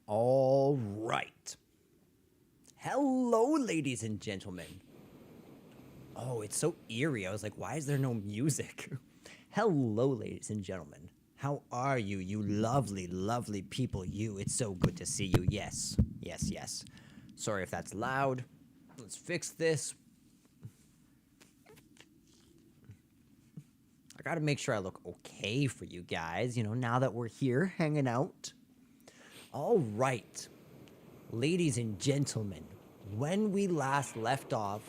All right. Hello, ladies and gentlemen. Oh, it's so eerie. I was like, why is there no music? Hello, ladies and gentlemen. How are you, you lovely, lovely people? It's so good to see you. Yes, yes, yes. Sorry if that's loud. Let's fix this. I gotta make sure I look okay for you guys, now that we're here hanging out. All right. Ladies and gentlemen, when we last left off,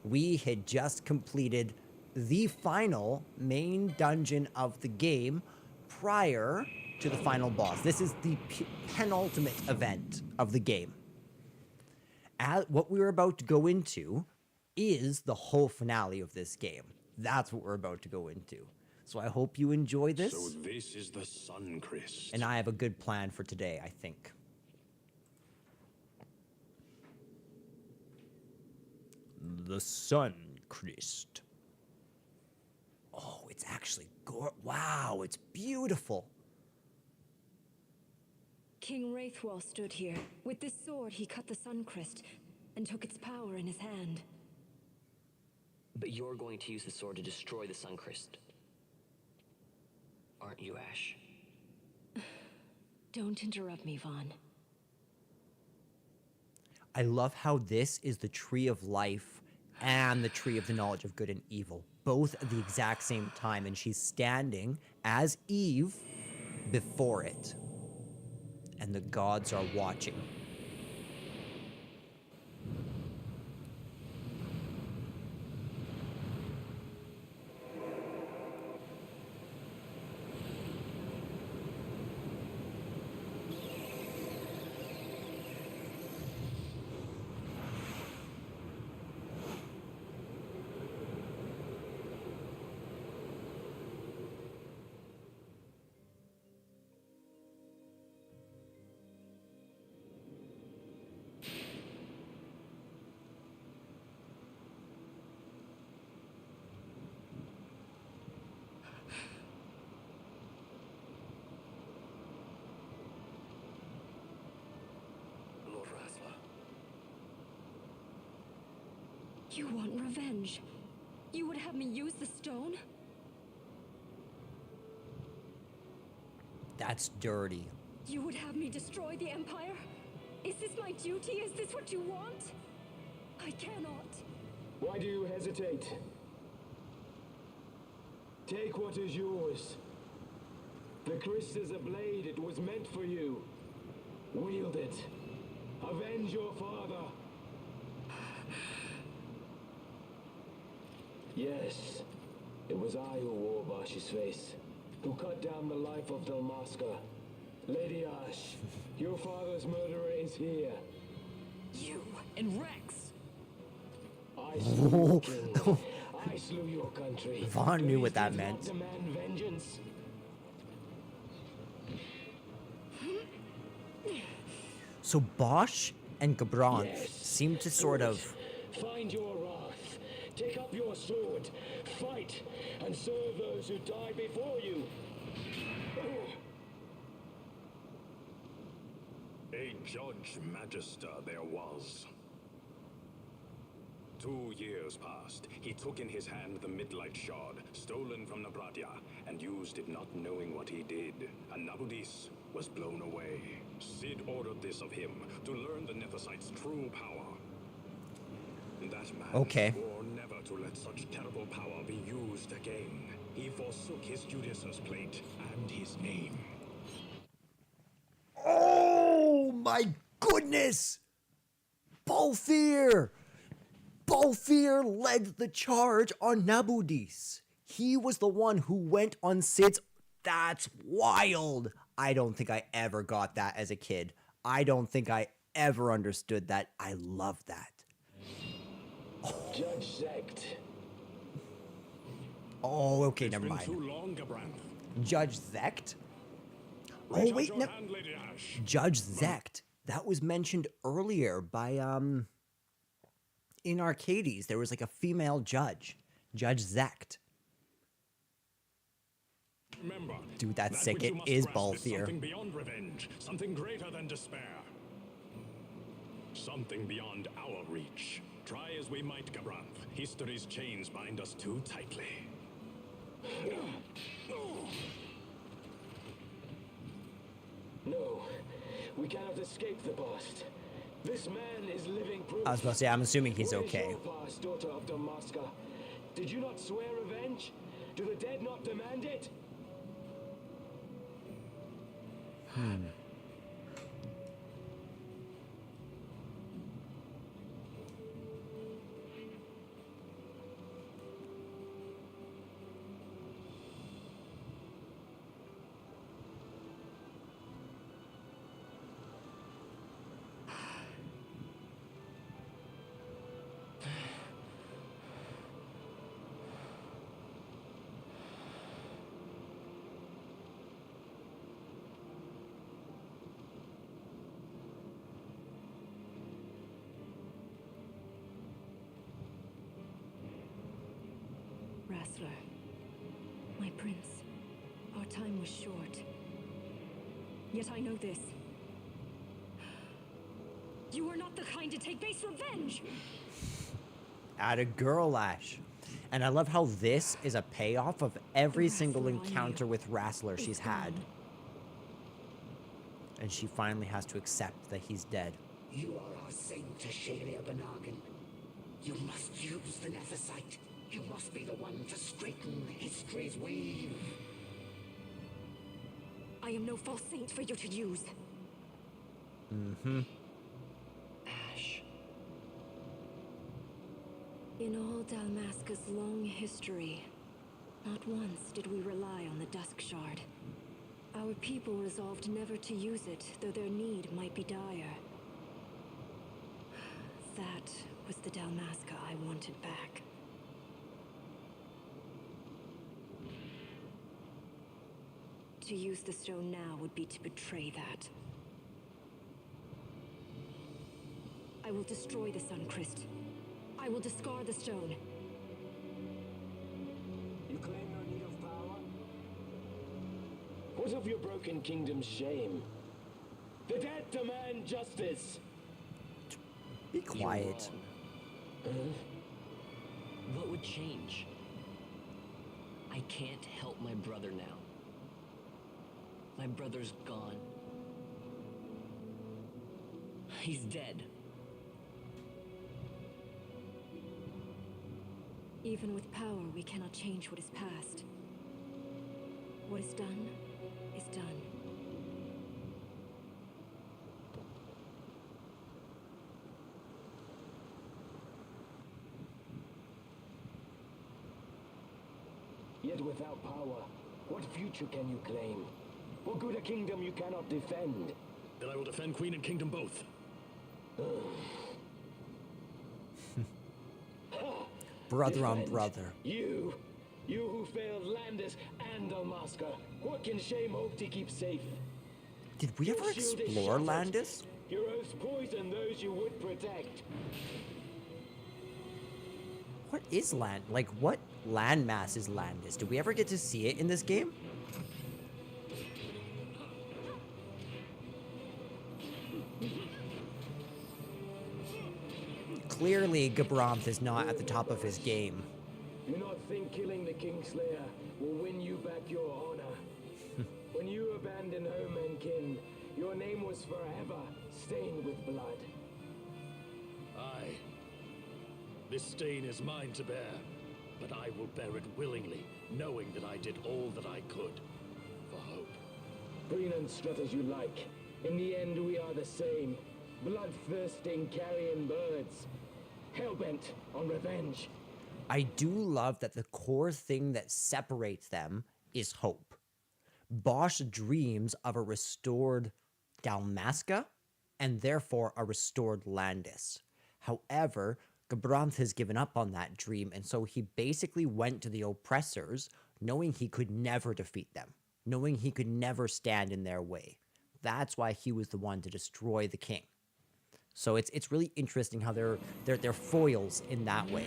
we had just completed the final main dungeon of the game prior to the final boss. This is the penultimate event of the game. What we were about to go into is the whole finale of this game. That's what we're about to go into. So I hope you enjoy this. So this is the Sun Crest. And I have a good plan for today, I think. The Sun Crest. Oh, it's actually wow, it's beautiful. King Wraithwall stood here. With this sword, he cut the Sun Crest and took its power in his hand. But you're going to use the sword to destroy the Sun Crest. Aren't you, Ash? Don't interrupt me, Vaughn. I love how this is the tree of life and the tree of the knowledge of good and evil, both at the exact same time, and she's standing as Eve before it. And the gods are watching. Lord Rattler. You want revenge? You would have me use the stone? That's dirty. You would have me destroy the Empire? Is this my duty? Is this what you want? I cannot. Why do you hesitate? Take what is yours. The Crest is a blade. It was meant for you. Wield it. Avenge your father. Yes, it was I who wore Bashi's face, who cut down the life of Dalmasca. Lady Ash, your father's murderer is here. You and Rex! I slew your king. I slew your country. Vaughn knew what that Please meant. do not demand vengeance. So Bosch and Gabron Yes, seem to sort of... Find your wrath. Take up your sword. Fight and serve those who die before you. A Judge Magister there was. 2 years passed. He took in his hand the Midlight Shard, stolen from Nabratia, and used it not knowing what he did. And Nabudis was blown away. Sid ordered this of him, to learn the Nethicite's true power. That man swore never to let such terrible power be used again. He forsook his Judicious plate and his name. Oh my goodness! Balthier! Balthier led the charge on Nabudis. He was the one who went on Sid's... That's wild! I don't think I ever got that as a kid. I don't think I ever understood that. I love that. Judge Zect. Oh, okay, It's never been mind. too long, Gabranth. Judge Zect? Reach Oh, wait, out no. your hand, Lady Ash. Judge Zect. That was mentioned earlier by, in Arcades, there was like a female judge. Judge Zect. Remember, Dude, that's that sick. which you It must is grasp both here. something beyond revenge, something greater than despair. Something beyond our reach. Try as we might, Gabranth, history's chains bind us too tightly. No, we cannot escape the past. This man is living proof. I was about to say, I'm assuming he's What is okay. your past, daughter of Damaska? Did you not swear revenge? Do the dead not demand it? Rassler, my prince, our time was short. Yet I know this. You are not the kind to take base revenge! At a girl, Ash. And I love how this is a payoff of every single Rassler on encounter you with Rassler she's is had. gone. And she finally has to accept that he's dead. You are our saint, Tashalia Benagan. You must use the Nephesite. You must be the one to straighten history's weave. I am no false saint for you to use. Ash. In all Dalmasca's long history, not once did we rely on the Dusk Shard. Our people resolved never to use it, though their need might be dire. That was the Dalmasca I wanted back. To use the stone now would be to betray that. I will destroy the Suncrest. I will discard the stone. You claim no need of power? What of your broken kingdom's shame? The dead demand justice! Be quiet. You're wrong. What would change? I can't help my brother now. My brother's gone. He's dead. Even with power, we cannot change what is past. What is done, is done. Yet without power, what future can you claim? What good a kingdom you cannot defend? Then I will defend Queen and Kingdom both. Brother on Defend. brother. You who failed Landis and Dalmasca. What can shame hope to keep safe? Did we Your ever shield is explore shattered. Landis? Your oaths poison those you would protect. What is land? Like, what landmass is Landis? Did we ever get to see it in this game? Clearly, Gabranth is not at the top of his game. Do not think killing the Kingslayer will win you back your honor. When you abandoned home and kin, your name was forever stained with blood. Aye. This stain is mine to bear, but I will bear it willingly, knowing that I did all that I could for hope. Preen and strut as you like. In the end, we are the same. Bloodthirsting carrion birds. Hell-bent on revenge. I do love that the core thing that separates them is hope. Bosch dreams of a restored Dalmasca and therefore a restored Landis. However, Gabranth has given up on that dream, and so he basically went to the oppressors knowing he could never defeat them, knowing he could never stand in their way. That's why he was the one to destroy the king. So it's really interesting how they're foils in that way.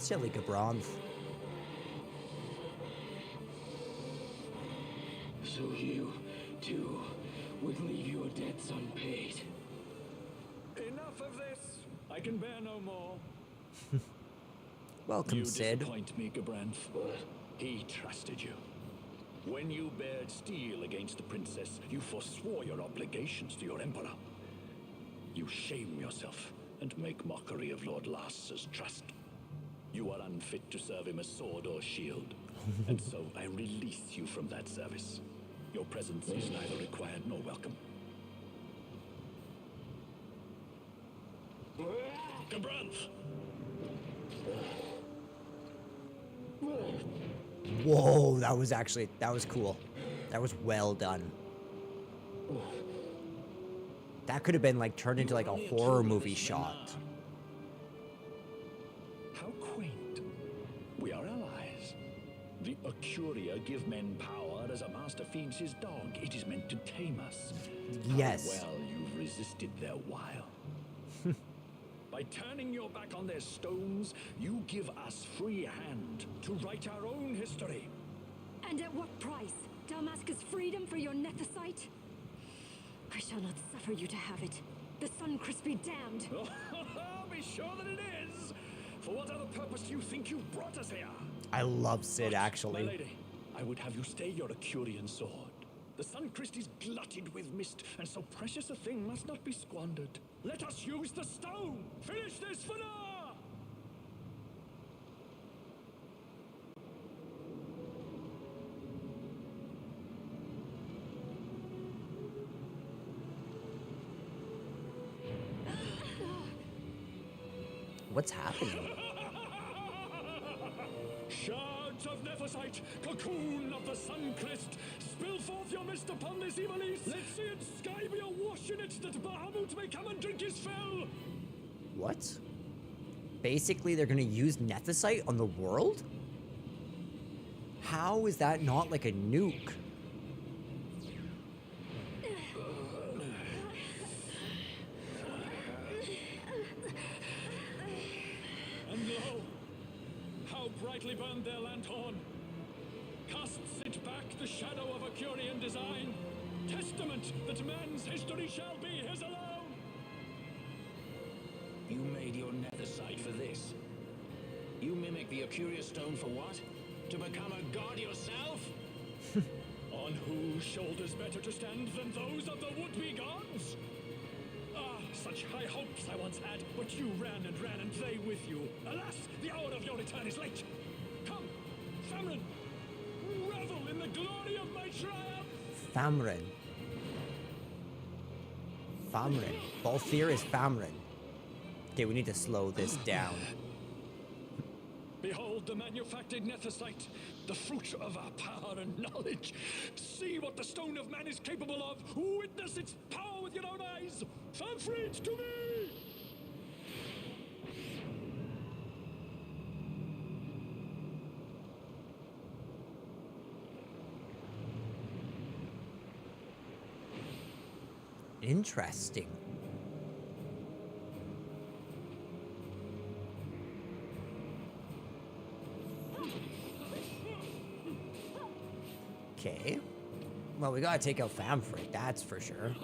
Silly Gabronth. So you, too, would leave your debts unpaid. Enough of this! I can bear no more. Welcome, You Sid. disappoint me, Gabranth. He trusted you. When you bared steel against the princess, you forswore your obligations to your emperor. You shame yourself and make mockery of Lord Lars's trust. You are unfit to serve him as sword or shield, and so I release you from that service. Your presence is neither required nor welcome. Gabranth! Whoa, that was cool. That was well done. That could have been like turned into like a horror movie shot. How quaint. We are allies. The Ocuria give men power as a master feeds his dog. It is meant to tame us. Yes. How well you've resisted their wile. By turning your back on their stones, you give us free hand to write our own history. And at what price? Dalmasca's freedom for your nethicite? I shall not suffer you to have it. The Sunchrist be damned. Be sure that it is. For what other purpose do you think you've brought us here? I love Sid, But, actually. My lady, I would have you stay your Acurian sword. The Sunchrist is glutted with mist, and so precious a thing must not be squandered. Let us use the stone! Finish this for now! What's happening? Shards of Nephesite, cocoon of the Sunchrist, spill forth your mist upon this evil east. Let sea and sky be awash in it, that Bahamut may come and drink his fill. What? Basically, they're gonna use nethicite on the world? How is that not like a nuke? And lo, how brightly burned their lanthorn. Casts it back the shadow of Acurian design. Testament that man's history shall be his alone. You made your nethicite for this. You mimic the Ocuria stone for what? To become a god yourself? On whose shoulders better to stand than those of the would-be gods? Ah, such high hopes I once had, but you ran, and they with you. Alas, the hour of your return is late. Come, Famrin, revel in the glory of my triumph. Famrin. Famrin. Balthier is Famrin. Okay, we need to slow this down. Behold the manufactured nethicite, the fruit of our power and knowledge. See what the stone of man is capable of. Witness its power with your own eyes. Famfrit to me! Interesting. Okay. Well, we gotta take out Famfrit, that's for sure.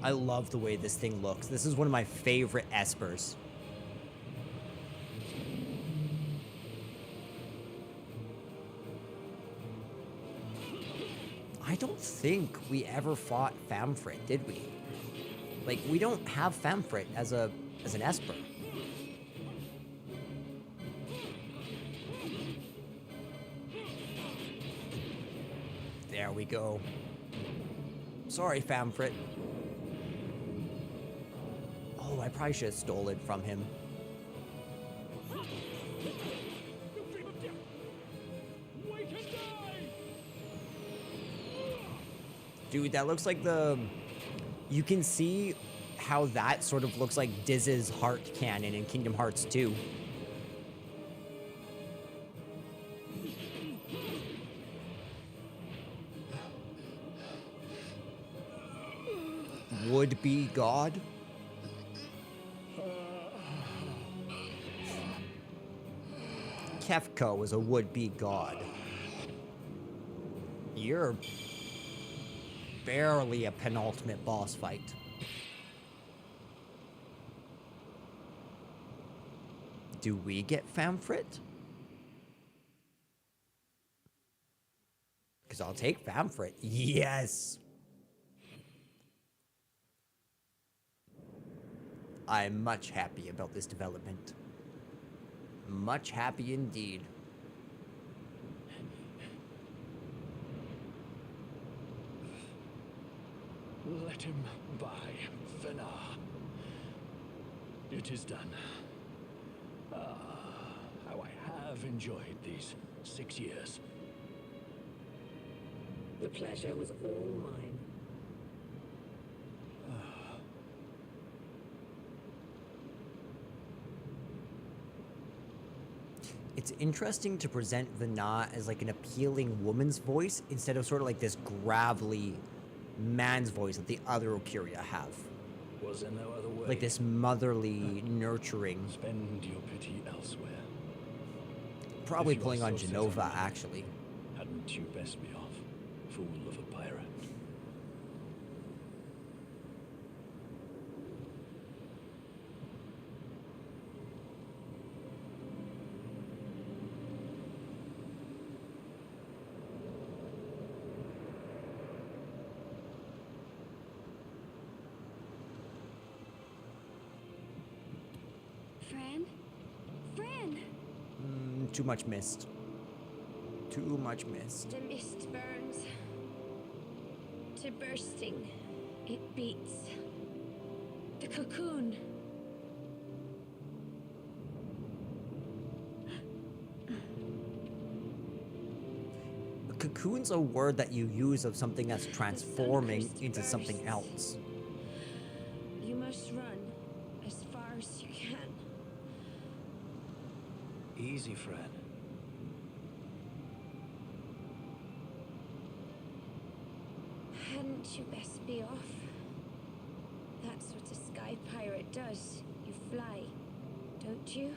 I love the way this thing looks. This is one of my favorite espers. I don't think we ever fought Famfrit, did we? Like, we don't have Famfrit as an esper. There we go. Sorry, Famfrit. Oh, I probably should have stolen it from him. Dude, that looks like the... You can see how that sort of looks like Diz's heart cannon in Kingdom Hearts 2. would-be god? Kefka was a would-be god. You're barely a penultimate boss fight. Do we get Famfrit? Because I'll take Famfrit. Yes! I'm much happy about this development. Much happy indeed. Let him by, Fenar. It is done. How I have enjoyed these 6 years. The pleasure was all mine. It's interesting to present Vana as like an appealing woman's voice instead of sort of like this gravelly man's voice that the other Okiria have. Was there no other way? Like this motherly, nurturing. Spend your pity elsewhere. Probably If you pulling are on so Genova, set on it, actually. Hadn't you best be off, fool of a pirate? Fran? Fran! Too much mist. Too much mist. The mist burns to bursting. It beats. The cocoon. A cocoon's a word that you use of something that's transforming Sunkist into something bursts. else. You must run as far as you can. Easy, Fran. Hadn't you best be off? That's what a sky pirate does. You fly, don't you?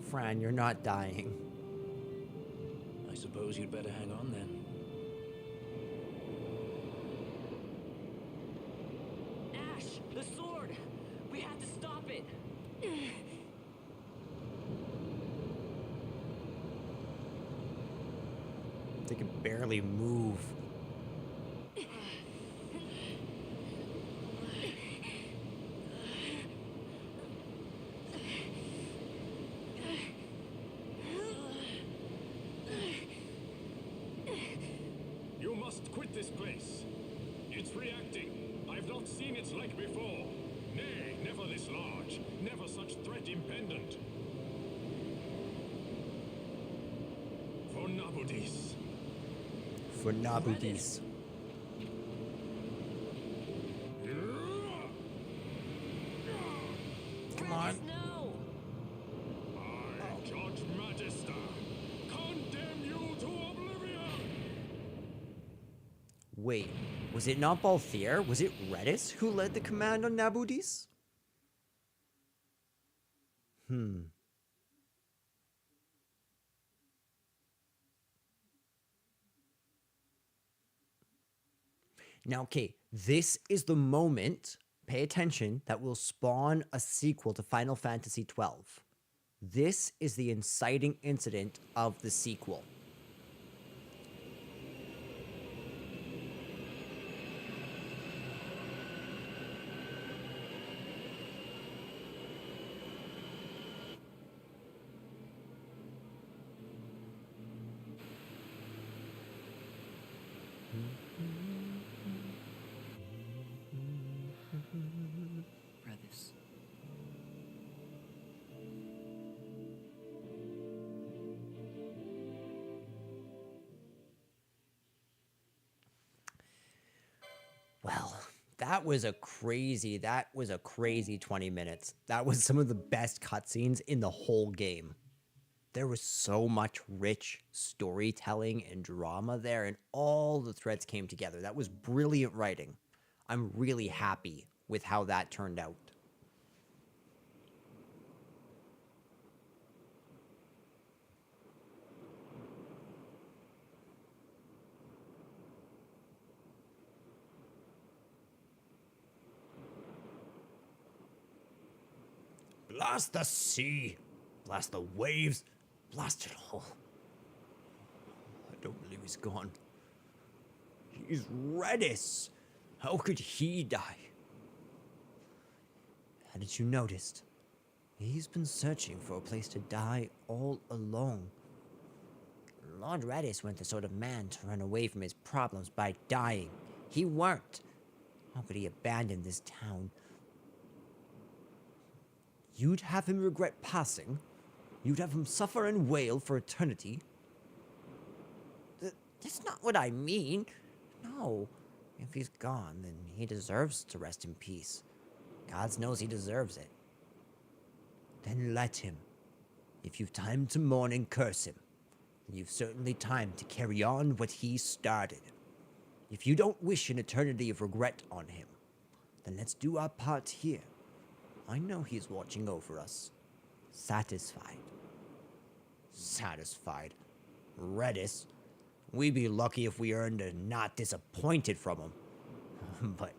Fran, you're not dying. I suppose you'd better hang on then. Ash, the sword! We have to stop it! They can barely move. You must quit this place. It's reacting. I've not seen its like before. Nay, never this large. Never such threat impendent. For Nabudis. For Nabudis. Come on. No! I, Judge Magister, condemn you to oblivion! Wait, was it not Balthier? Was it Redis who led the command on Nabudis? Now, okay, this is the moment, pay attention, that will spawn a sequel to Final Fantasy XII. This is the inciting incident of the sequel. Redis. Well, that was a crazy 20 minutes. That was some of the best cutscenes in the whole game. there was so much rich storytelling and drama there, and all the threads came together. That was brilliant writing. I'm really happy with how that turned out. Blast the sea, blast the waves, blast it all. I don't believe he's gone. He's Redis. How could he die? Hadn't you noticed? He's been searching for a place to die all along. Lord Redis weren't the sort of man to run away from his problems by dying. He weren't. How could he abandon this town? You'd have him regret passing? You'd have him suffer and wail for eternity? That's not what I mean. No. If he's gone, then he deserves to rest in peace. God knows he deserves it. Then let him. If you've time to mourn and curse him, then you've certainly time to carry on what he started. If you don't wish an eternity of regret on him, then let's do our part here. I know he's watching over us. Satisfied. Satisfied. Redis. We'd be lucky if we earned a not disappointed from him. But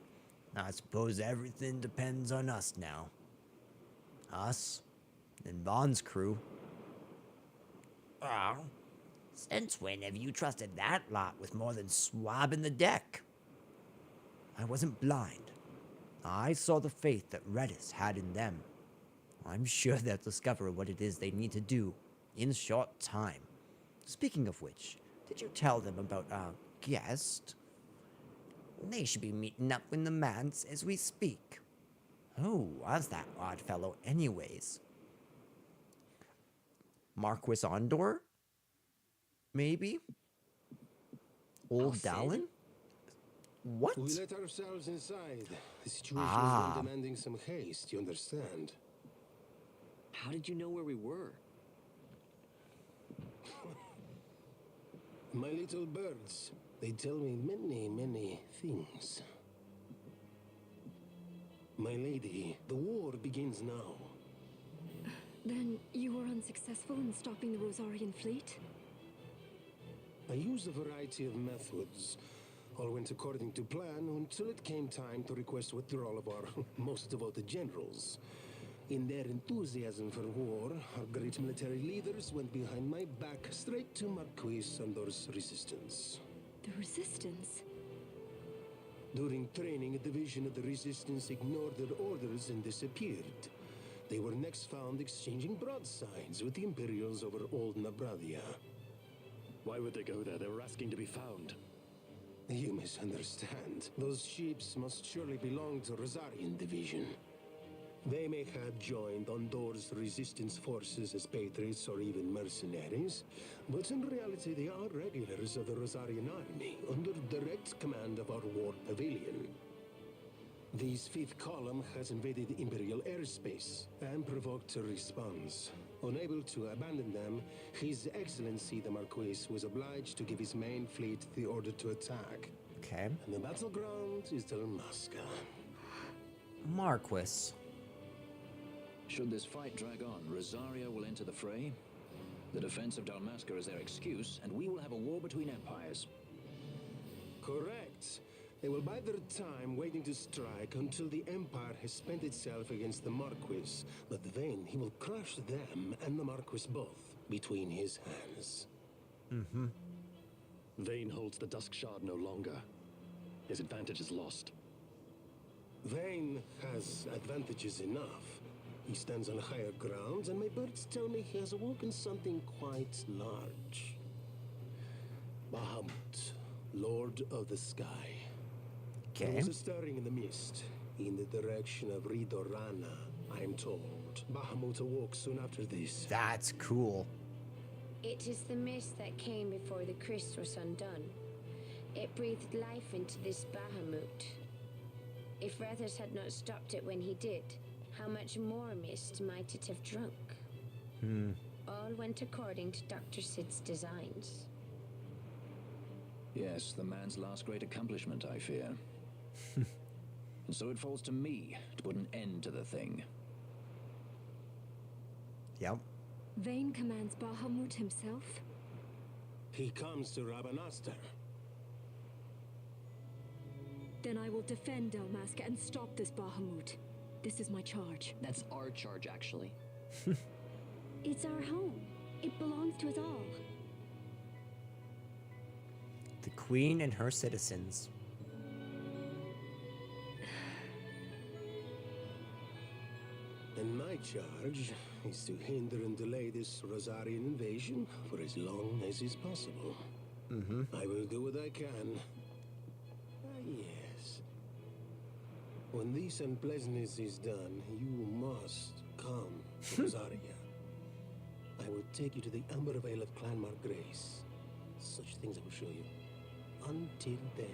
I suppose everything depends on us now. Us and Vaughn's crew. Oh, since when have you trusted that lot with more than swabbing the deck? I wasn't blind. I saw the faith that Redis had in them. I'm sure they'll discover what it is they need to do in short time. Speaking of which, did you tell them about our guest? They should be meeting up in the manse as we speak. Who was that odd fellow anyways? Marquis Ondor? Maybe? Old Dallin? What? We let ourselves inside. The situation is one demanding some haste, you understand? How did you know where we were? My little birds, they tell me many, many things. My lady, the war begins now. Then you were unsuccessful in stopping the Rosarian fleet? I used a variety of methods. All went according to plan until it came time to request withdrawal of our most devoted generals. In their enthusiasm for war, our great military leaders went behind my back straight to Marquis Andor's resistance. The Resistance? During training, a division of the resistance ignored their orders and disappeared. They were next found exchanging broadsides with the Imperials over Old Nabradia. Why would they go there? They were asking to be found. You misunderstand. Those ships must surely belong to Rosarian division. They may have joined Ondor's resistance forces as patriots or even mercenaries, but in reality they are regulars of the Rosarian army, under direct command of our war pavilion. This fifth column has invaded Imperial airspace and provoked a response. Unable to abandon them, His Excellency the Marquis was obliged to give his main fleet the order to attack. Okay. And the battleground is Dalmasca. Marquis. Should this fight drag on, Rosaria will enter the fray. The defense of Dalmasca is their excuse, and we will have a war between empires. Correct. They will bide their time waiting to strike until the Empire has spent itself against the Marquis. But then he will crush them and the Marquis both between his hands. Mm-hmm. Vayne holds the Dusk Shard no longer. His advantage is lost. Vayne has advantages enough. He stands on higher ground, and my birds tell me he has awoken something quite large. Bahamut, Lord of the Sky. Okay. There was a stirring in the mist, in the direction of Ridorana, I am told. Bahamut awoke soon after this. That's cool. It is the mist that came before the Christ was undone. It breathed life into this Bahamut. If Rethers had not stopped it when he did, how much more mist might it have drunk? All went according to Dr. Sid's designs. Yes, the man's last great accomplishment, I fear. And so it falls to me to put an end to the thing. Yep. Vayne commands Bahamut himself? He comes to Rabanastre. Then I will defend Dalmasca and stop this Bahamut. This is my charge. That's our charge, actually. It's our home. It belongs to us all. The Queen and her citizens. And my charge is to hinder and delay this Rosarian invasion for as long as is possible. I will do what I can. Ah, yes. When this unpleasantness is done, you must come to Rosaria. I will take you to the Amber Vale of Clan Margrace. Such things I will show you. Until then,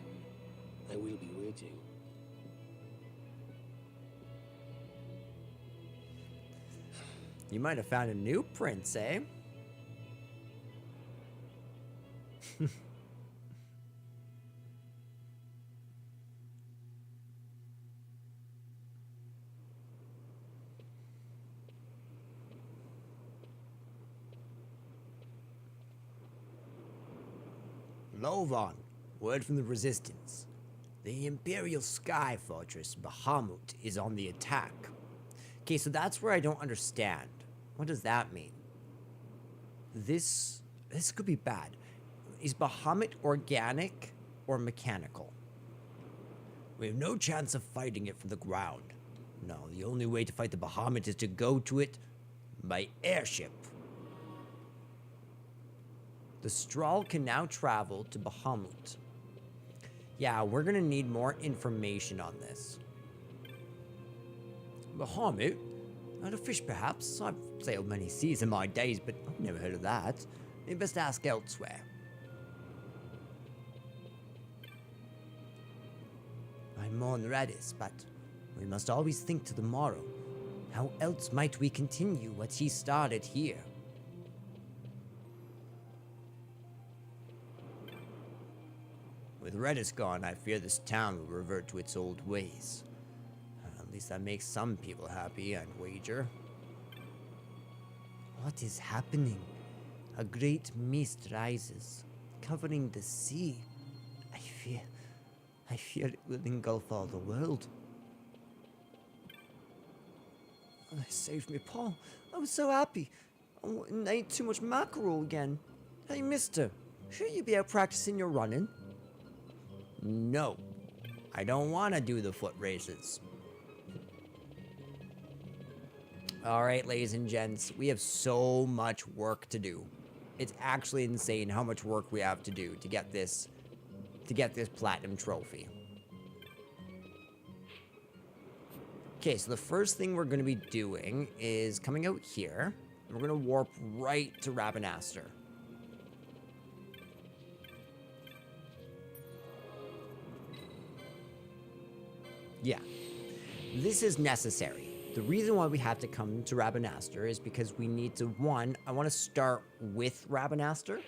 I will be waiting. You might have found a new prince, eh? Lovan, word from the Resistance. The Imperial Sky Fortress, Bahamut, is on the attack. Okay, so that's where I don't understand. What does that mean? This could be bad. Is Bahamut organic or mechanical? We have no chance of fighting it from the ground. No, the only way to fight the Bahamut is to go to it by airship. The Strahl can now travel to Bahamut. Yeah, we're gonna need more information on this. Bahamut? Not a fish, perhaps. I've sailed many seas in my days, but I've never heard of that. You best ask elsewhere. I mourn Radis, but we must always think to the morrow. How else might we continue what he started here? With Redis gone, I fear this town will revert to its old ways. At least that makes some people happy, I'd wager. What is happening? A great mist rises, covering the sea. I fear it will engulf all the world. They saved me, Paul. I was so happy. I ate too much mackerel again. Hey, mister, shouldn't you be out practicing your running? No, I don't want to do the foot races. All right, ladies and gents, we have so much work to do. It's actually insane how much work we have to do to get this platinum trophy. Okay, so the first thing we're going to be doing is coming out here. And we're going to warp right to Rabanastre. Yeah, this is necessary. The reason why we have to come to Rabanastre is because we need to, one, I want to start with Rabanastre.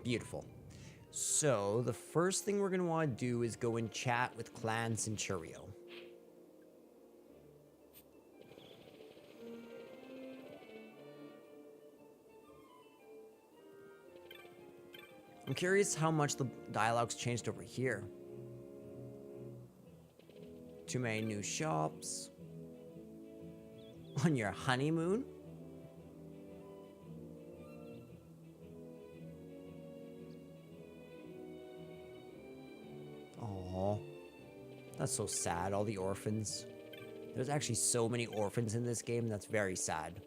Beautiful. So, the first thing we're going to want to do is go and chat with Clan Centurio. I'm curious how much the dialogue's changed over here. Too many new shops. On your honeymoon? Aww. That's so sad, all the orphans. There's actually so many orphans in this game, that's very sad.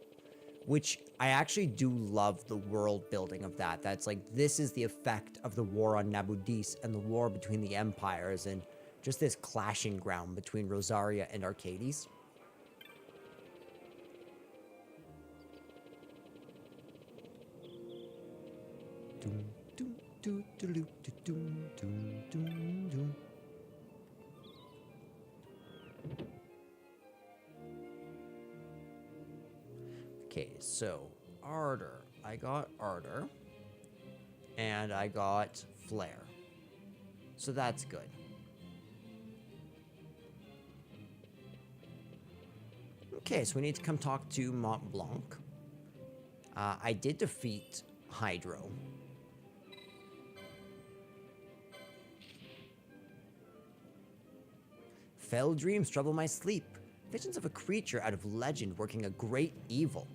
Which, I actually do love the world building of that. That's like, this is the effect of the war on Nabudis and the war between the empires and just this clashing ground between Rosaria and Arcades. Doom, doom, Okay, so Ardor. I got Ardor. And I got Flare. So that's good. Okay, so we need to come talk to Mont Blanc. I did defeat Hydro. Fell dreams trouble my sleep. Visions of a creature out of legend working a great evil.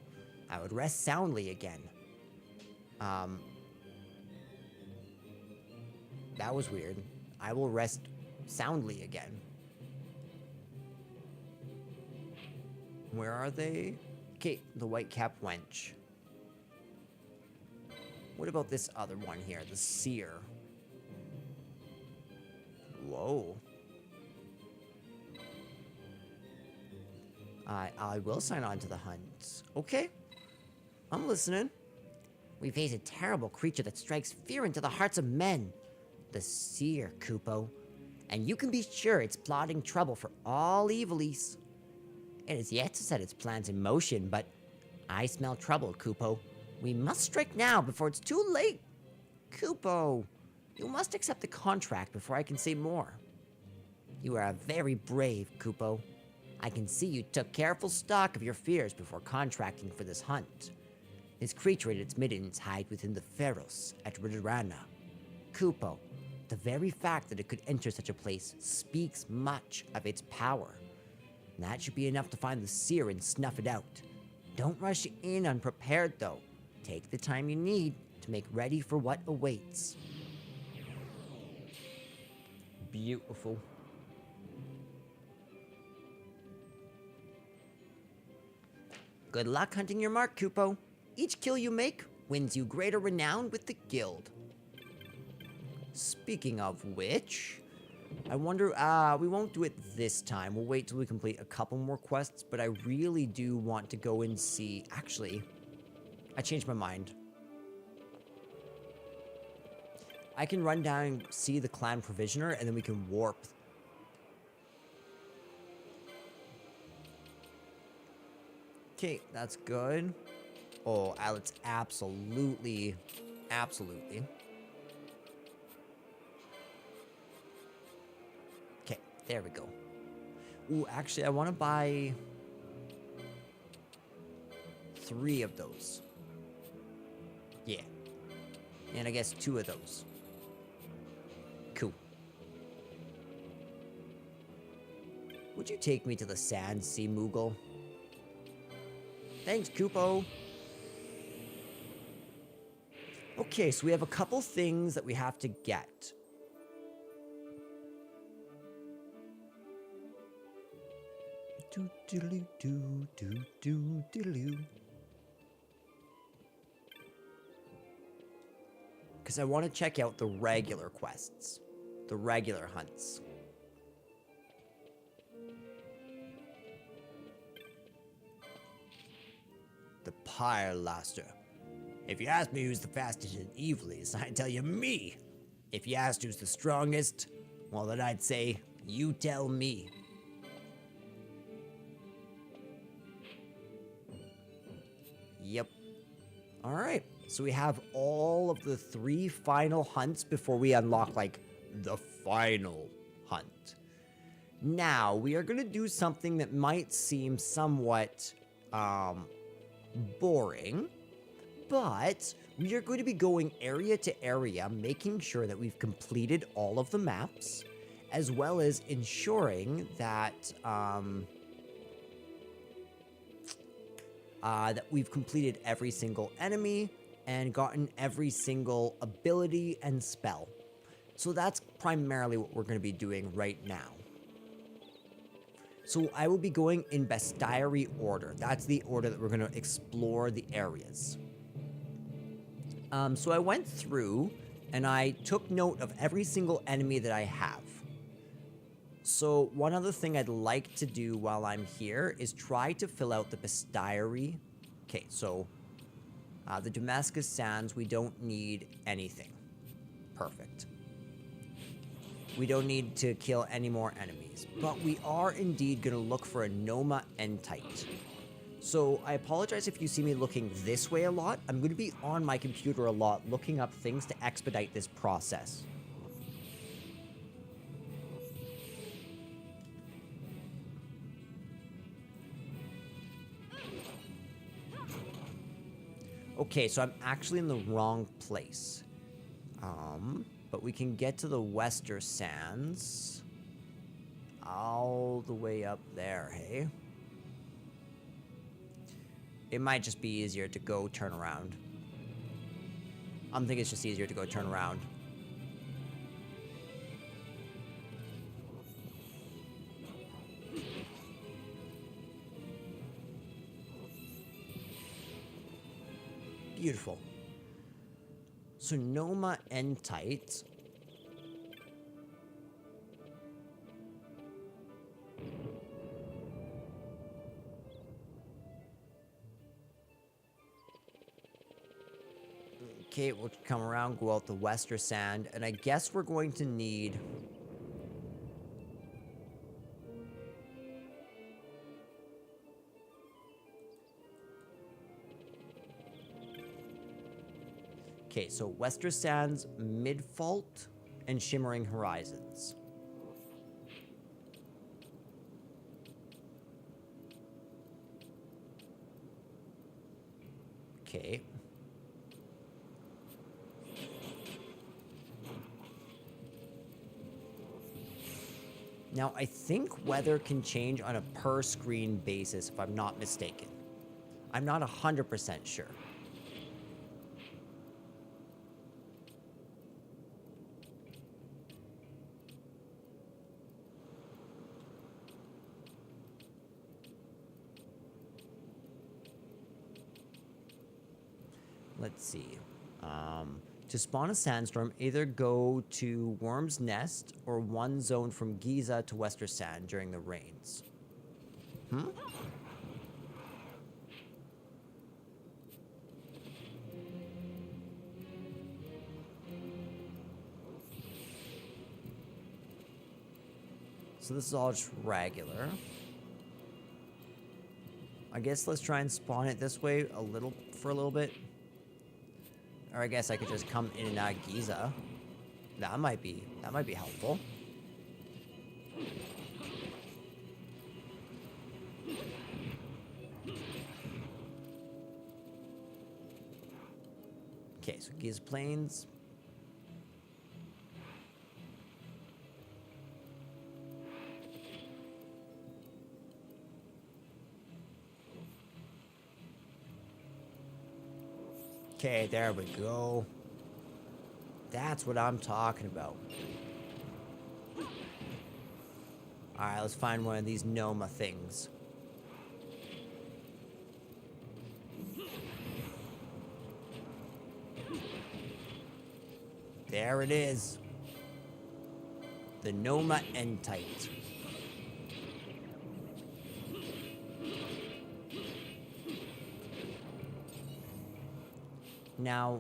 I would rest soundly again. That was weird. I will rest soundly again. Where are they? Okay, the white-cap wench. What about this other one here? The seer. Whoa. I will sign on to the hunt. Okay. I'm listening. We face a terrible creature that strikes fear into the hearts of men. The seer, Kupo. And you can be sure it's plotting trouble for all evilies. It has yet to set its plans in motion, but I smell trouble, Kupo. We must strike now before it's too late. Kupo, you must accept the contract before I can say more. You are very brave, Kupo. I can see you took careful stock of your fears before contracting for this hunt. This creature and its middens hide within the Pharos at Ridorana. Kupo, the very fact that it could enter such a place speaks much of its power. That should be enough to find the seer and snuff it out. Don't rush in unprepared, though. Take the time you need to make ready for what awaits. Beautiful. Good luck hunting your mark, Kupo. Each kill you make wins you greater renown with the guild. Speaking of which, I wonder, we won't do it this time. We'll wait till we complete a couple more quests, but I really do want to go and see... Actually, I changed my mind. I can run down and see the clan provisioner, and then we can warp. Okay, that's good. Oh, Alex, absolutely. Absolutely. Okay, there we go. Ooh, actually, I want to buy 3 of those. Yeah. And I guess 2 of those. Cool. Would you take me to the Sand Sea, Moogle? Thanks, Kupo. Okay, so we have a couple things that we have to get. Because I want to check out the regular quests. The regular hunts. The Pyre Laster. If you ask me who's the fastest in Evilies, I'd tell you me. If you asked who's the strongest, well then I'd say, you tell me. Yep. Alright, so we have all of the 3 final hunts before we unlock, like, the final hunt. Now, we are going to do something that might seem somewhat, boring, but we are going to be going area to area, making sure that we've completed all of the maps, as well as ensuring that, that we've completed every single enemy and gotten every single ability and spell. So that's primarily what we're going to be doing right now. So I will be going in bestiary order. That's the order that we're going to explore the areas. So I went through and I took note of every single enemy that I have. So one other thing I'd like to do while I'm here is try to fill out the bestiary. Okay, so the Damascus Sands, we don't need anything. perfect. We don't need to kill any more enemies, but we are indeed going to look for a Noma Entite. So I apologize if you see me looking this way a lot. I'm going to be on my computer a lot looking up things to expedite this process. Okay, so I'm actually in the wrong place. But we can get to the Wester Sands all the way up there, hey? It might just be easier to go turn around. I'm thinking it's just easier to go turn around. Beautiful. So Noma Entite. Okay, we'll come around, go out the Wester Sand, and I guess we're going to need... Okay, so Wester Sands, Midfault, and Shimmering Horizons. Okay. Now, I think weather can change on a per-screen basis, if I'm not mistaken. I'm not 100% sure. Let's see. To spawn a sandstorm, either go to Worm's Nest or one zone from Giza to Wester Sand during the rains. So this is all just regular. I guess let's try and spawn it this way for a little bit. Or I guess I could just come in and out of Giza. That might be helpful. Okay, so Giza Plains. Okay, there we go. That's what I'm talking about. Alright, let's find one of these Noma things. There it is. The Noma Entite. Now,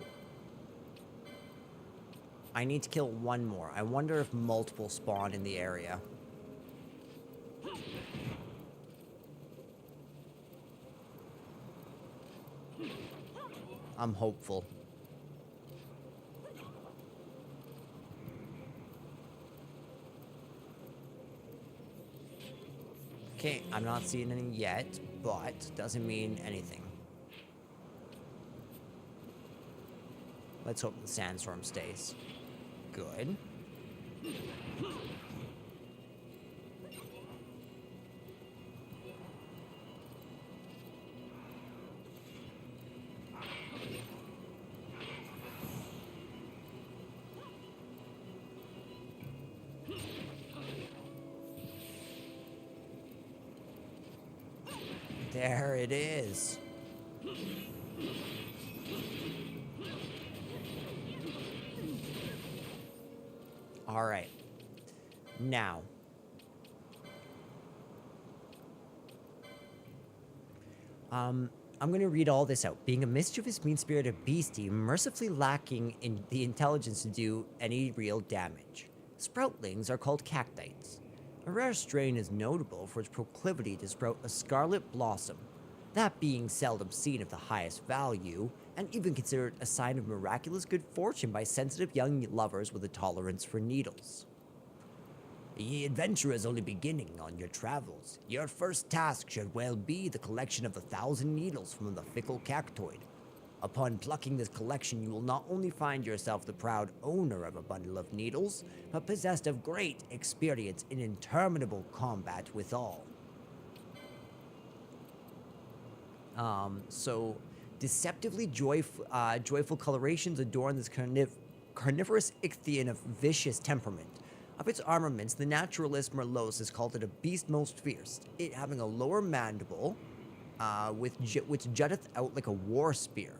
I need to kill one more. I wonder if multiple spawn in the area. I'm hopeful. Okay, I'm not seeing any yet, but doesn't mean anything. Let's hope the sandstorm stays. Good. There it is. All right. Now. I'm going to read all this out. Being a mischievous, mean-spirited beastie, mercifully lacking in the intelligence to do any real damage. Sproutlings are called cactites. A rare strain is notable for its proclivity to sprout a scarlet blossom, that being seldom seen of the highest value, and even considered a sign of miraculous good fortune by sensitive young lovers with a tolerance for needles. The adventure is only beginning on your travels. Your first task should well be the collection of 1,000 needles from the fickle cactoid. Upon plucking this collection, you will not only find yourself the proud owner of a bundle of needles, but possessed of great experience in interminable combat withal. So deceptively joyful colorations adorn this carnivorous ichthyon of vicious temperament. Of its armaments, the naturalist Merlos has called it a beast most fierce, it having a lower mandible, which jutteth out like a war spear.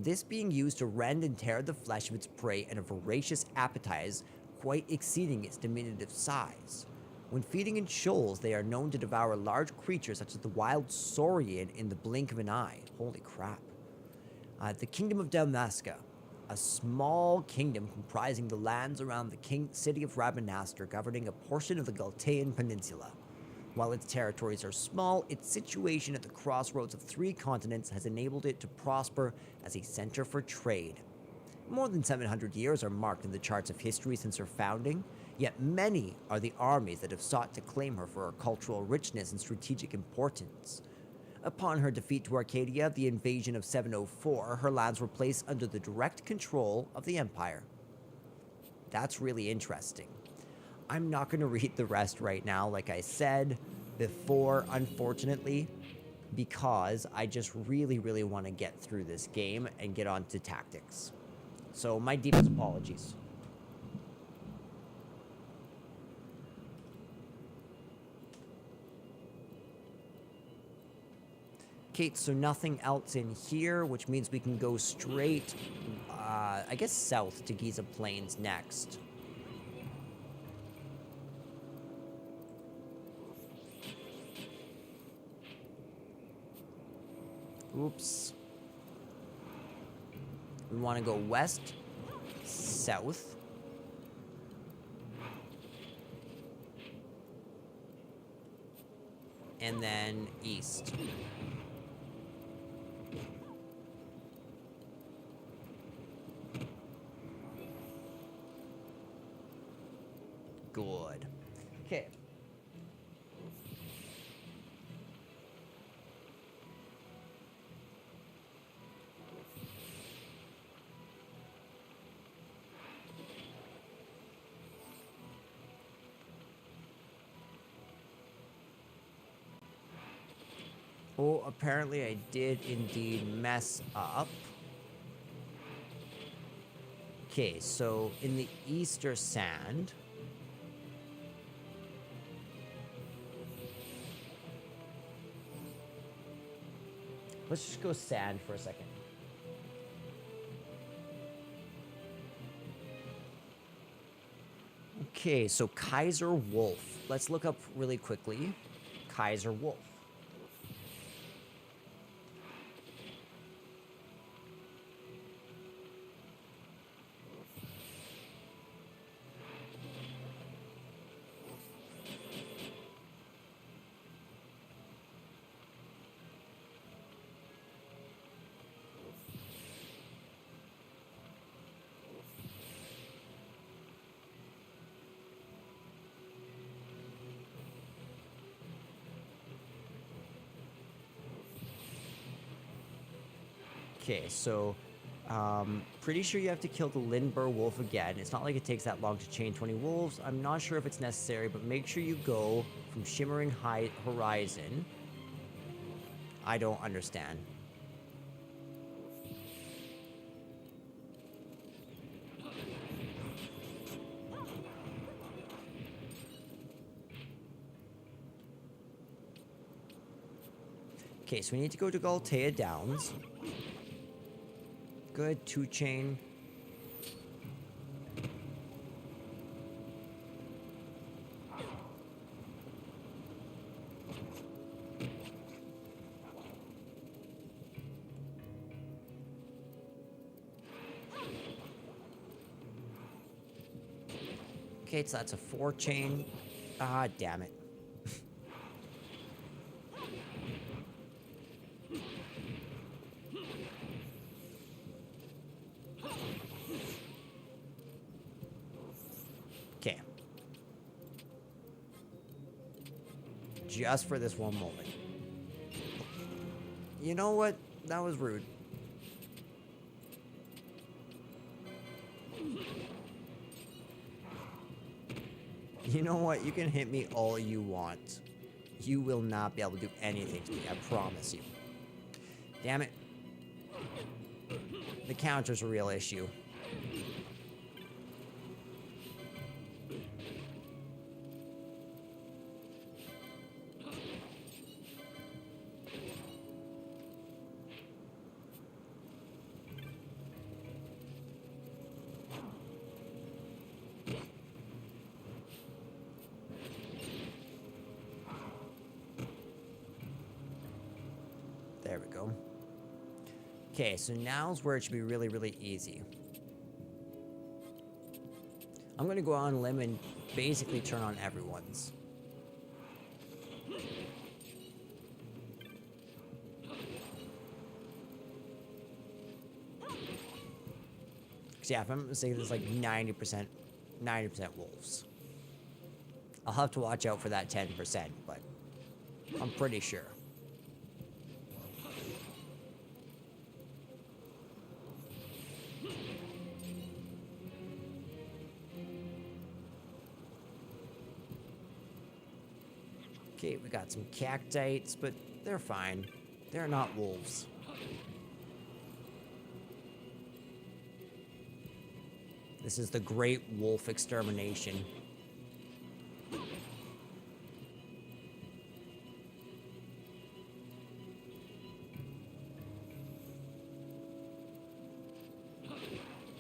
This being used to rend and tear the flesh of its prey, and a voracious appetite, quite exceeding its diminutive size. When feeding in shoals, they are known to devour large creatures such as the wild saurian in the blink of an eye. Holy crap. The Kingdom of Dalmasca, a small kingdom comprising the lands around the city of Rabanastre, governing a portion of the Galtean Peninsula. While its territories are small, its situation at the crossroads of 3 continents has enabled it to prosper as a center for trade. More than 700 years are marked in the charts of history since her founding, yet many are the armies that have sought to claim her for her cultural richness and strategic importance. Upon her defeat to Arcadia, the invasion of 704, her lands were placed under the direct control of the Empire. That's really interesting. I'm not going to read the rest right now, like I said before, unfortunately, because I just really, really want to get through this game and get on to tactics. So my deepest apologies. Okay, so nothing else in here, which means we can go straight, I guess south to Giza Plains next. Oops. We want to go west, south. And then east. Good. Okay. Oh, apparently I did indeed mess up. Okay, so in the Easter Sand... Let's just go sand for a second. Okay, so Kaiser Wolf. Let's look up really quickly. Kaiser Wolf. Okay, so pretty sure you have to kill the Lindbergh wolf again. It's not like it takes that long to chain 20 wolves. I'm not sure if it's necessary, but make sure you go from Shimmering Horizon. I don't understand. Okay, so we need to go to Galtea Downs. Good, 2-chain. Okay, so that's a 4 chain. Ah, damn it. Okay. Just for this one moment. You know what? That was rude. You know what? You can hit me all you want. You will not be able to do anything to me, I promise you. Damn it. The counter's a real issue. There we go. Okay, so now's where it should be really, really easy. I'm gonna go on a limb and basically turn on everyone's. Cause yeah, if I'm gonna say there's like 90% wolves. I'll have to watch out for that 10%, but I'm pretty sure. Okay, we got some cactites, but they're fine. They're not wolves. This is the Great Wolf Extermination.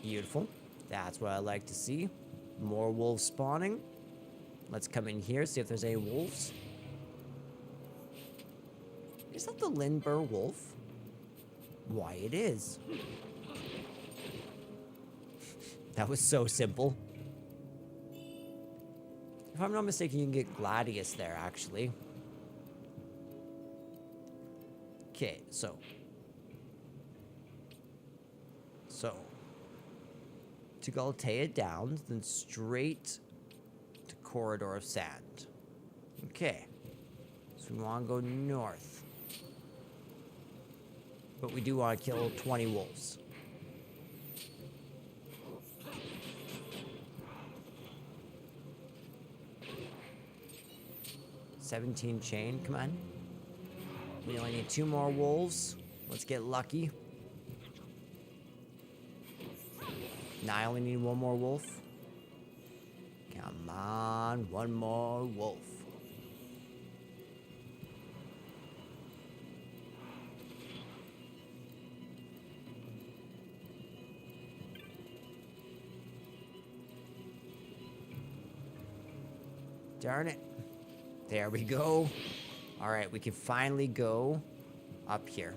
Beautiful. That's what I like to see. More wolves spawning. Let's come in here, see if there's any wolves. Is that the Lindbergh wolf? Why, it is. That was so simple. If I'm not mistaken, you can get Gladius there, actually. Okay, so. To Galatea Downs, then straight to Corridor of Sand. Okay. So we want to go north. But we do want to kill 20 wolves. $17 chain, come on. We only need 2 more wolves. Let's get lucky. Now I only need 1 more wolf. Come on, 1 more wolf. Darn it. There we go. All right, we can finally go up here.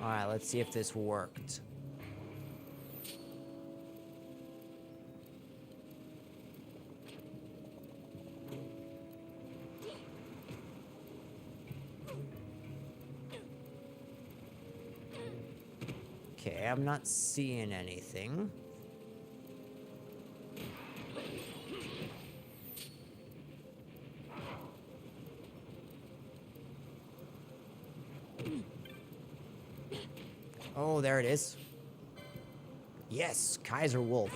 All right, let's see if this worked. Okay, I'm not seeing anything. Oh, there it is. Yes, Kaiser Wolf.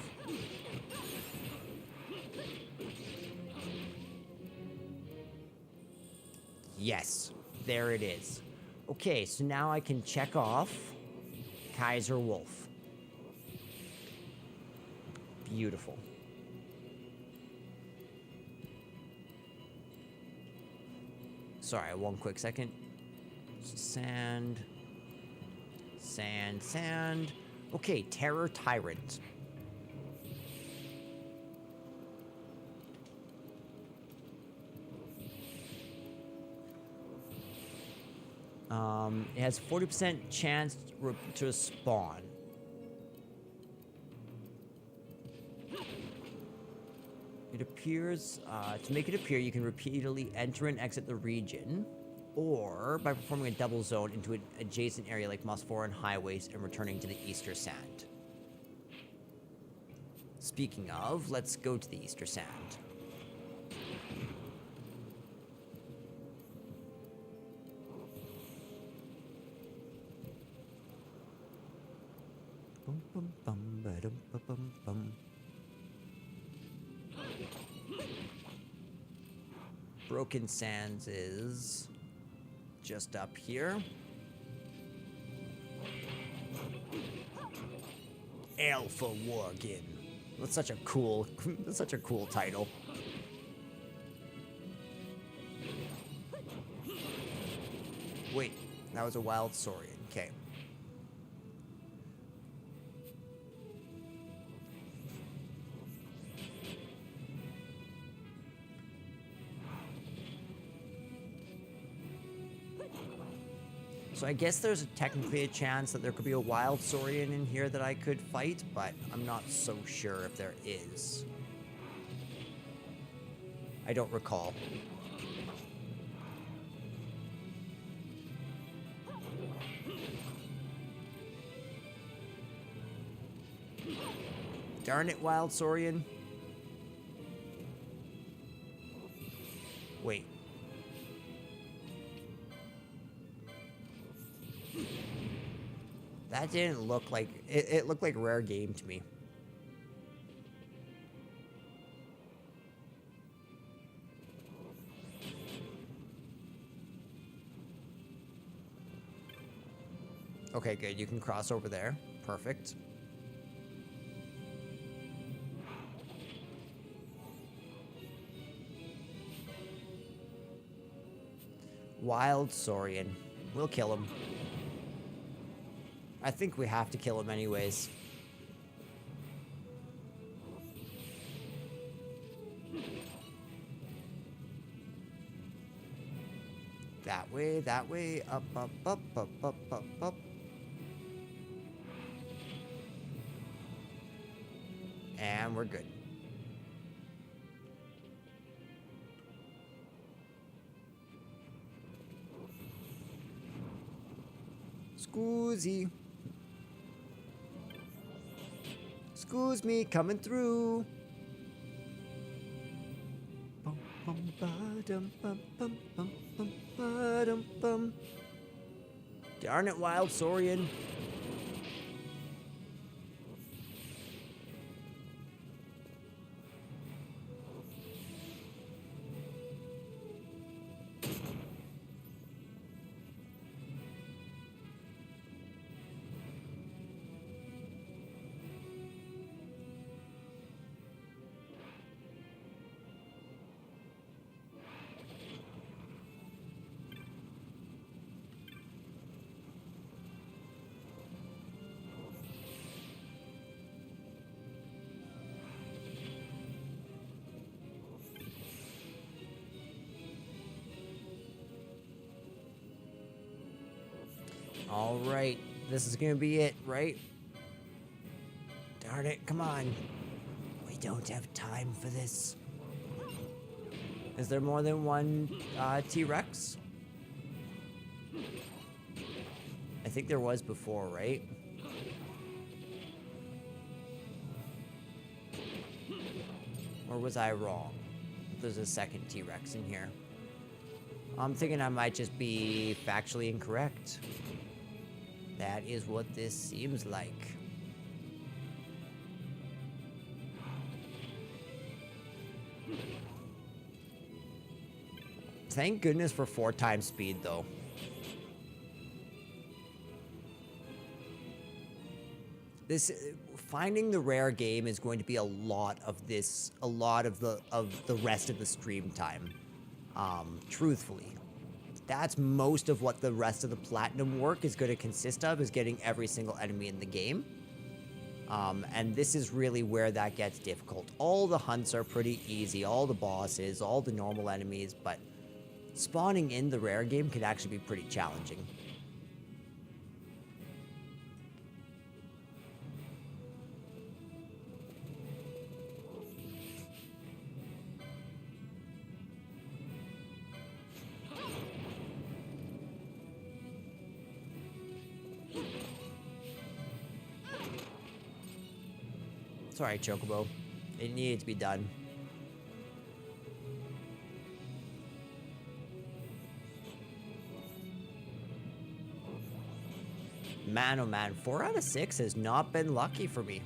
Yes, there it is. Okay, so now I can check off Kaiser Wolf. Beautiful. Sorry, 1 quick second. Sand. Sand, sand. Okay, Terror Tyrant. It has 40% chance to spawn. It appears, to make it appear, you can repeatedly enter and exit the region, or by performing a double zone into an adjacent area like Mosforan highways and returning to the Easter Sand. Speaking of, let's go to the Easter Sand. Bum, bum, bum, ba-dum, ba-bum, bum. Broken Sands is just up here. Alpha Worgen. That's such a cool title. Wait, that was a wild Saurian. Okay. So I guess there's technically a chance that there could be a wild Saurian in here that I could fight, but I'm not so sure if there is. I don't recall. Darn it, wild Saurian. Wait. That didn't look like... It looked like rare game to me. Okay, good. You can cross over there. Perfect. Wild Saurian. We'll kill him. I think we have to kill him anyways. That way, up, up, up, up, up, up, up. And we're good. Scoozy. Excuse me, coming through. Bum, bum, ba-dum, bum, bum, bum, bum, ba-dum, bum. Darn it, wild Saurian. All right, this is gonna be it, right? Darn it, come on. We don't have time for this. Is there more than one T-Rex? I think there was before, right? Or was I wrong? There's a second T-Rex in here. I'm thinking I might just be factually incorrect. That is what this seems like. Thank goodness for 4 times speed, though. This finding the rare game is going to be a lot of this, a lot of the rest of the stream time. Truthfully. That's most of what the rest of the platinum work is going to consist of, is getting every single enemy in the game. And this is really where that gets difficult. All the hunts are pretty easy, all the bosses, all the normal enemies, but spawning in the rare game could actually be pretty challenging. Sorry, Chocobo. It needed to be done. Man, oh man, 4 out of 6 has not been lucky for me.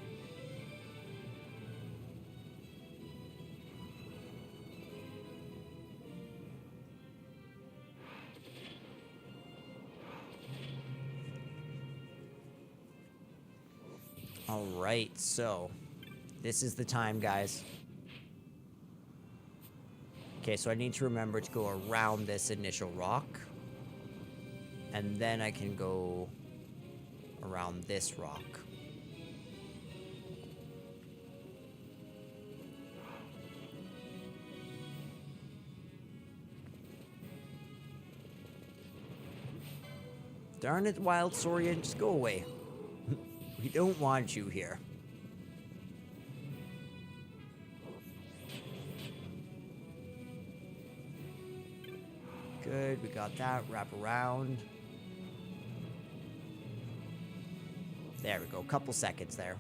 All right, so this is the time, guys. Okay, so I need to remember to go around this initial rock. And then I can go around this rock. Darn it, Wild Saurian, just go away. We don't want you here. Good, we got that. Wrap around. There we go. Couple seconds there.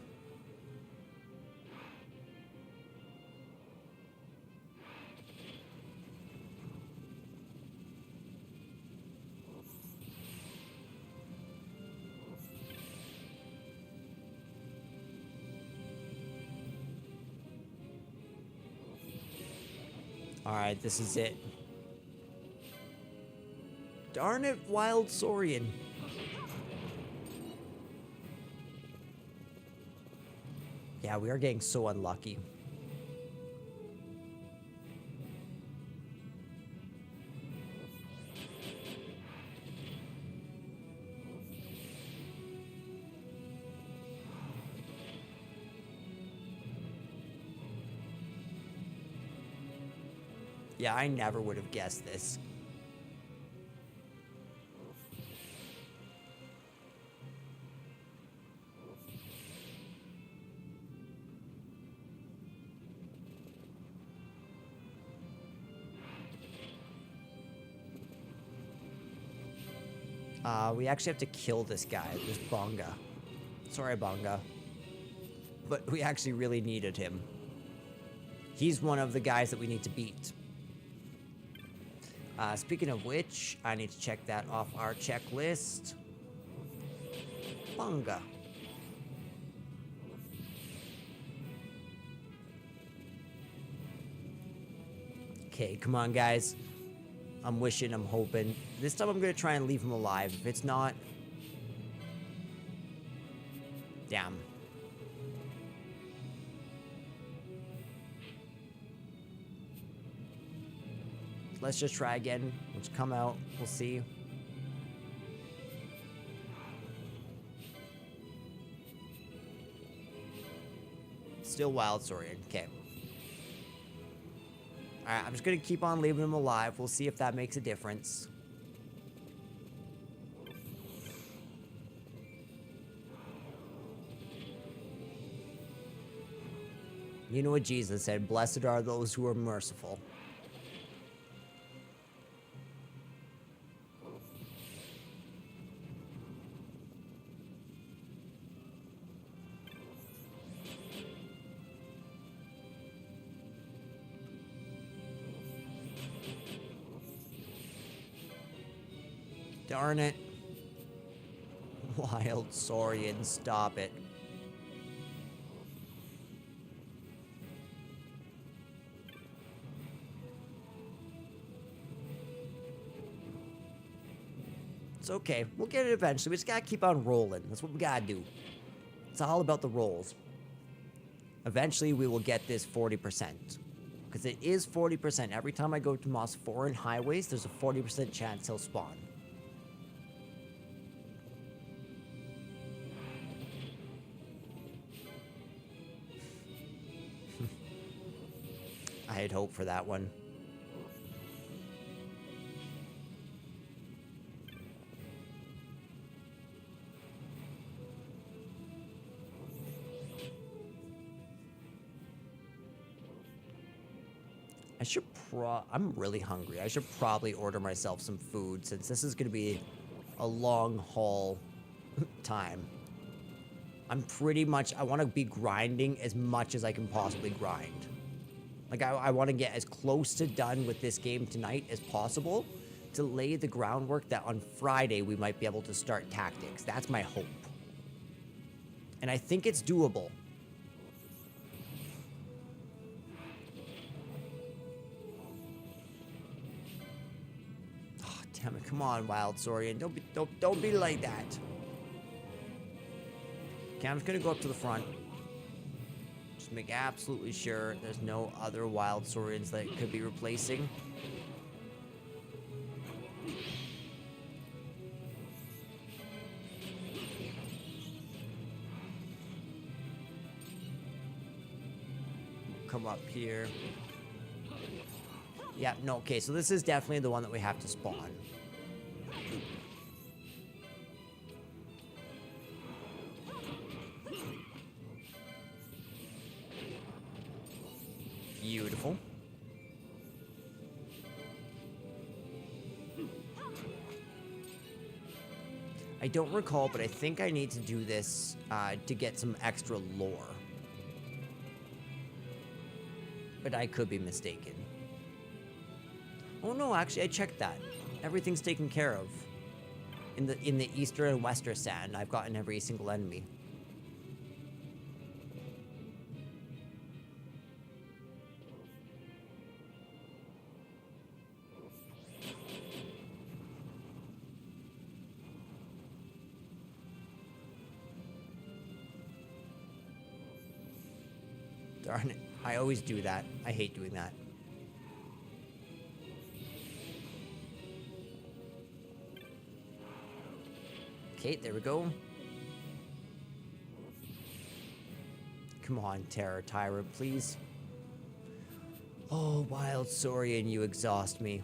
Alright, this is it. Darn it, Wild Saurian. Yeah, we are getting so unlucky. Yeah, I never would have guessed this. We actually have to kill this guy, this Bonga. Sorry, Bonga. But we actually really needed him. He's one of the guys that we need to beat. Speaking of which, I need to check that off our checklist. Bonga. Okay, come on, guys. I'm wishing, I'm hoping. This time I'm going to try and leave him alive. If it's not... Damn. Let's just try again. Let's come out. We'll see. Still Wild Saurian. Okay. Alright, I'm just going to keep on leaving him alive. We'll see if that makes a difference. You know what Jesus said, blessed are those who are merciful. Darn it. Wild Saurian, stop it. It's okay. We'll get it eventually. We just gotta keep on rolling. That's what we gotta do. It's all about the rolls. Eventually, we will get this 40%. Because it is 40%. Every time I go to Moss Foreign Highways, there's a 40% chance he'll spawn. I had hope for that one. I should I'm really hungry. I should probably order myself some food since this is going to be a long haul time. I'm pretty much, I want to be grinding as much as I can possibly grind. Like, I want to get as close to done with this game tonight as possible to lay the groundwork that on Friday we might be able to start tactics. That's my hope. And I think it's doable. Oh, damn it. Come on, Wild Saurian. Don't be like that. Okay, I'm just going to go up to the front. Just make absolutely sure there's no other Wild Saurians that it could be replacing. Come up here. Yeah, no, okay, so this is definitely the one that we have to spawn. Beautiful. I don't recall, but I think I need to do this to get some extra lore. But I could be mistaken. Oh no, actually I checked that. Everything's taken care of. In the Eastern and Western Sand, I've gotten every single enemy. Darn it. I always do that. I hate doing that. Okay, there we go. Come on, Terror Tyrant, please. Oh, Wild Saurian, you exhaust me.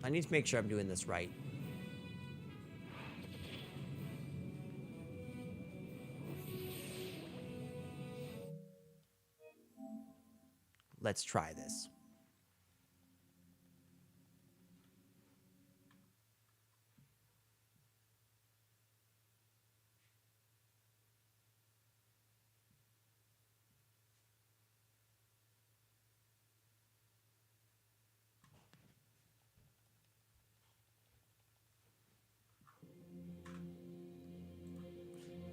I need to make sure I'm doing this right. Let's try this.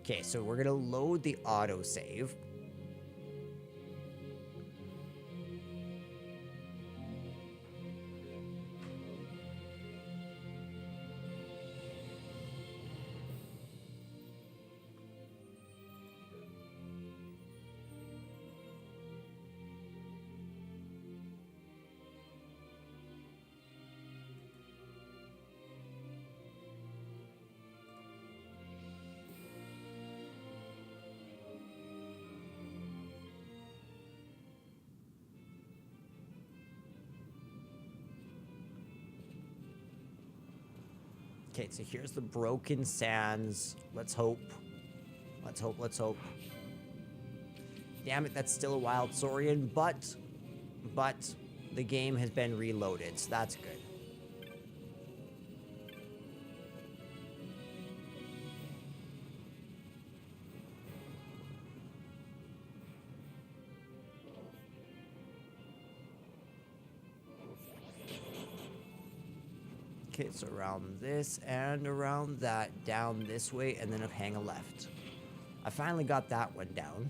Okay, so we're gonna load the autosave. Okay, so here's the Broken Sands. Let's hope. Let's hope, let's hope. Damn it, that's still a Wild Saurian, but the game has been reloaded, so that's good. Okay, so around this and around that, down this way, and then hang a left. I finally got that one down.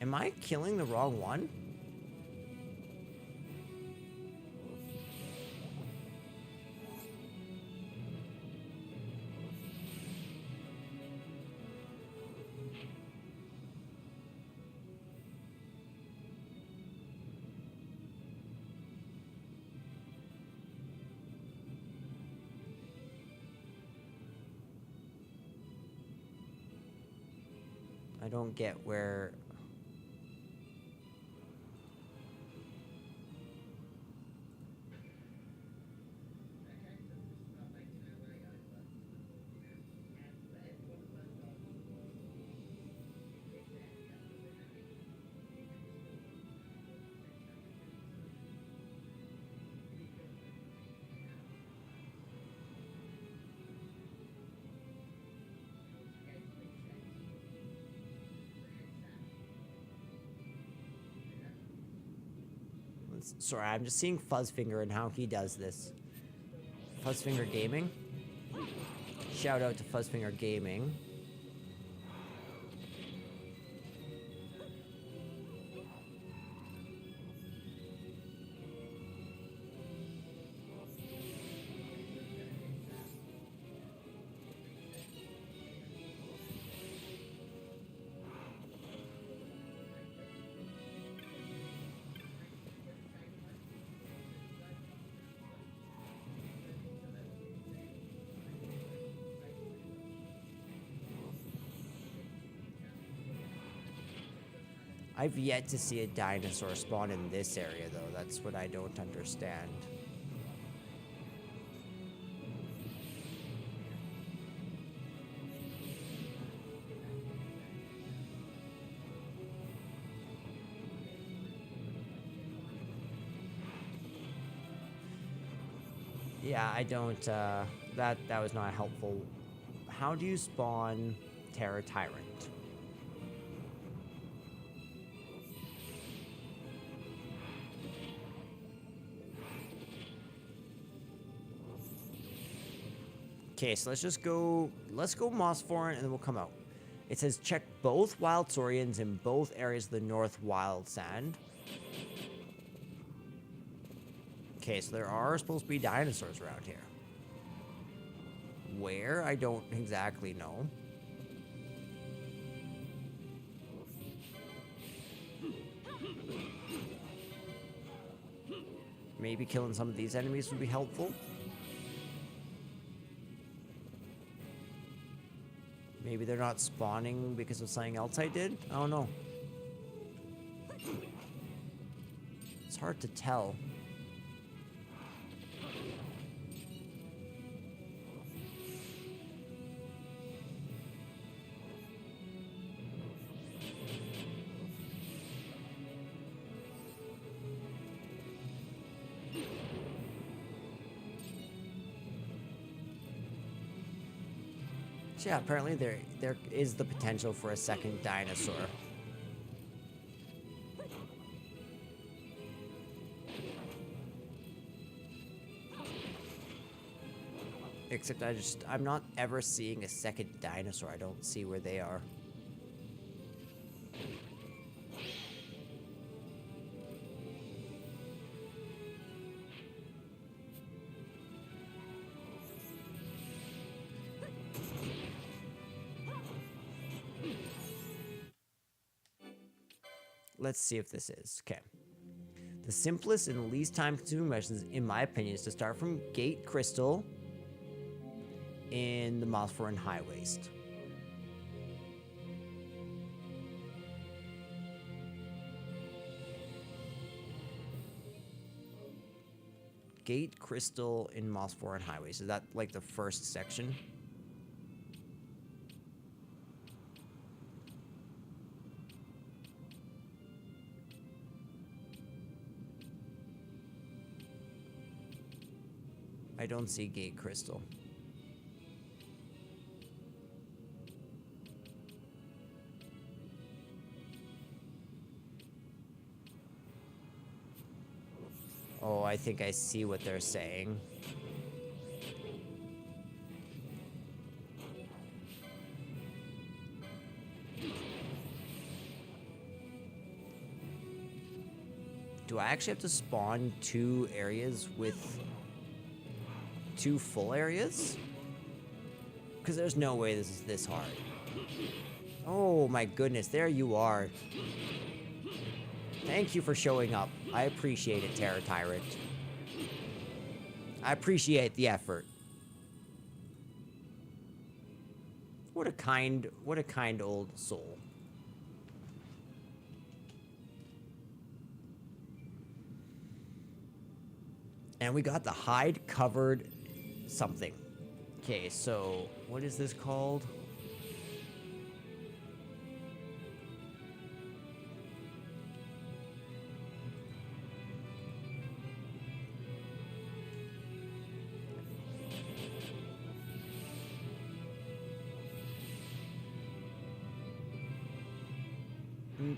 Am I killing the wrong one? I don't get where... Sorry, I'm just seeing Fuzzfinger and how he does this. Fuzzfinger Gaming. Shout out to Fuzzfinger Gaming. I've yet to see a dinosaur spawn in this area, though. That's what I don't understand. Yeah, I don't, that was not helpful. How do you spawn Terra Tyrant? Okay, so let's go Mossforan and then we'll come out. It says check both wild saurians in both areas of the North Wild Sand. Okay, so there are supposed to be dinosaurs around here. Where? I don't exactly know. Maybe killing some of these enemies would be helpful. Maybe they're not spawning because of something else I did? I don't know. It's hard to tell. So yeah, apparently there is the potential for a second dinosaur. Except I'm not ever seeing a second dinosaur. I don't see where they are. Let's see if this is. Okay. The simplest and least time-consuming missions, in my opinion, is to start from Gate Crystal in the Mossforan High Waste. Gate Crystal in Mossforan High Waste. Is that like the first section? I don't see Gate Crystal. Oh, I think I see what they're saying. Do I actually have to spawn 2 areas with 2 full areas? Because there's no way this is this hard. Oh my goodness, there you are. Thank you for showing up. I appreciate it, Terra Tyrant. I appreciate the effort. What a kind old soul. And we got the hide covered something. Okay, so what is this called?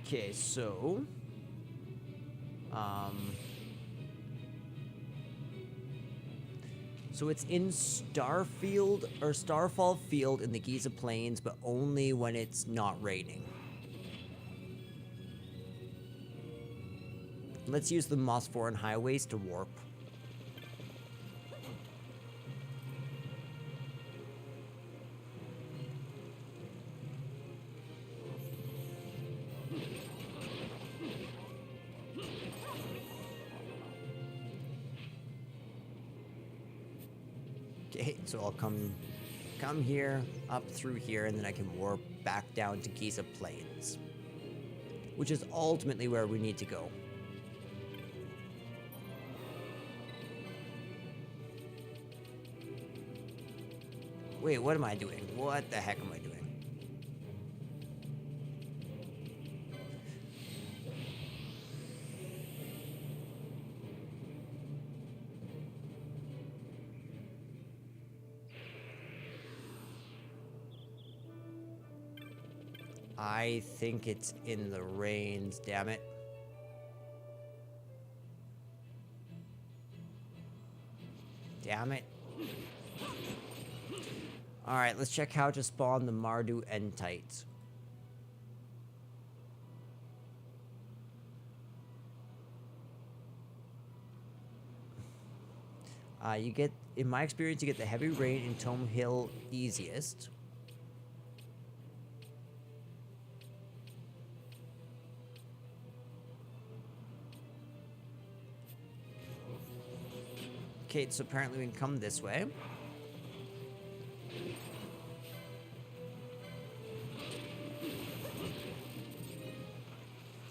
Okay, so so it's in Starfield or Starfall Field in the Giza Plains, but only when it's not raining. Let's use the Mosphoran highways to warp. Okay, so I'll come here, up through here, and then I can warp back down to Giza Plains, which is ultimately where we need to go. Wait, what am I doing? What the heck am I doing? I think it's in the rains, damn it. Damn it. Alright, let's check how to spawn the Mardu Entite. You get, in my experience, you get the heavy rain in Tome Hill easiest. Okay, so apparently we can come this way.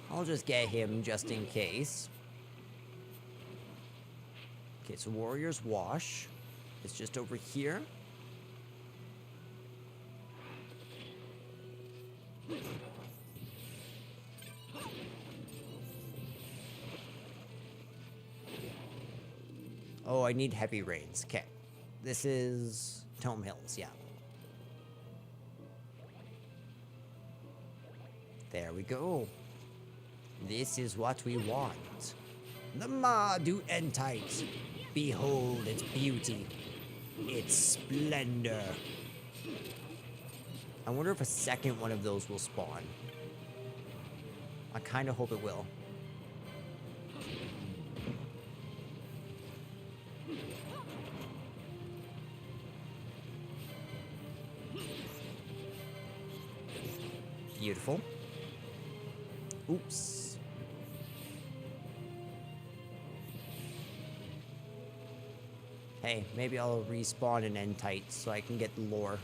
I'll just get him just in case. Okay, so Warrior's Wash. It's just over here. Oh, I need heavy rains. Okay. This is Tome Hills, yeah. There we go. This is what we want. The Mardu Entite. Behold its beauty. Its splendor. I wonder if a second one of those will spawn. I kind of hope it will. Beautiful. Oops. Hey, maybe I'll respawn an Entite so I can get the lore.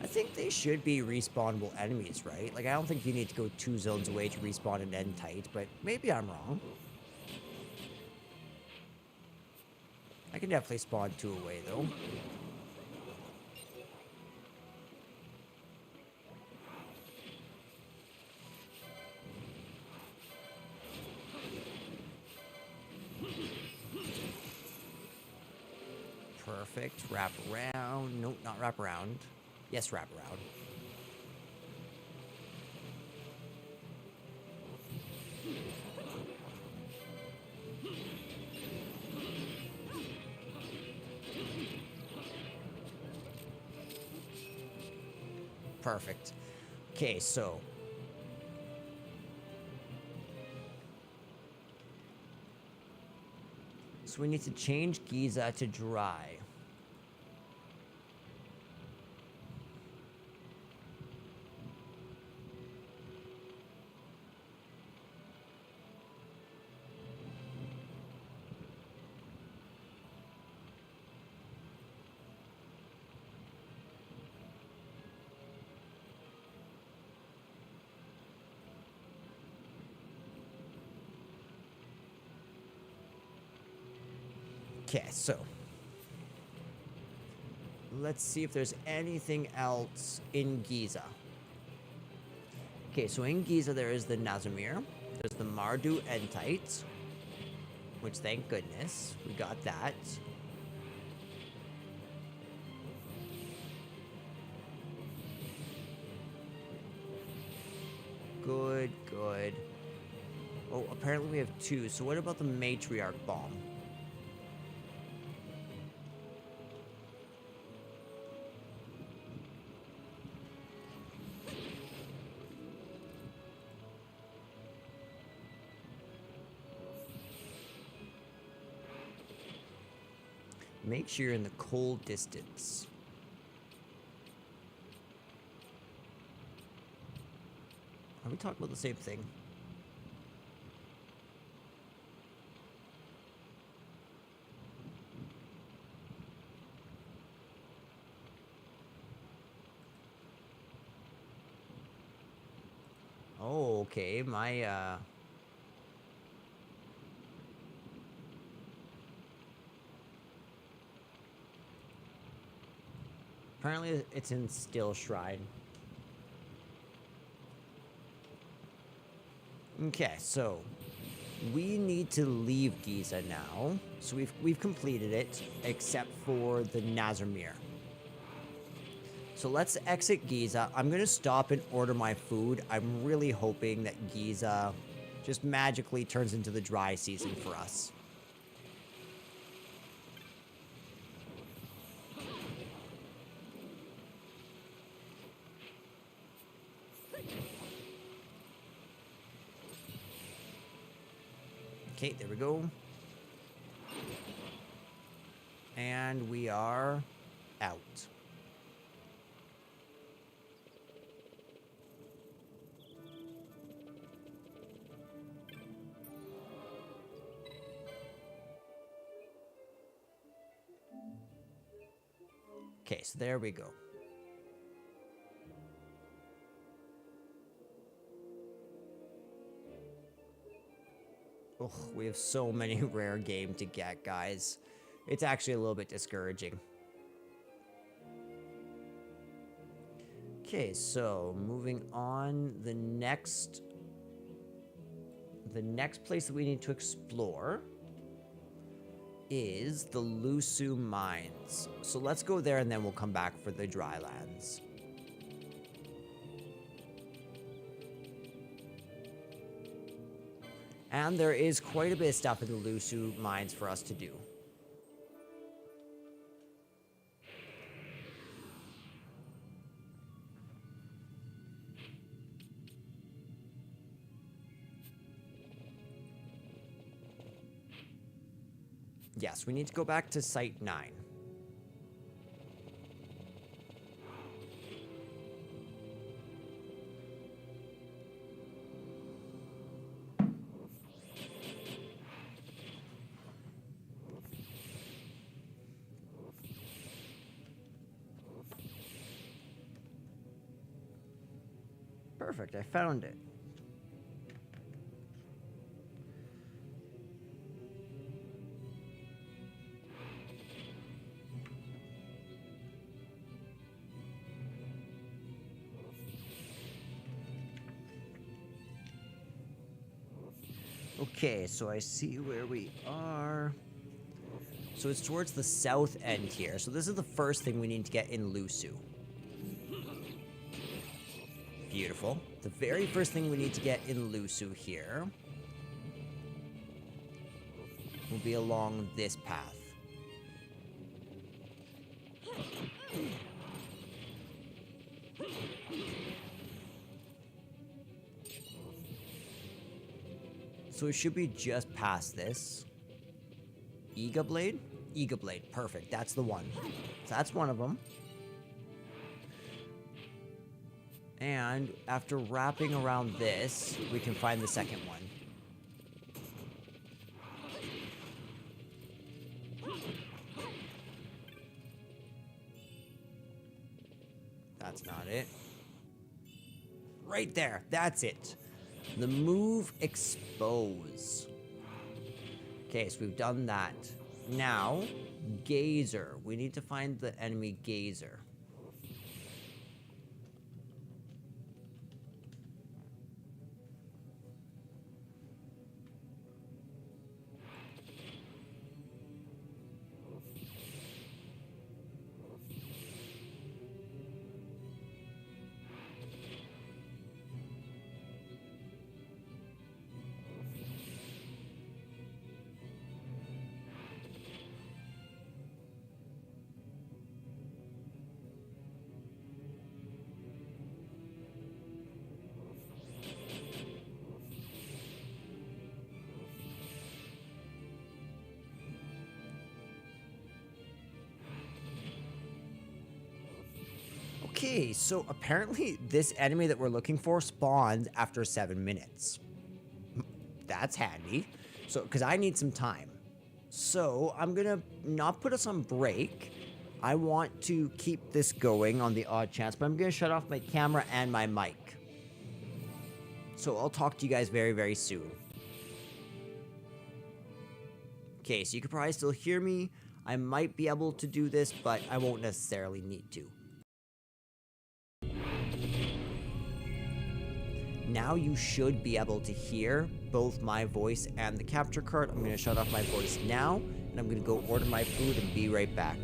I think they should be respawnable enemies, right? Like, I don't think you need to go 2 zones away to respawn an Entite, but maybe I'm wrong. I can definitely spawn 2 away, though. Perfect. Wrap around. Nope, not wrap around. Yes, wrap around. Perfect. Okay, so we need to change Giza to dry. Okay, so let's see if there's anything else in Giza. Okay, so in Giza there is the Nazamir, there's the Mardu Entite, which thank goodness we got that. Good, good. Oh, apparently we have two. So what about the Matriarch Bomb? Make sure you're in the cold distance. Are we talking about the same thing? Oh, okay. Apparently it's in Still Shrine. Okay, so we need to leave Giza now. So we've completed it, except for the Nazarmir. So let's exit Giza. I'm gonna stop and order my food. I'm really hoping that Giza just magically turns into the dry season for us. Okay, there we go. And we are out. Okay, so there we go. Oh, we have so many rare game to get, guys. It's actually a little bit discouraging. Okay, so moving on, the next place that we need to explore is the Lusu Mines. So let's go there and then we'll come back for the Drylands. And there is quite a bit of stuff in the Lusu Mines for us to do. Yes, we need to go back to Site 9. Perfect, I found it. Okay, so I see where we are. So it's towards the south end here. So this is the first thing we need to get in Lusu. Beautiful. The very first thing we need to get in Lusu here will be along this path. So it should be just past this. Ega Blade? Ega Blade, perfect. That's the one. So that's one of them. And after wrapping around this, we can find the second one. That's not it. Right there, that's it. The move expose. Okay, so we've done that. Now, Gazer. We need to find the enemy Gazer. Okay, so apparently this enemy that we're looking for spawns after 7 minutes. That's handy. So, because I need some time. So, I'm gonna not put us on break. I want to keep this going on the odd chance, but I'm gonna shut off my camera and my mic. So, I'll talk to you guys very, very soon. Okay, so you can probably still hear me. I might be able to do this, but I won't necessarily need to. Now you should be able to hear both my voice and the capture card. I'm going to shut off my voice now, and I'm going to go order my food and be right back.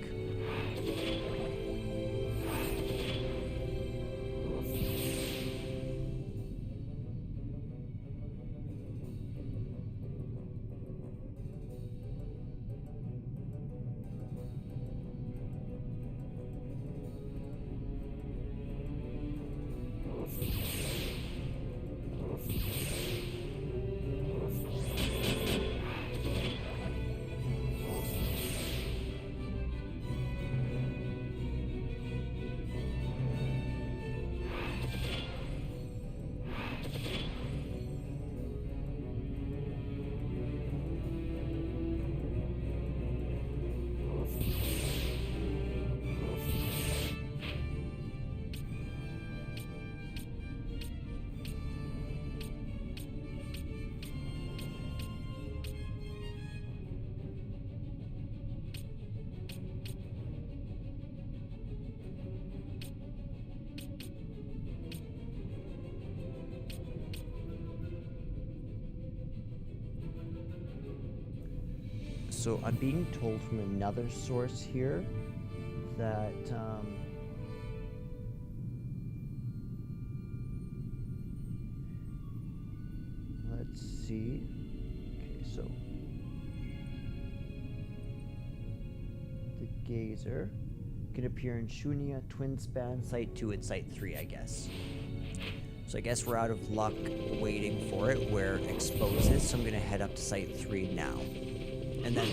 So I'm being told from another source here that let's see. Okay, so the Gazer can appear in Shunia, Twin Span, Site 2, and Site 3, I guess. So I guess we're out of luck waiting for it where it exposes, so I'm gonna head up to Site 3 now. And then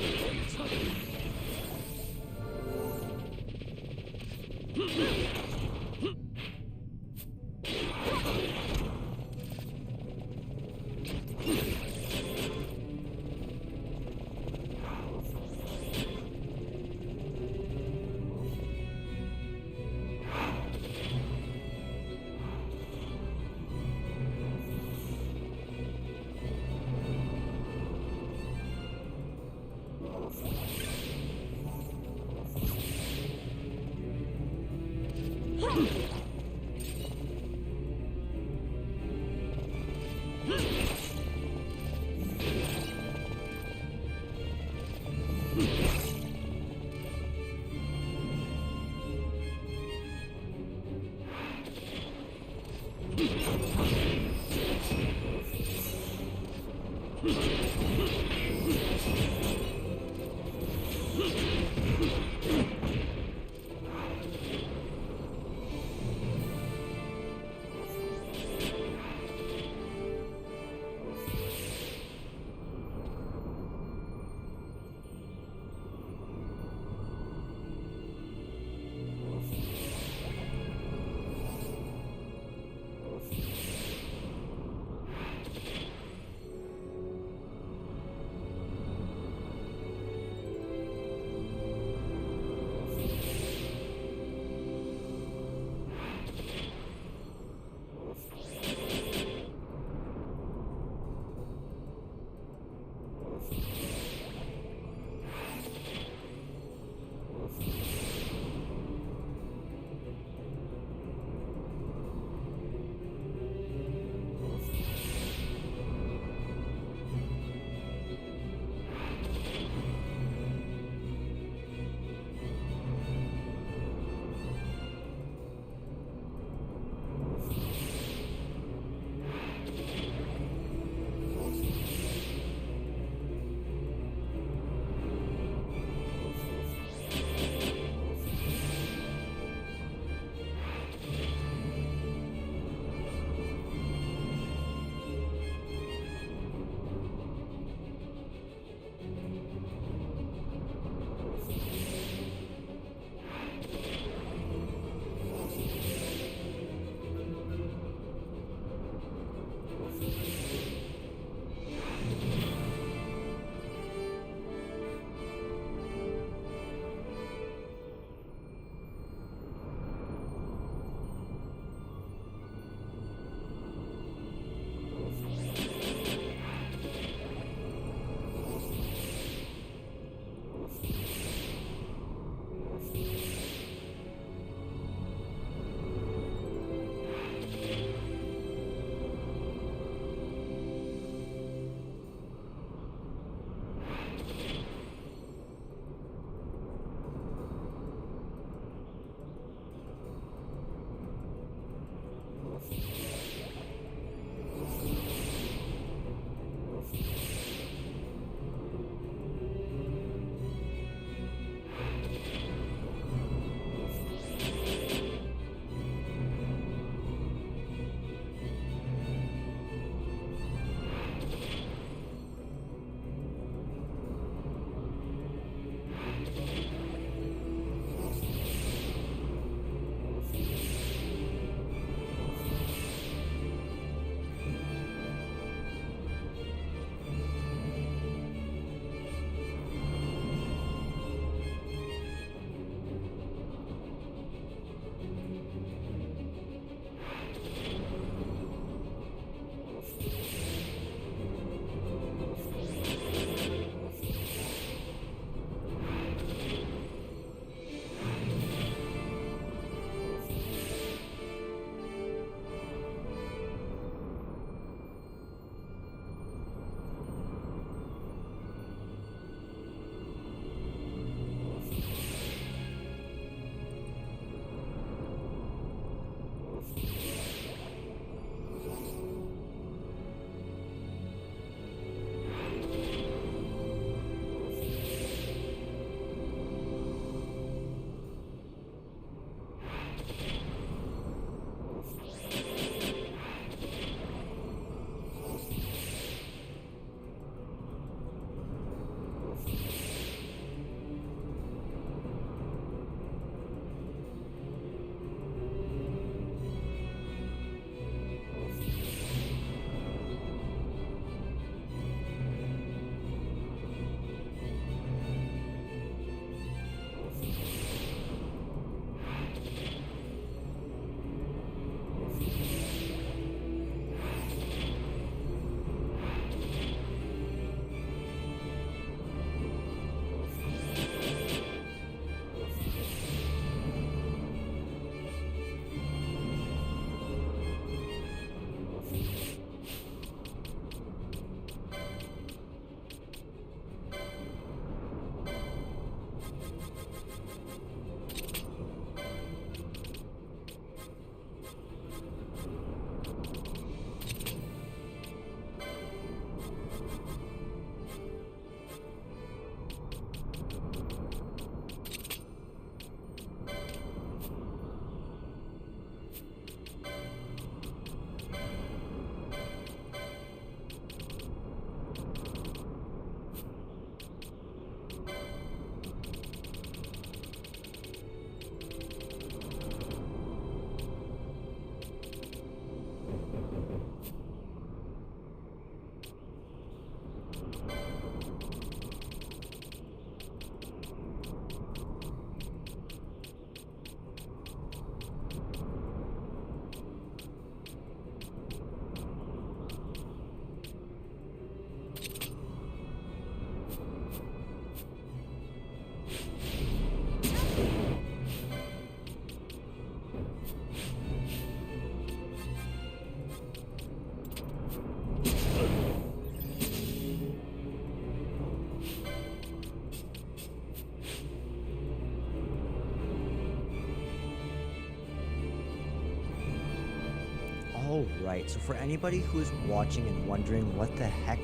Alright, so for anybody who's watching and wondering what the heck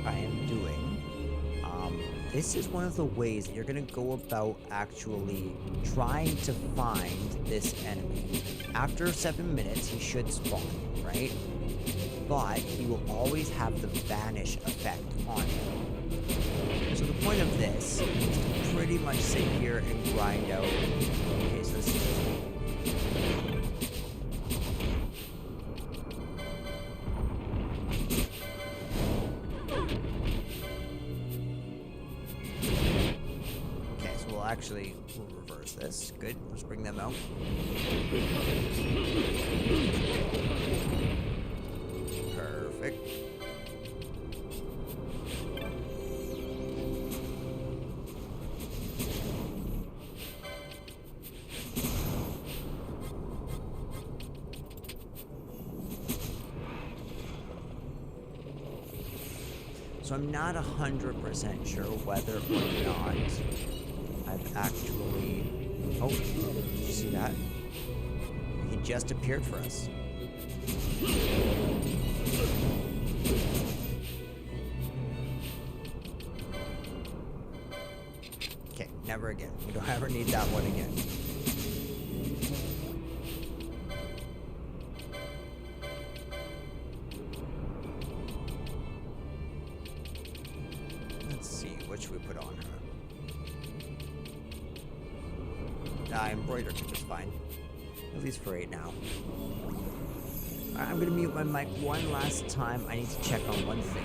I am doing, this is one of the ways that you're going to go about actually trying to find this enemy. After 7 minutes, he should spawn, right? But he will always have the vanish effect on him. So the point of this is to pretty much sit here and grind out. Okay, so this is actually, we'll reverse this. Good. Let's bring them out. Perfect. So I'm not 100% sure whether or not I've actually... Oh, did you see that? He just appeared for us. Okay, never again. We don't ever need that one again. Let's see, what should we put on her? Embroidered is fine. At least for right now. Alright, I'm gonna mute my mic one last time. I need to check on one thing.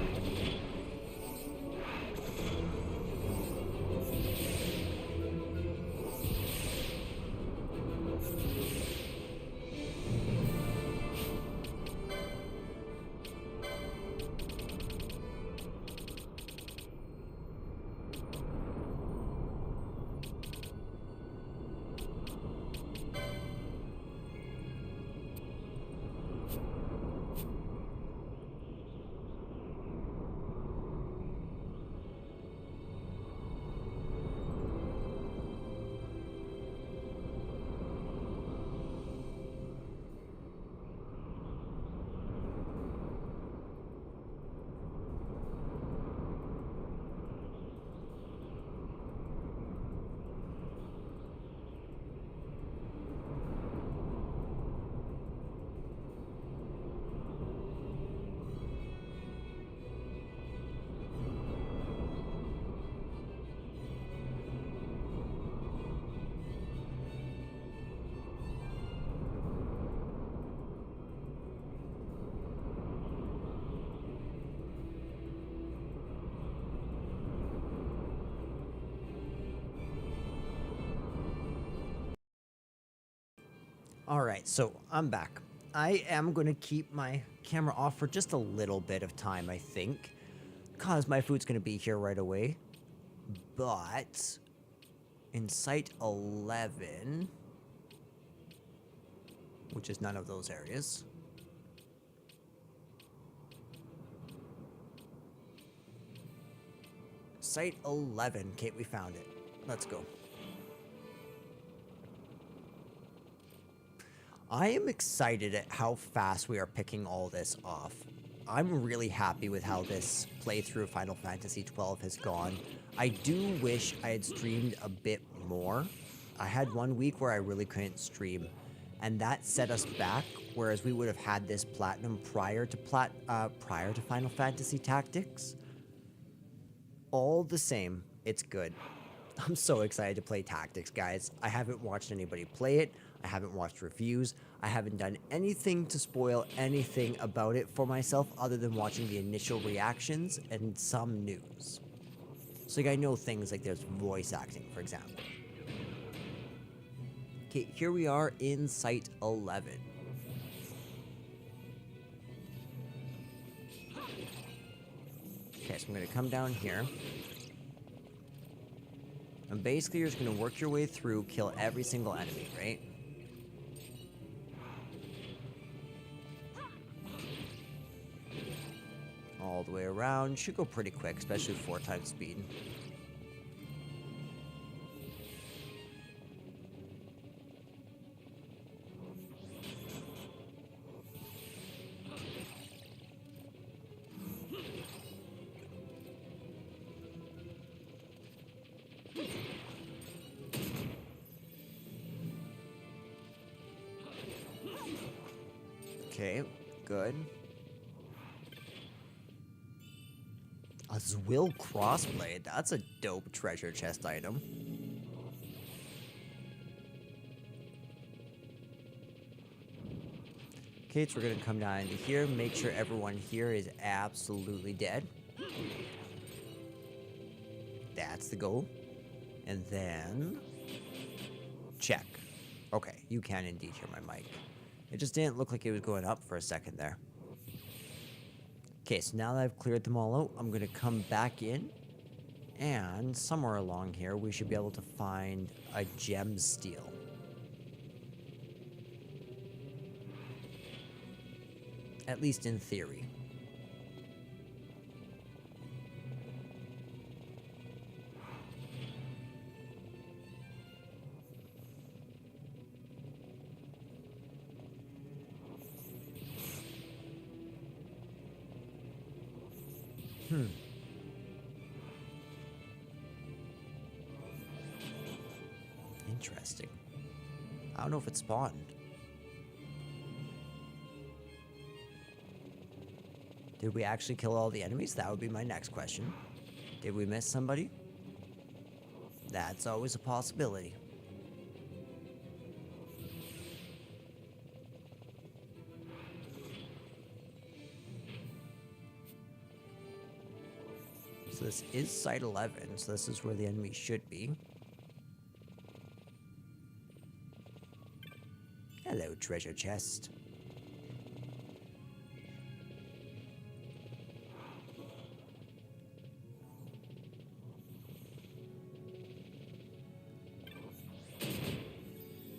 Alright, so I'm back. I am going to keep my camera off for just a little bit of time, I think. Because my food's going to be here right away. But in Site 11, which is none of those areas. Site 11. Okay, we found it. Let's go. I am excited at how fast we are picking all this off. I'm really happy with how this playthrough of Final Fantasy XII has gone. I do wish I had streamed a bit more. I had 1 week where I really couldn't stream, and that set us back, whereas we would have had this platinum prior to Final Fantasy Tactics. All the same, it's good. I'm so excited to play Tactics, guys. I haven't watched anybody play it. I haven't watched reviews. I haven't done anything to spoil anything about it for myself other than watching the initial reactions and some news. So like, I know things like there's voice acting, for example. Okay, here we are in Site 11. Okay, so I'm going to come down here. And basically you're just going to work your way through, kill every single enemy, right? All the way around. Should go pretty quick, especially with 4 times speed. Okay, good. A Zwill crossblade. That's a dope treasure chest item. Okay, so we're gonna come down into here, make sure everyone here is absolutely dead. That's the goal. And then... check. Okay, you can indeed hear my mic. It just didn't look like it was going up for a second there. Okay, so now that I've cleared them all out, I'm gonna come back in. And somewhere along here, we should be able to find a gem steel. At least in theory. Interesting. I don't know if it spawned. Did we actually kill all the enemies? That would be my next question. Did we miss somebody? That's always a possibility. So this is Site 11, so this is where the enemy should be. Hello, treasure chest.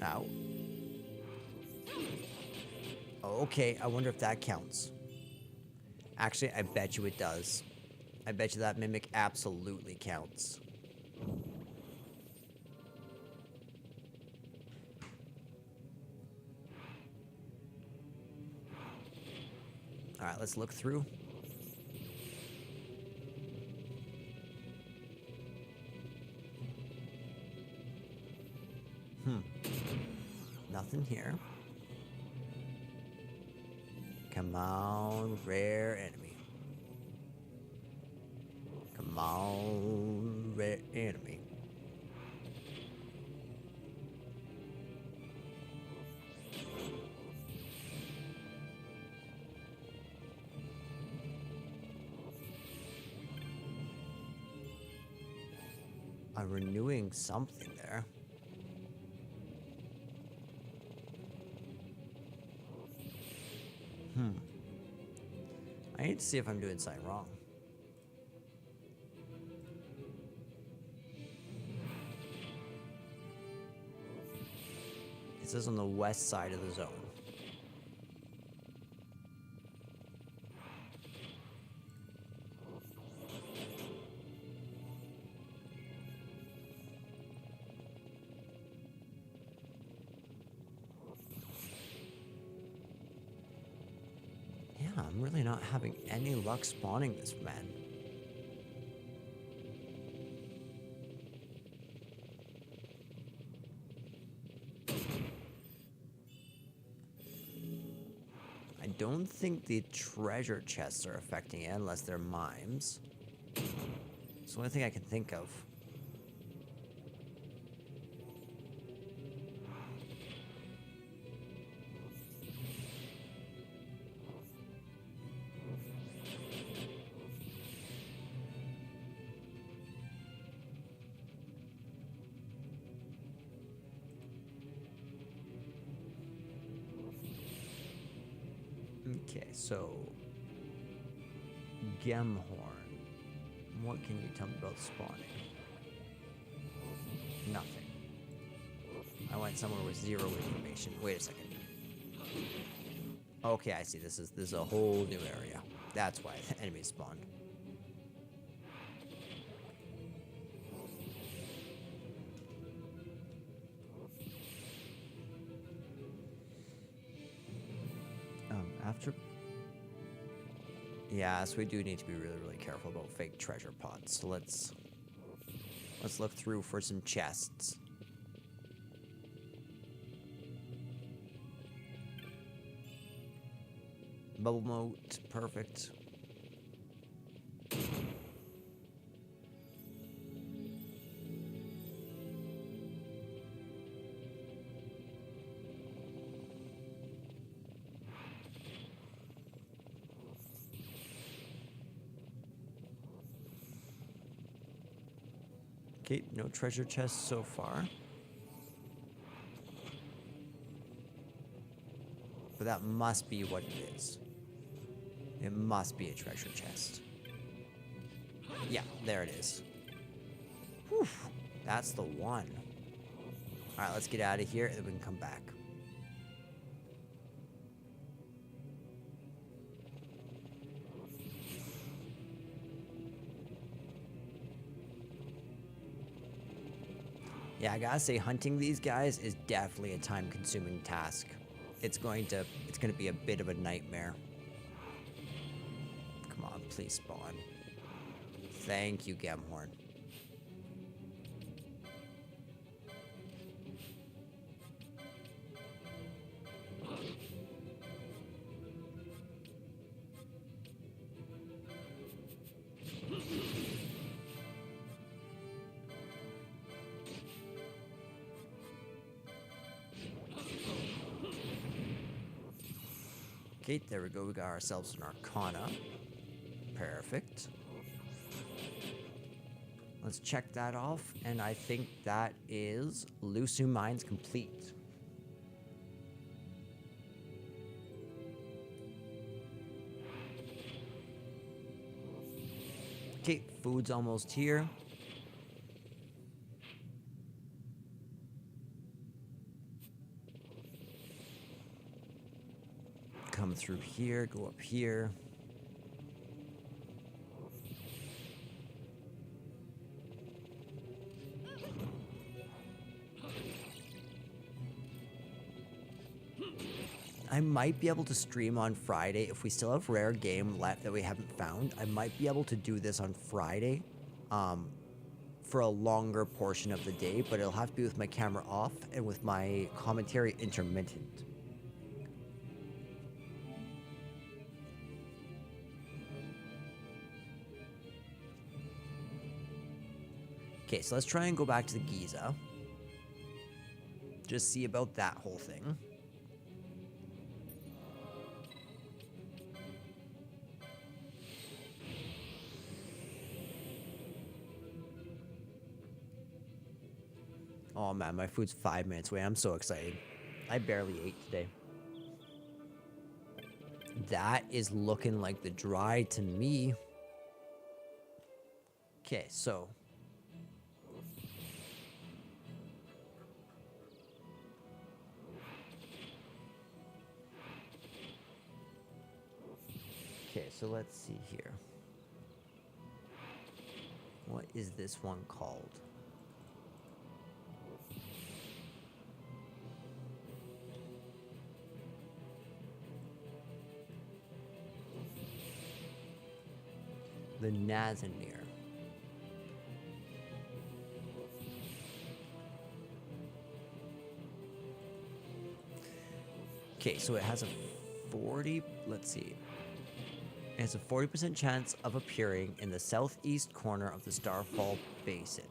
Ow. Okay, I wonder if that counts. Actually, I bet you it does. I bet you that mimic absolutely counts. Alright, let's look through. Nothing here. Come on, rare enemy. Come on, rare enemy. I'm renewing something there. I need to see if I'm doing something wrong. It says on the west side of the zone. I'm really not having any luck spawning this man. I don't think the treasure chests are affecting it unless they're mimes. It's the only thing I can think of. Okay, so Gemhorn. What can you tell me about spawning? Nothing. I went somewhere with zero information. Wait a second. Okay, I see. This is a whole new area. That's why the enemies spawned. After... yeah, so we do need to be really, really careful about fake treasure pots. So let's look through for some chests. bubble moat. Perfect. Okay, no treasure chests so far. But that must be what it is. It must be a treasure chest. Yeah, there it is. Whew, that's the one. Alright, let's get out of here and then we can come back. Yeah, I gotta say, hunting these guys is definitely a time-consuming task. It's going to be a bit of a nightmare. Come on, please spawn. Thank you, Gemhorn. Okay, there we go. We got ourselves an Arcana. Perfect. Let's check that off, and I think that is Lusu Mines complete. Okay, food's almost here. Come through here, go up here. I might be able to stream on Friday if we still have rare game left that we haven't found. I might be able to do this on Friday for a longer portion of the day, but it'll have to be with my camera off and with my commentary intermittent. Okay, so let's try and go back to the Giza. Just see about that whole thing. Oh man, my food's 5 minutes away. I'm so excited. I barely ate today. That is looking like the dry to me. Okay, so let's see here. What is this one called? The Nazanir. Okay, so it has a 40, let's see. It has a 40% chance of appearing in the southeast corner of the Starfall Basin.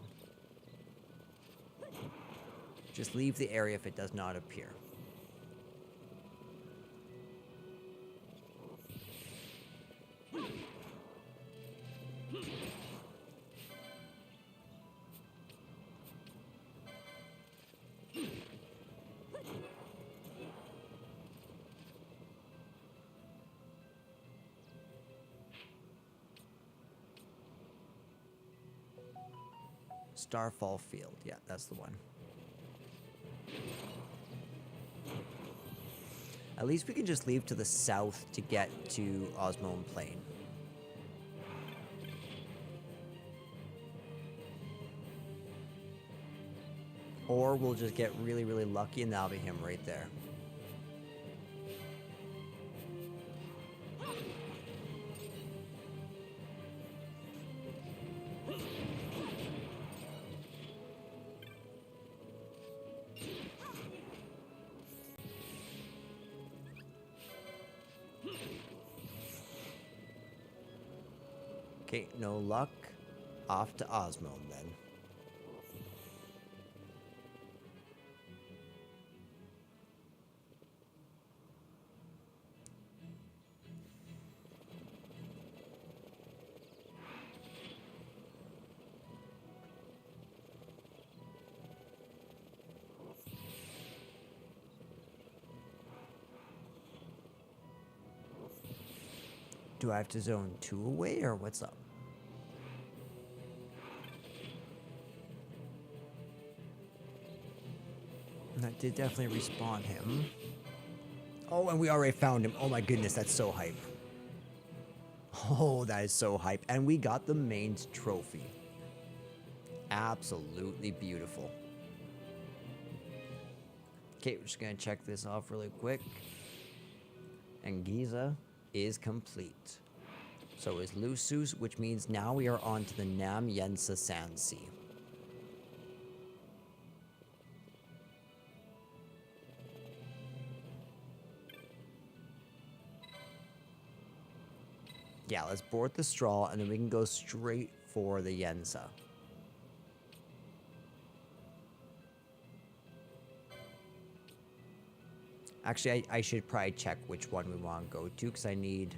Just leave the area if it does not appear. Starfall Field. Yeah, that's the one. At least we can just leave to the south to get to Osmone Plain. Or we'll just get really, really lucky and that'll be him right there. Okay, no luck. Off to Osmond then. Do I have to zone 2 away, or what's up? That did definitely respawn him. Oh, and we already found him. Oh my goodness, that's so hype. Oh, that is so hype. And we got the mains trophy. Absolutely beautiful. Okay, we're just gonna check this off really quick. And Giza is complete. So is Lusus, which means now we are on to the Nam Yensa Sand Sea. Yeah, let's board the straw and then we can go straight for the Yensa. Actually, I should probably check which one we want to go to because I need...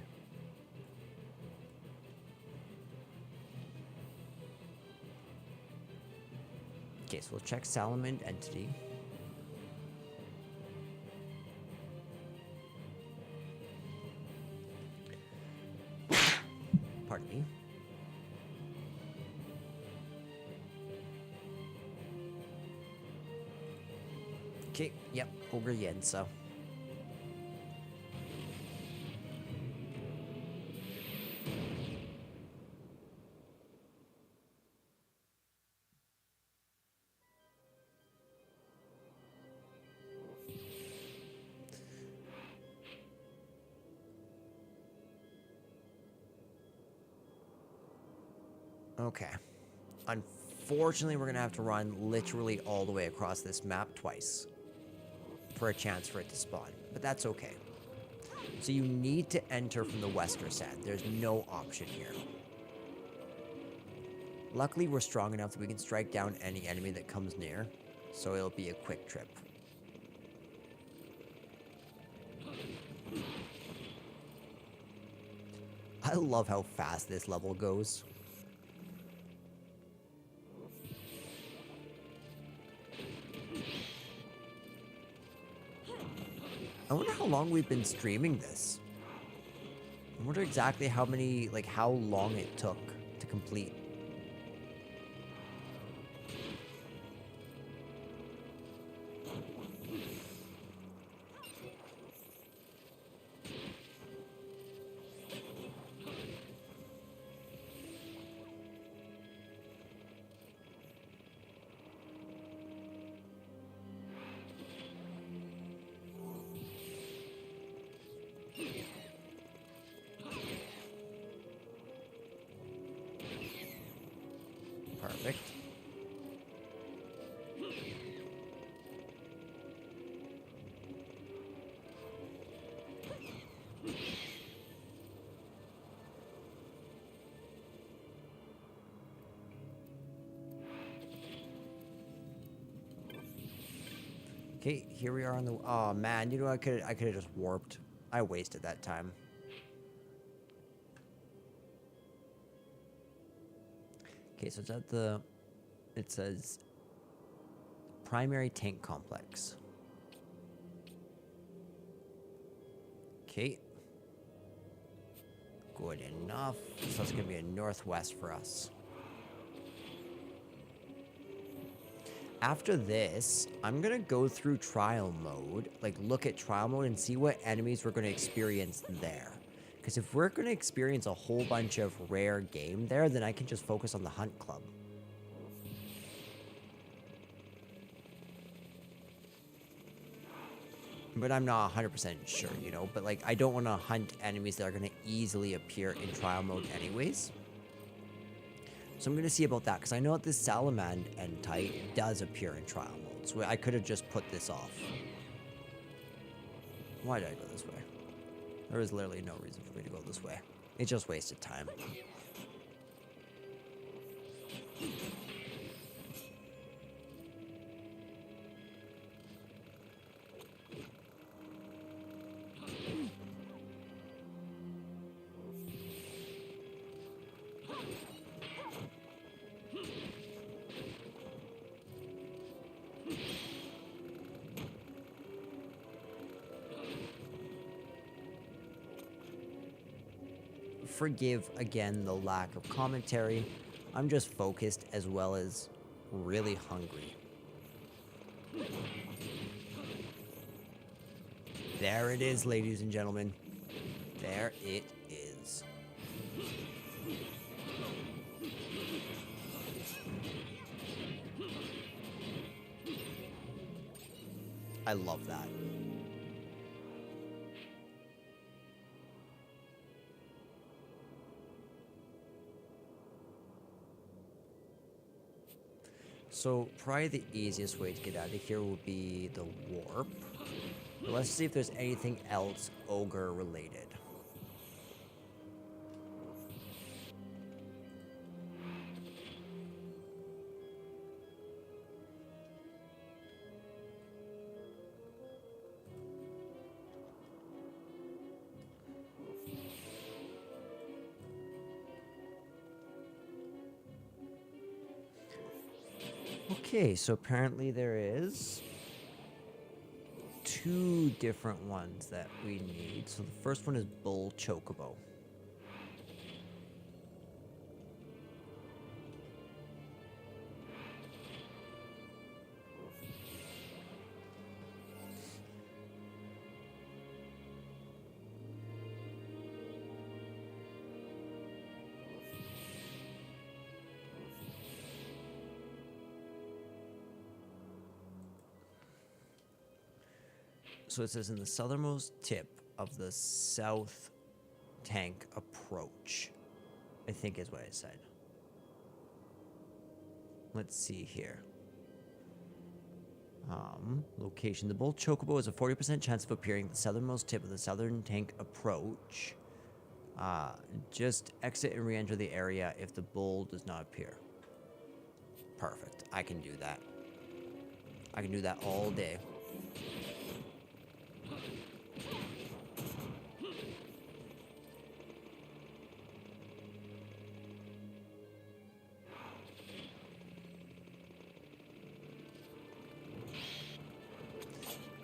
Okay, so we'll check Salamand Entity. Pardon me. Okay, yep, Ogre Yensa. Okay. Unfortunately, we're going to have to run literally all the way across this map twice for a chance for it to spawn. But that's okay. So you need to enter from the Western side. There's no option here. Luckily, we're strong enough that we can strike down any enemy that comes near. So it'll be a quick trip. I love how fast this level goes. I wonder how long we've been streaming this. I wonder exactly how many, like, how long it took to complete. Perfect. Okay, here we are on the... Oh, man, you know, I could have just warped. I wasted that time. Okay, so it's at the... It says... Primary Tank Complex. Okay. Good enough. So it's going to be a northwest for us. After this, I'm going to go through trial mode, like look at trial mode and see what enemies we're going to experience there. Because if we're going to experience a whole bunch of rare game there, then I can just focus on the Hunt Club. But I'm not 100% sure, you know, but like I don't want to hunt enemies that are going to easily appear in trial mode anyways. So I'm going to see about that, because I know that this Salamand Entity does appear in trial mode. So I could have just put this off. Why did I go this way? There is literally no reason for me to go this way. It just wasted time. Forgive again the lack of commentary. I'm just focused as well as really hungry. There it is, ladies and gentlemen. There it is. I love that. So probably the easiest way to get out of here would be the warp. But let's see if there's anything else ogre related. Okay, so apparently there is 2 different ones that we need. So the first one is Bull Chocobo. So it says in the southernmost tip of the south tank approach, I think is what I said. Let's see here. Location. The Bull Chocobo has a 40% chance of appearing at the southernmost tip of the southern tank approach. Just exit and re-enter the area if the bull does not appear. Perfect. I can do that. I can do that all day.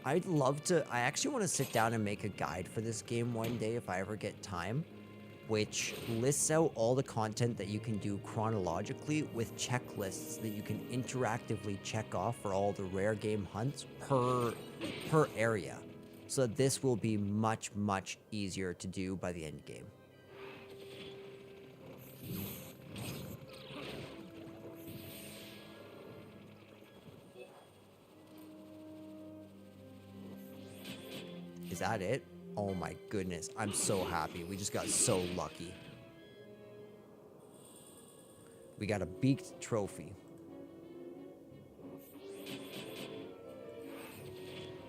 I'd love to, I actually want to sit down and make a guide for this game one day if I ever get time, which lists out all the content that you can do chronologically with checklists that you can interactively check off for all the rare game hunts per area. So that this will be much, much easier to do by the end game. Is that it? Oh my goodness, I'm so happy. We just got so lucky. We got a beaked trophy.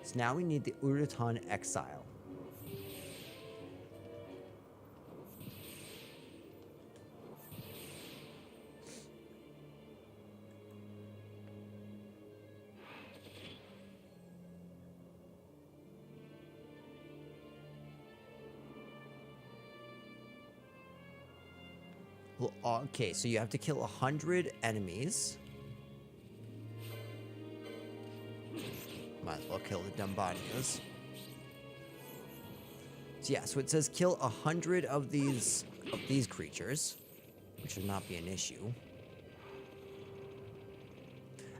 So now we need the Uratan Exile. Well, okay, so you have to kill 100 enemies. Might as well kill the Dumbanias. So yeah, so it says kill 100 of these creatures, which should not be an issue.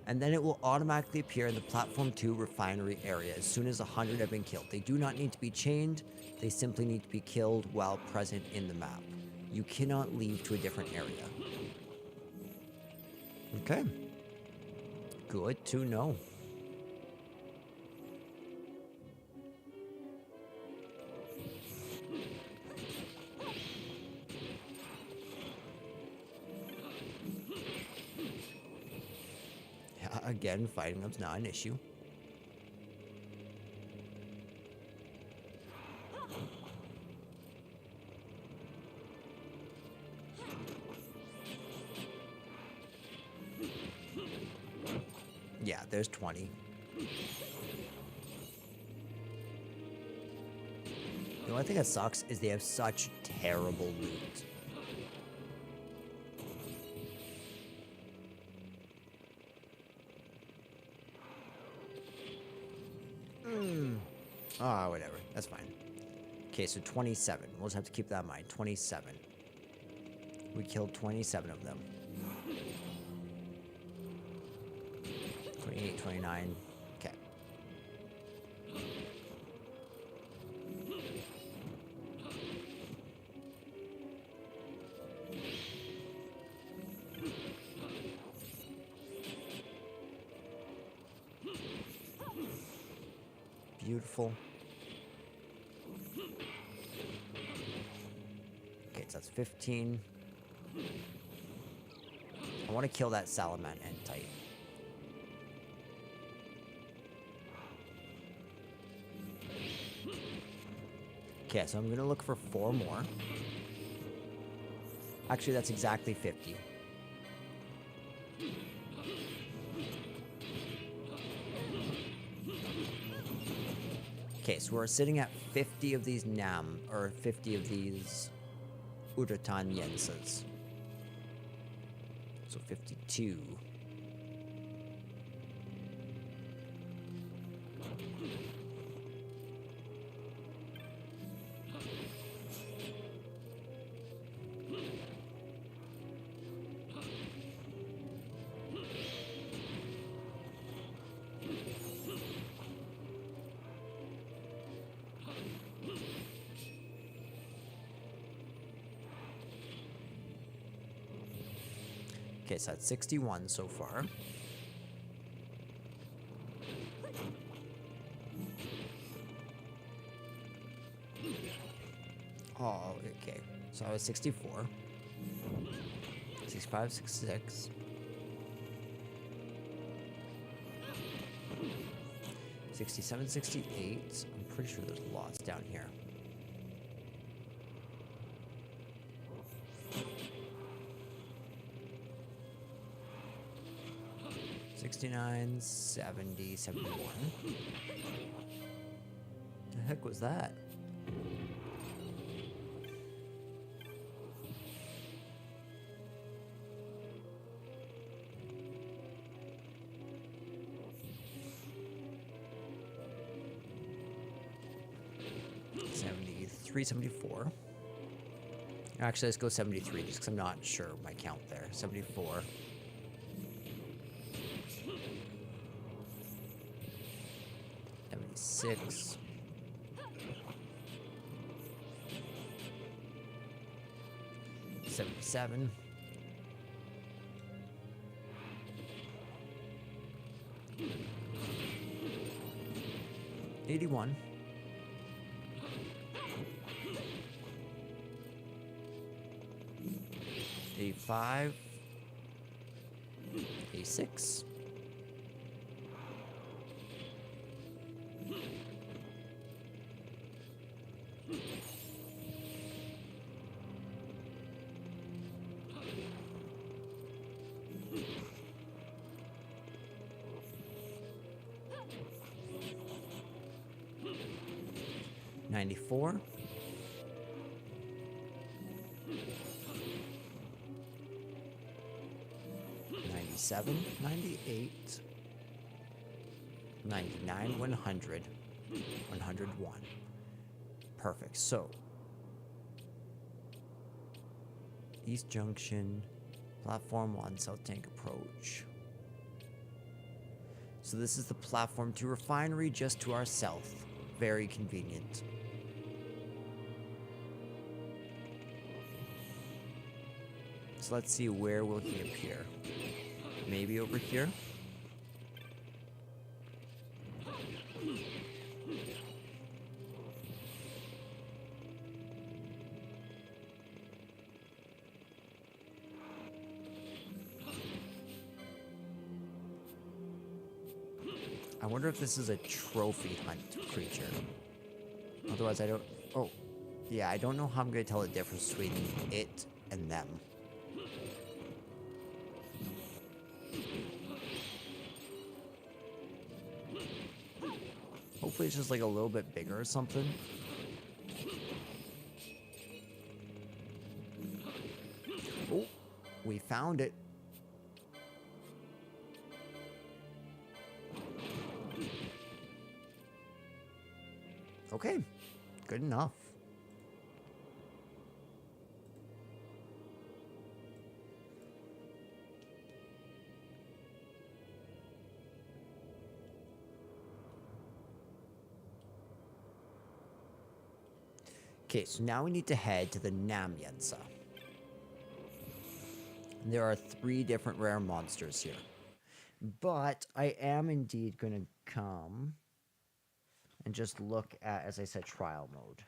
And then it will automatically appear in the Platform 2 refinery area as soon as 100 have been killed. They do not need to be chained, they simply need to be killed while present in the map. You cannot leave to a different area. Okay. Good to know. Yeah, again, fighting them's not an issue. Yeah, there's 20. The only thing that sucks is they have such terrible loot. Ah, whatever. That's fine. Okay, so 27. We'll just have to keep that in mind. 27. We killed 27 of them. 28, 29. Okay. Beautiful. Okay, so that's 15. I want to kill that Salaman Entite. Okay, so I'm going to look for 4 more. Actually, that's exactly 50. Okay, so we're sitting at 50 of these Nam, or 50 of these Uratanyenses. So 52. Okay, so that's 61 so far. Oh, okay. So I was 64. 65, 66. 67, 68. I'm pretty sure there's lots down here. $69, $70, $71. The heck was that? $73, $74. Actually, let's go 73 just because I'm not sure my count there. 74. 76. 77. 81. 85. 86. 94. 97, 98, 99, 100, 101. Perfect. So, East Junction, Platform 1, South Tank Approach. So this is the platform to refinery just to our south. Very convenient. So let's see, where will he appear? Maybe over here? I wonder if this is a trophy hunt creature. Otherwise I don't... Oh, yeah, I don't know how I'm going to tell the difference between it and them. Hopefully it's just like a little bit bigger or something. Oh, we found it. Okay, good enough. Okay, so now we need to head to the Namyensa. There are 3 different rare monsters here. But I am indeed going to come and just look at, as I said, trial mode.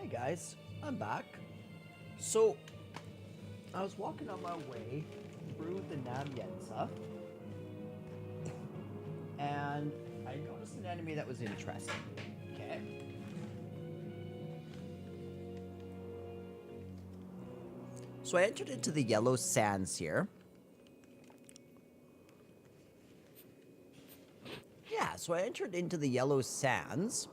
Hey guys, I'm back. So, I was walking on my way through the Namyensa, and I noticed an enemy that was interesting. Okay. So I entered into the yellow sands here. Yeah, so I entered into the yellow sands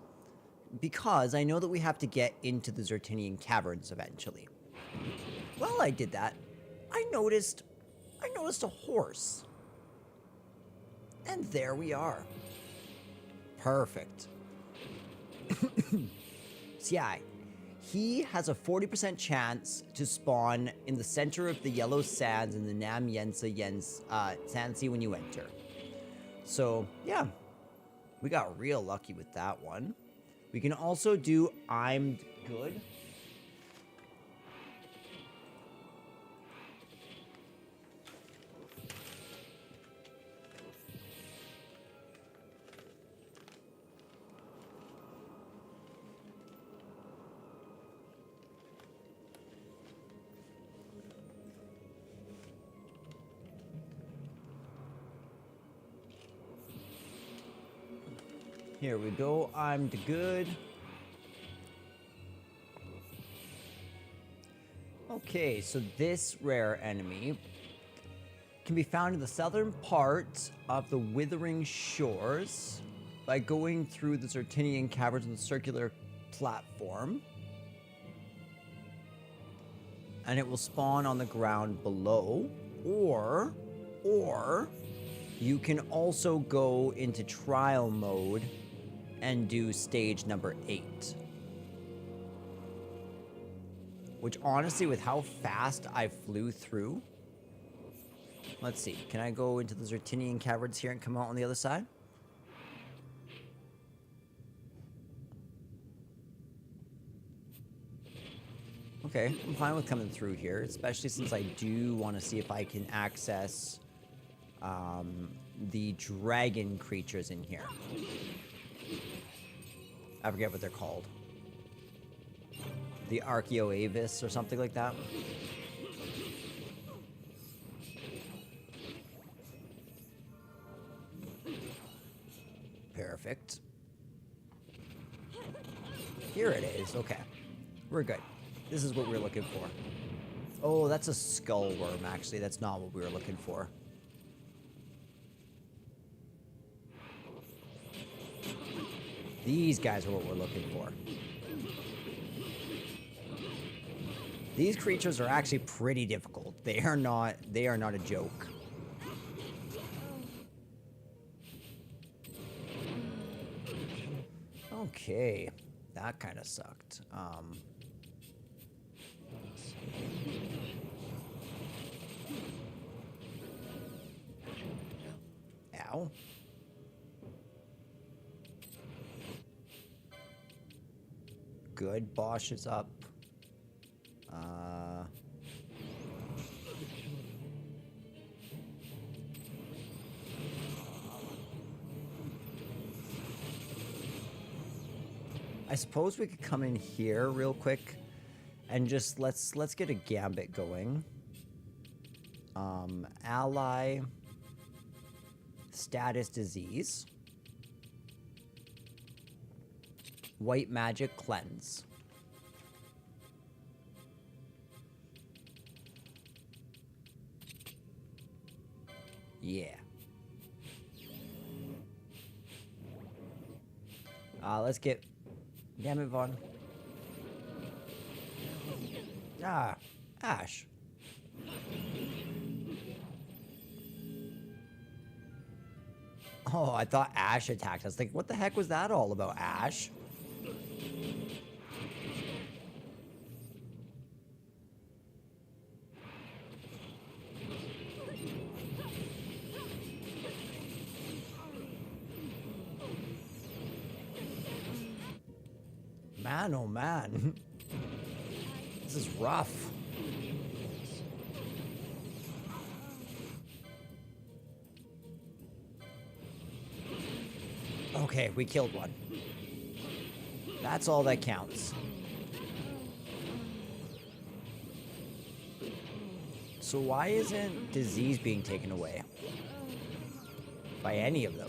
because I know that we have to get into the Zertinian caverns eventually. While I did that, I noticed a horse. And there we are. Perfect. So yeah, he has a 40% chance to spawn in the center of the yellow sands in the Nam Yensa Sandsea when you enter. So yeah, we got real lucky with that one. We can also do I'm Good. Here we go. I'm good. Okay, so this rare enemy can be found in the southern part of the Withering Shores by going through the Zertinian caverns on the circular platform. And it will spawn on the ground below, or you can also go into trial mode and do stage number 8. Which honestly, with how fast I flew through, let's see, can I go into the Zertinian caverns here and come out on the other side? Okay, I'm fine with coming through here, especially since I do want to see if I can access the dragon creatures in here. I forget what they're called. The Archaeoavis or something like that. Perfect. Here it is. Okay. We're good. This is what we're looking for. Oh, that's a skull worm, actually. That's not what we were looking for. These guys are what we're looking for. These creatures are actually pretty difficult. They are not a joke. Okay. That kind of sucked. Ow. Good. Bosch is up. I suppose we could come in here real quick and just let's get a gambit going. Ally status disease. White magic cleanse. Yeah. Let's get... Damn it, Vaughn. Ah, Ash. Oh, I thought Ash attacked us. Like, what the heck was that all about, Ash? Man, oh man. This is rough. Okay, we killed one. That's all that counts. So why isn't disease being taken away by any of them?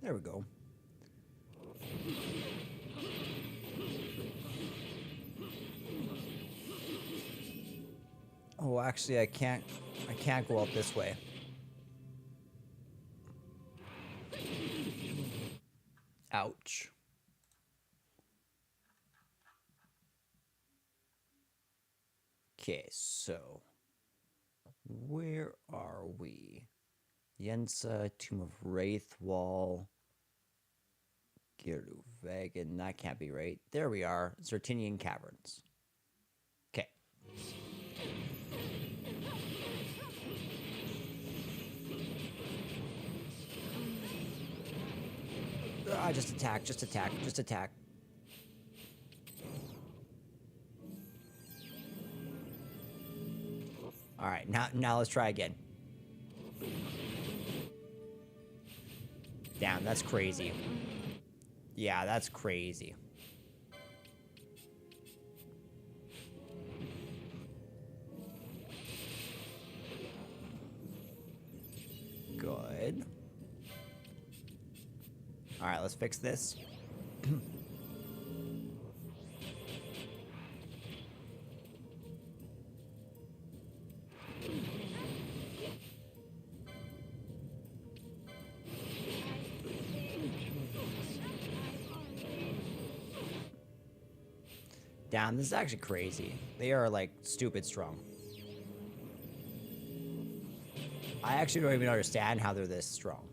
There we go. Oh, actually, I can't go out this way. Ouch. Okay, so where are we? Yensa, Tomb of Wraithwall, Geru Vegan. That can't be right. There we are. Zertinian Caverns. Okay. Just attack, just attack, just attack. All right, now let's try again. Damn, that's crazy. Yeah, that's crazy. Good. All right, let's fix this. Damn, this is actually crazy. They are, like, stupid strong. I actually don't even understand how they're this strong.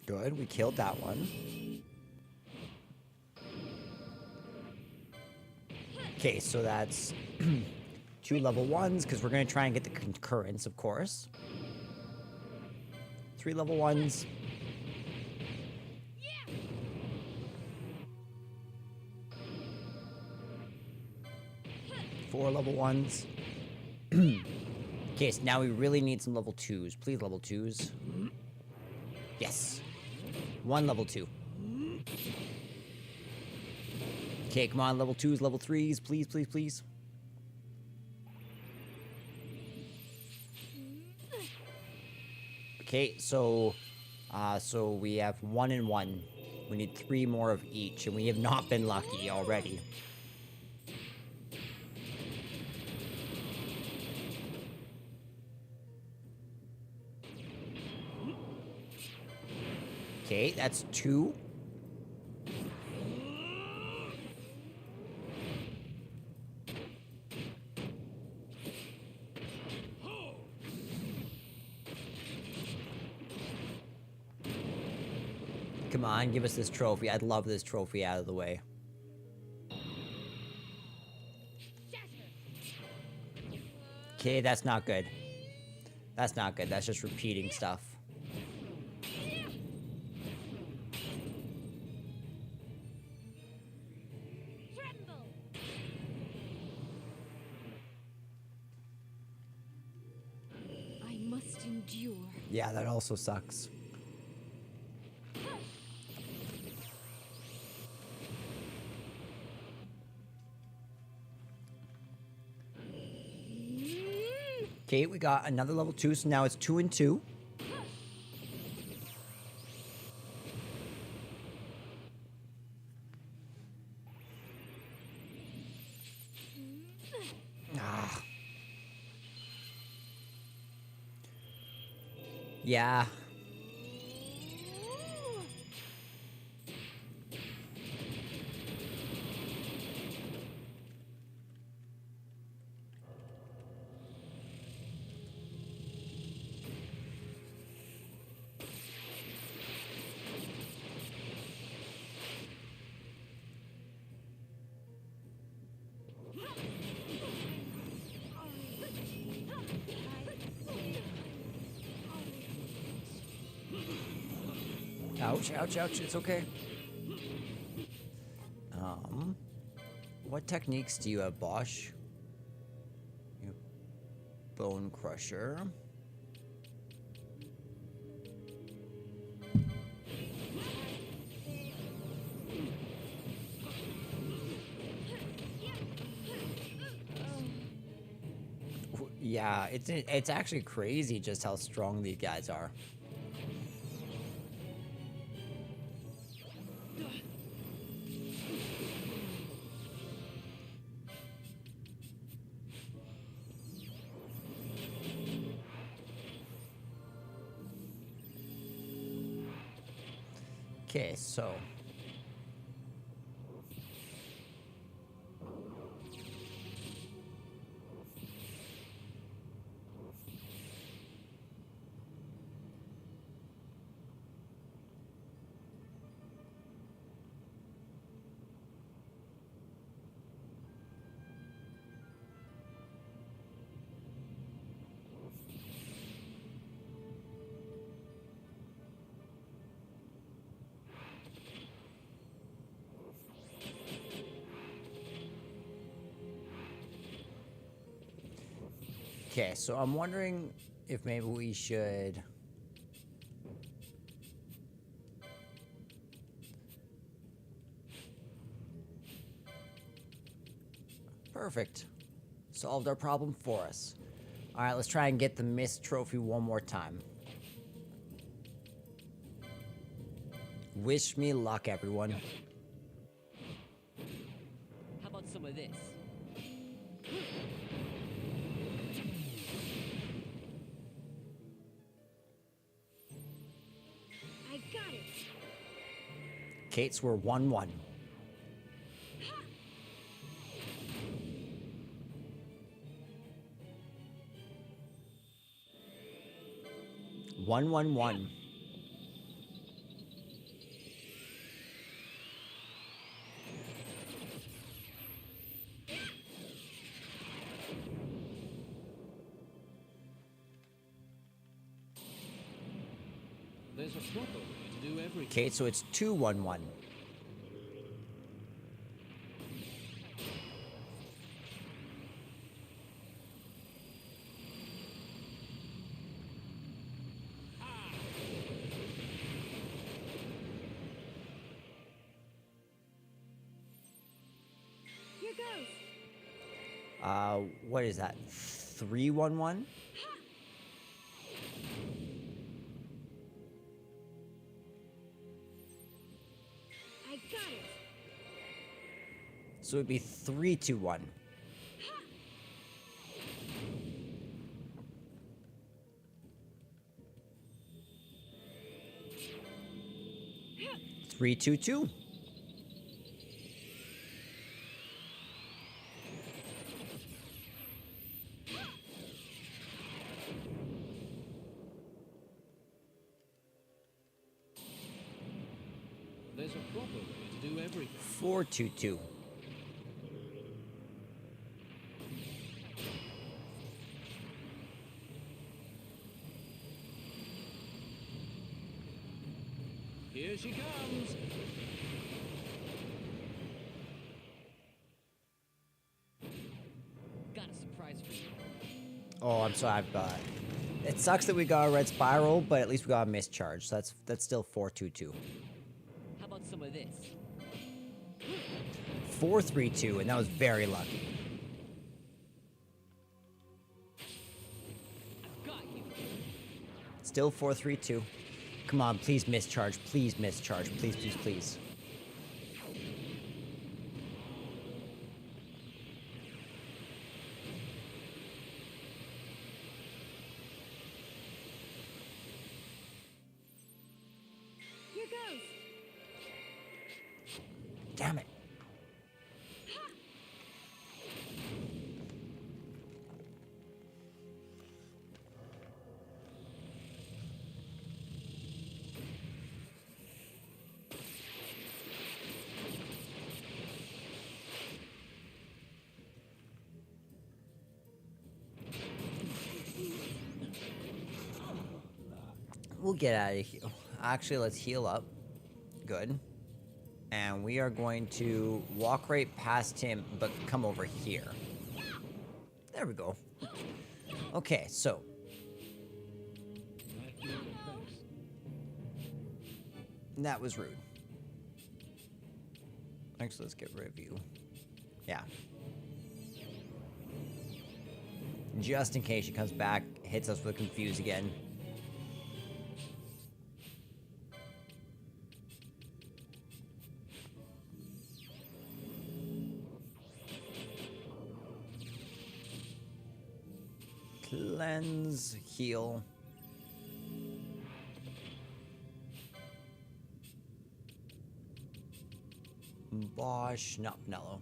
Good, we killed that one. Okay, so that's 2 level 1s, because we're going to try and get the concurrence, of course. 3 level 1s. Four level 1s. Okay, so now we really need some level 2s. Please, level 2s. Yes. 1 level 2. Okay, come on, level 2s, level 3s. Please, please, please. Okay, so we have 1 and 1. We need 3 more of each, and we have not been lucky already. Okay, that's 2. Come on, give us this trophy. I'd love this trophy out of the way. Okay, that's not good. That's not good. That's just repeating stuff. I must endure. Yeah, that also sucks. Okay, we got another level 2, so now it's 2 and 2. Ah. Yeah. Ouch, ouch, ouch. It's okay. What techniques do you have, Bosch? You have Bone Crusher. Yeah, it's actually crazy just how strong these guys are. Okay, so okay, so I'm wondering if maybe we should perfect. Solved our problem for us. All right, let's try and get the mist trophy one more time. Wish me luck, everyone. How about some of this? I got it. Kate's were 1-1. One, one, one. There's a proper way to do everything. Okay, so it's 2-1-1. Here goes. What is that? 3-1-1? I got it. So it'd be 3-2-1. Three, two, two. There's a proper way to do everything. 4-2-2. Here she comes. Got a surprise for you. Oh, I'm sorry. It sucks that we got a red spiral, but at least we got a mischarge. So that's still 4-2-2. How about some of this? 4-3-2, and that was very lucky. I've got you. Still 4-3-2. Come on, please mischarge. Please mischarge. Please, please, please. Here goes. Damn it. We'll get out of here. Actually, let's heal up. Good. And we are going to walk right past him, but come over here. There we go. Okay, so. That was rude. Actually, let's get rid of you. Yeah. Just in case she comes back, hits us with confuse again. Cleanse, heal. Bosch, not Nello.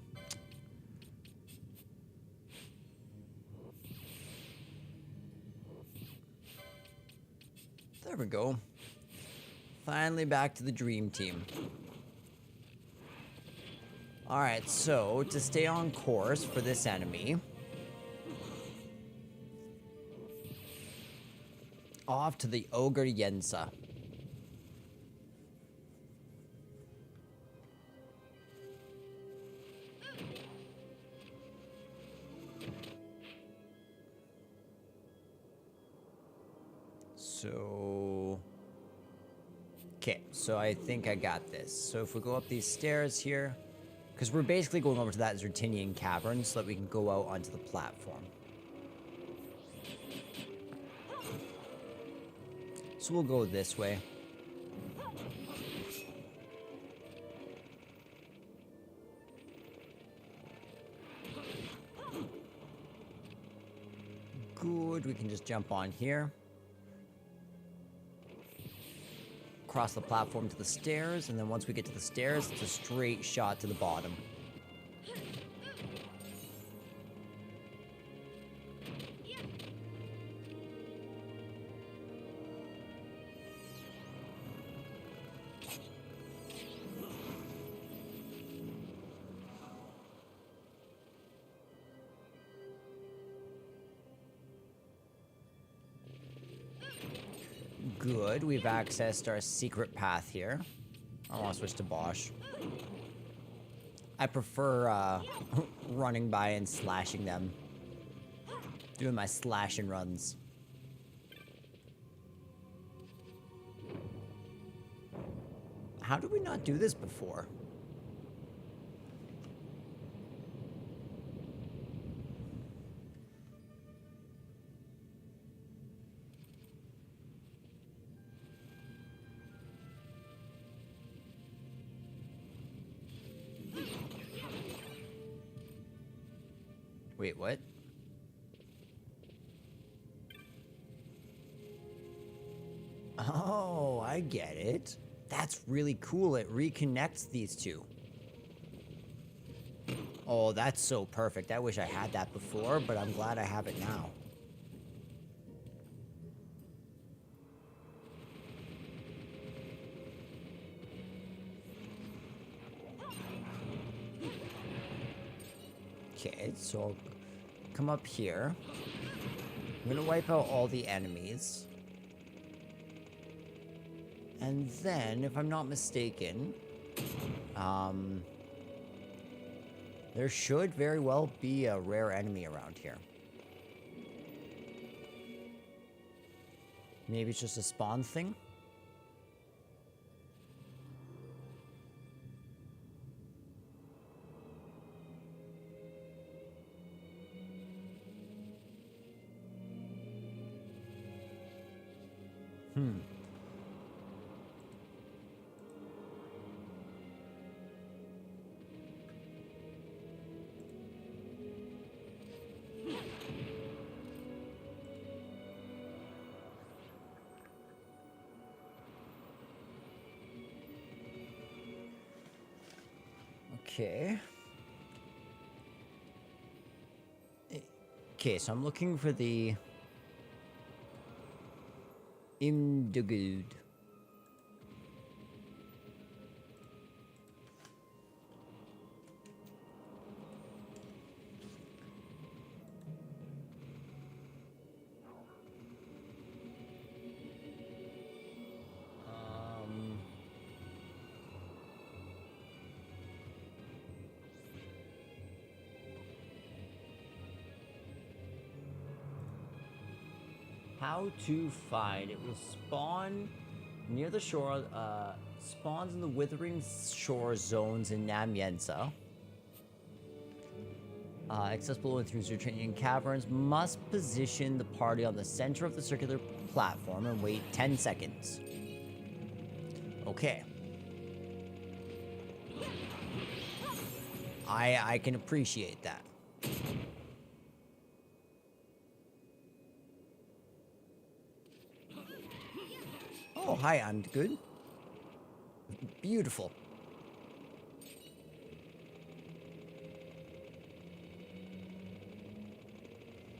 There we go. Finally back to the dream team. Alright, so to stay on course for this enemy, off to the Ogre Yensa. So, okay, so I think I got this. So if we go up these stairs here, because we're basically going over to that Zertinian cavern so that we can go out onto the platform. So we'll go this way. Good, we can just jump on here. Cross the platform to the stairs, and then once we get to the stairs, it's a straight shot to the bottom. Good, we've accessed our secret path here. I want to switch to Bosch. I prefer running by and slashing them. Doing my slash and runs. How did we not do this before? Wait, what? Oh, I get it. That's really cool. It reconnects these two. Oh, that's so perfect. I wish I had that before, but I'm glad I have it now. Okay, so I'll come up here. I'm gonna wipe out all the enemies. And then, if I'm not mistaken, there should very well be a rare enemy around here. Maybe it's just a spawn thing? Okay. Okay, so I'm looking for the Imdugud. how to find. It will spawn near the shore. Spawns in the Withering Shore zones in Namienza. Accessible through Zodiac caverns. Must position the party on the center of the circular platform and wait 10 seconds. Okay. I can appreciate that. Oh, hi, I'm good. Beautiful.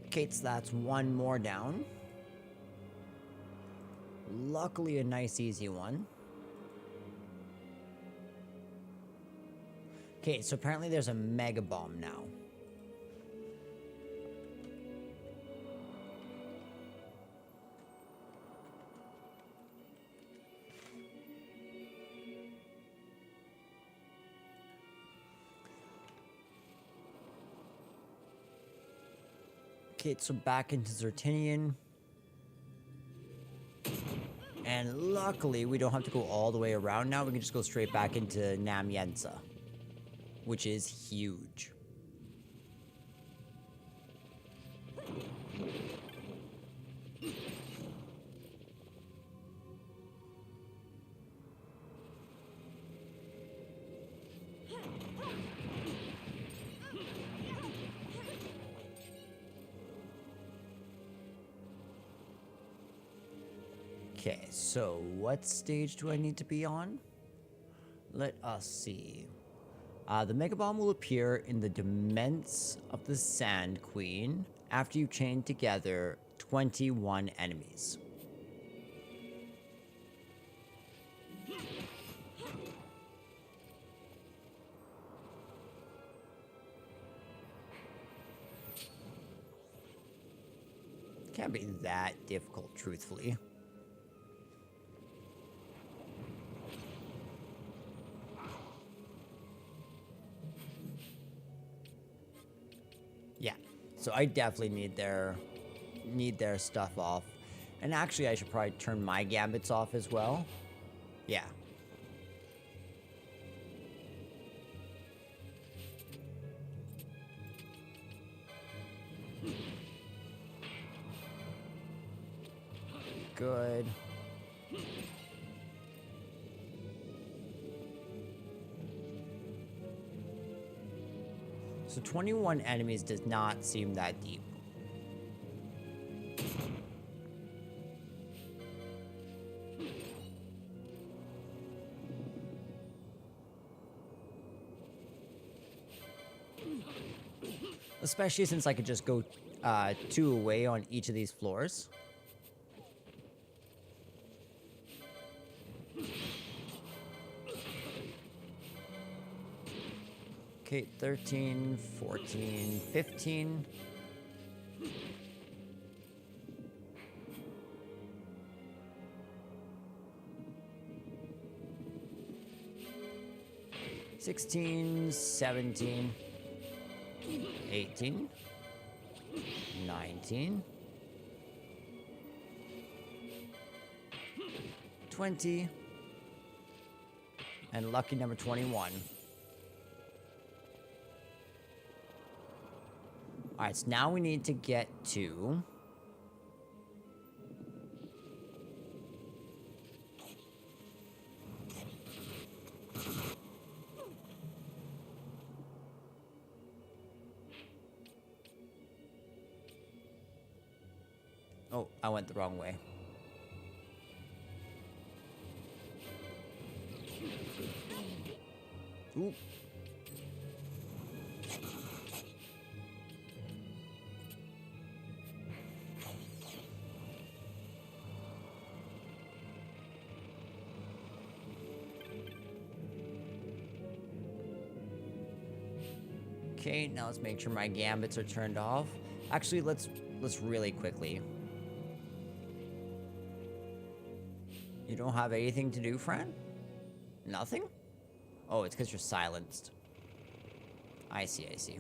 Okay, so that's one more down. Luckily, a nice, easy one. Okay, so apparently there's a mega bomb now. Okay, so back into Zertinian. And luckily, we don't have to go all the way around now. We can just go straight back into Namienza, which is huge. Okay, so what stage do I need to be on? Let us see. The Mega Bomb will appear in the Dements of the Sand Queen after you chain together 21 enemies. Can't be that difficult, truthfully. Yeah, so I definitely need their stuff off. And actually, I should probably turn my gambits off as well. Yeah. Good. So 21 enemies does not seem that deep. Especially since I could just go 2 away on each of these floors. Okay, 13, 14, 15. $16, 17, 18, 19, 20, and lucky number 21. Alright, so now we need to get to... Oh, I went the wrong way. Ooh. Okay, now let's make sure my gambits are turned off. Actually, let's really quickly. You don't have anything to do, friend? Nothing? Oh, it's because you're silenced. I see, I see.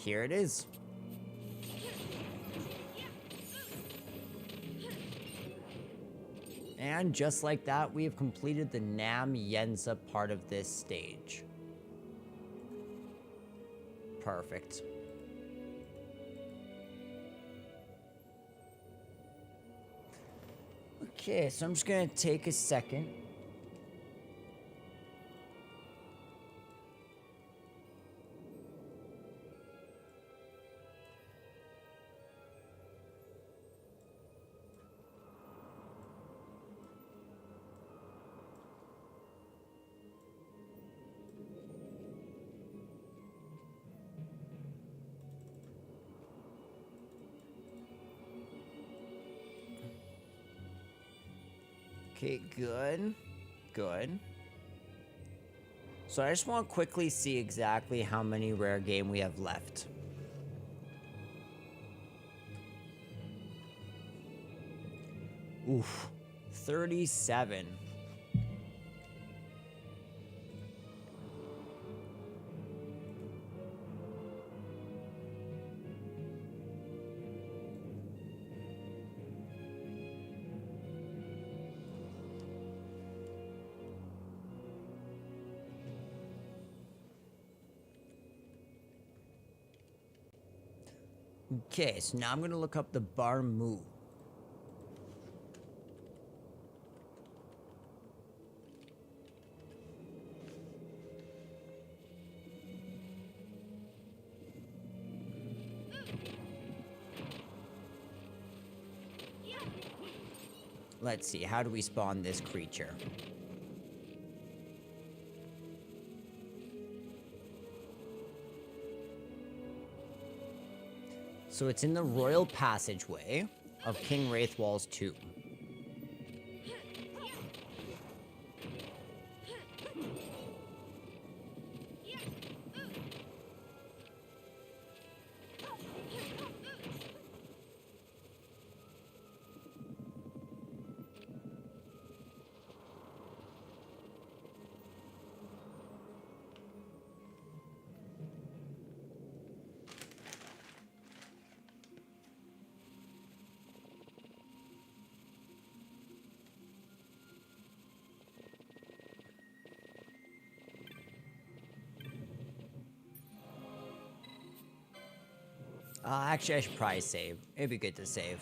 Here it is. And just like that, we have completed the Nam Yenza part of this stage. Perfect. Okay, so I'm just gonna take a second. Okay, good. Good. So I just want to quickly see exactly how many rare game we have left. Oof. 37. Okay, so now I'm going to look up the Bar Mu. Let's see, how do we spawn this creature? So it's in the royal passageway of King Wraithwall's tomb. Actually, I should probably save. It'd be good to save.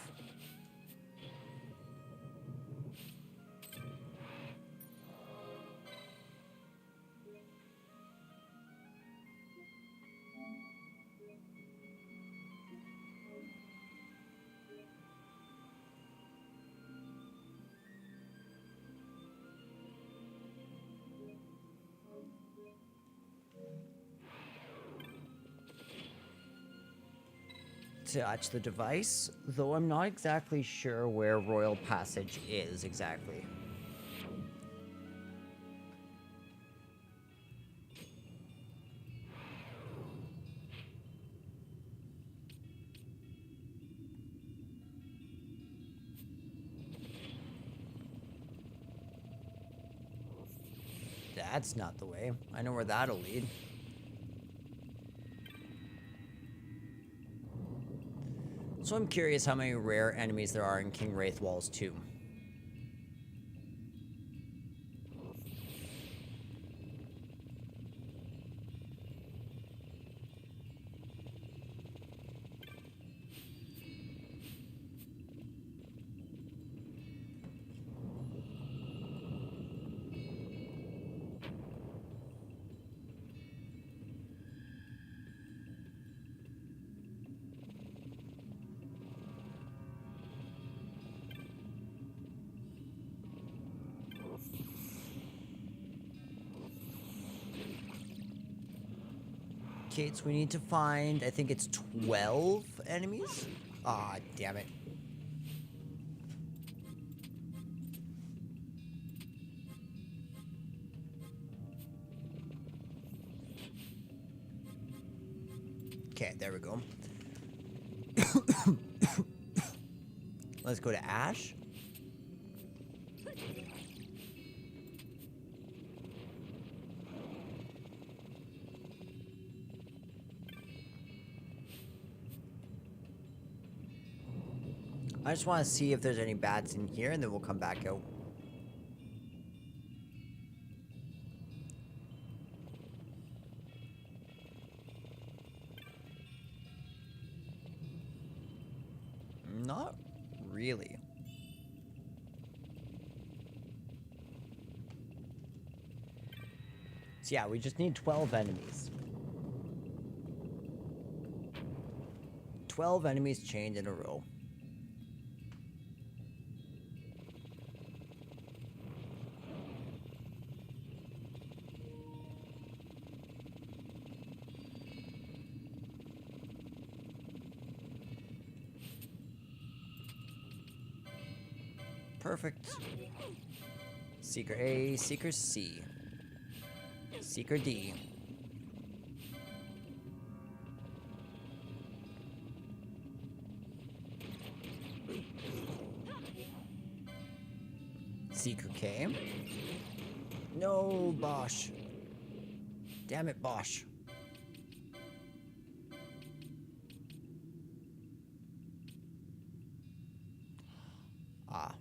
Touch the device, though I'm not exactly sure where Royal Passage is exactly. That's not the way. I know where that'll lead. So I'm curious how many rare enemies there are in King Wraithwall's tomb. Okay, so we need to find, I think it's 12 enemies? Ah, damn it. Okay, there we go. Let's go to Ash. I just want to see if there's any bats in here, and then we'll come back out. Not really. So yeah, we just need 12 enemies. 12 enemies chained in a row. Perfect. Seeker A, Seeker C. Seeker D. Seeker K. No, Bosch. Damn it, Bosch. Ah.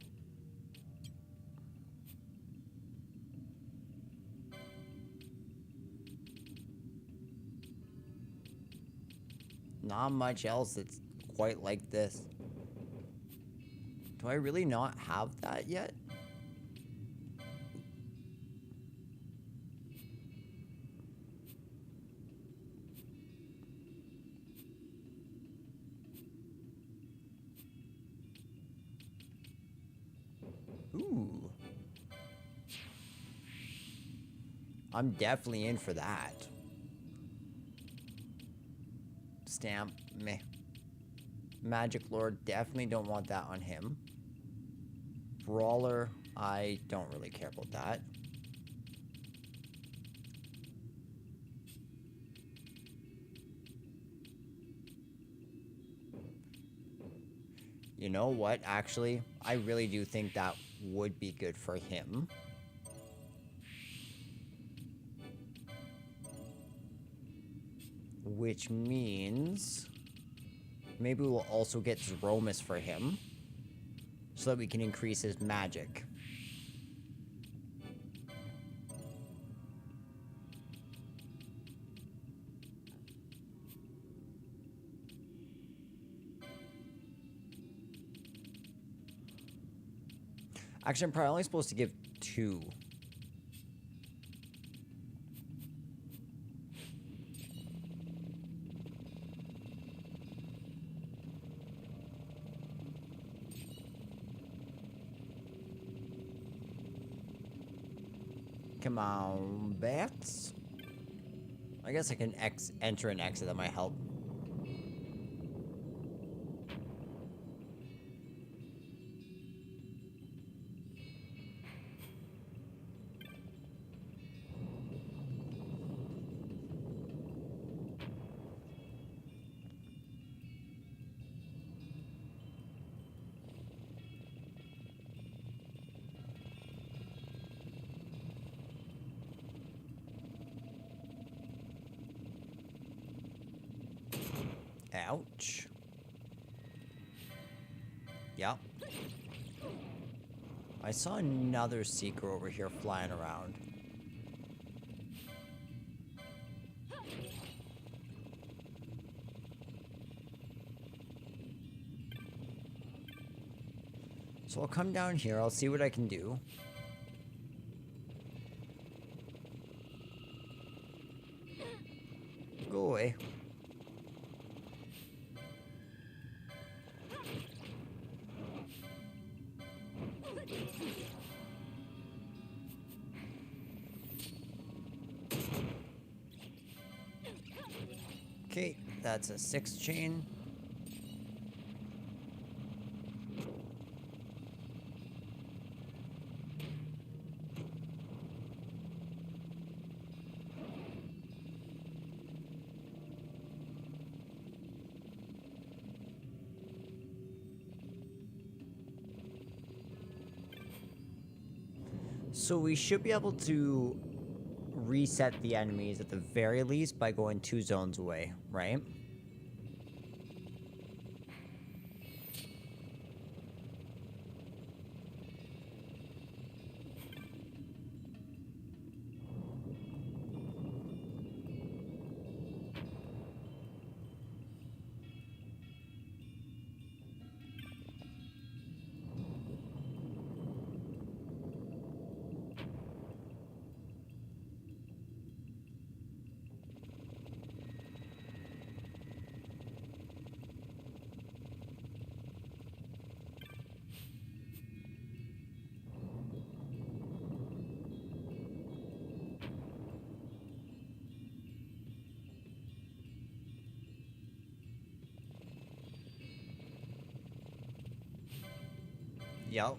Not much else that's quite like this. Do I really not have that yet? Ooh. I'm definitely in for that. Stamp, meh. Magic Lord, definitely don't want that on him. Brawler, I don't really care about that. You know what, actually, I really do think that would be good for him. Which means maybe we'll also get Zromus for him, so that we can increase his magic. Actually, I'm probably only supposed to give 2. Come on, bats. I guess I can enter and exit. That might help. Ouch. Yep. I saw another Seeker over here flying around. So I'll come down here, I'll see what I can do. Go away. Okay, that's a 6 chain. So we should be able to reset the enemies at the very least by going 2 zones away, right? Yep.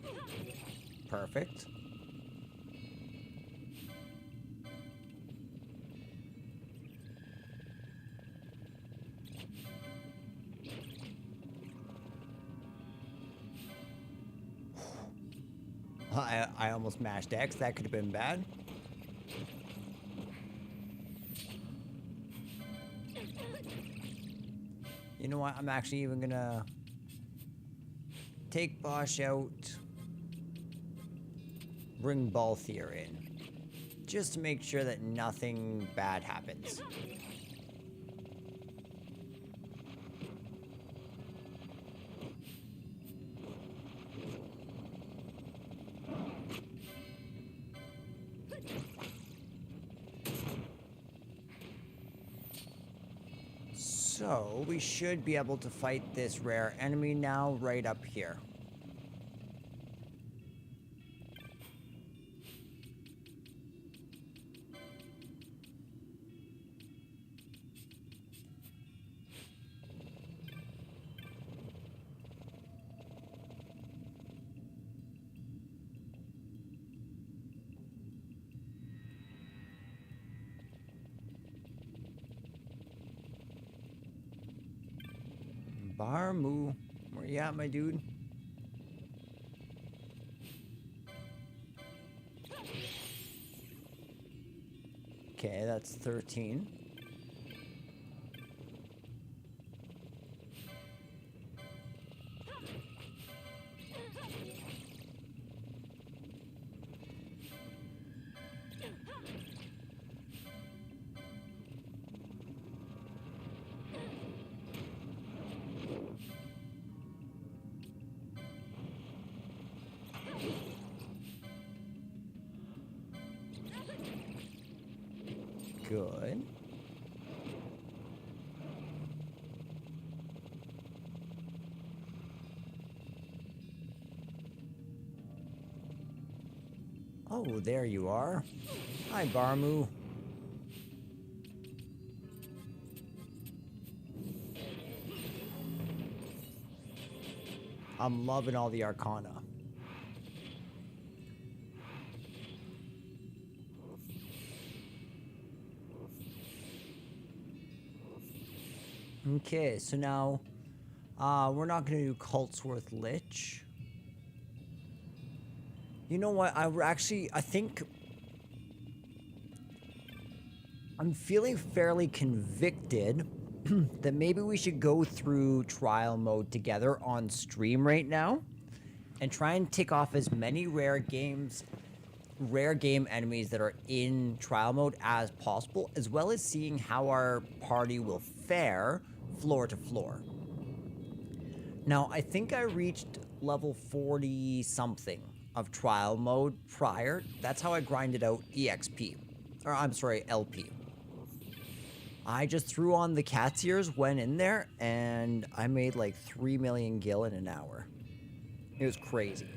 Perfect. I almost mashed X. That could have been bad. You know what? I'm actually even gonna take Bosch out. Bring Balthier in. Just to make sure that nothing bad happens. So, we should be able to fight this rare enemy now right up here. Barmu, where you at, my dude? Okay, that's 13. Good. Oh, there you are. Hi, Barmu. I'm loving all the Arcana. Okay, so now we're not going to do Cultsworth Lich. You know what? I think I'm feeling fairly convicted that maybe we should go through trial mode together on stream right now and try and tick off as many rare game enemies that are in trial mode as possible, as well as seeing how our party will fare floor to floor. Now, I think I reached level 40 something of trial mode prior. That's how I grinded out EXP. Or, I'm sorry, LP. I just threw on the cat's ears, went in there, and I made like 3 million gil in an hour. It was crazy.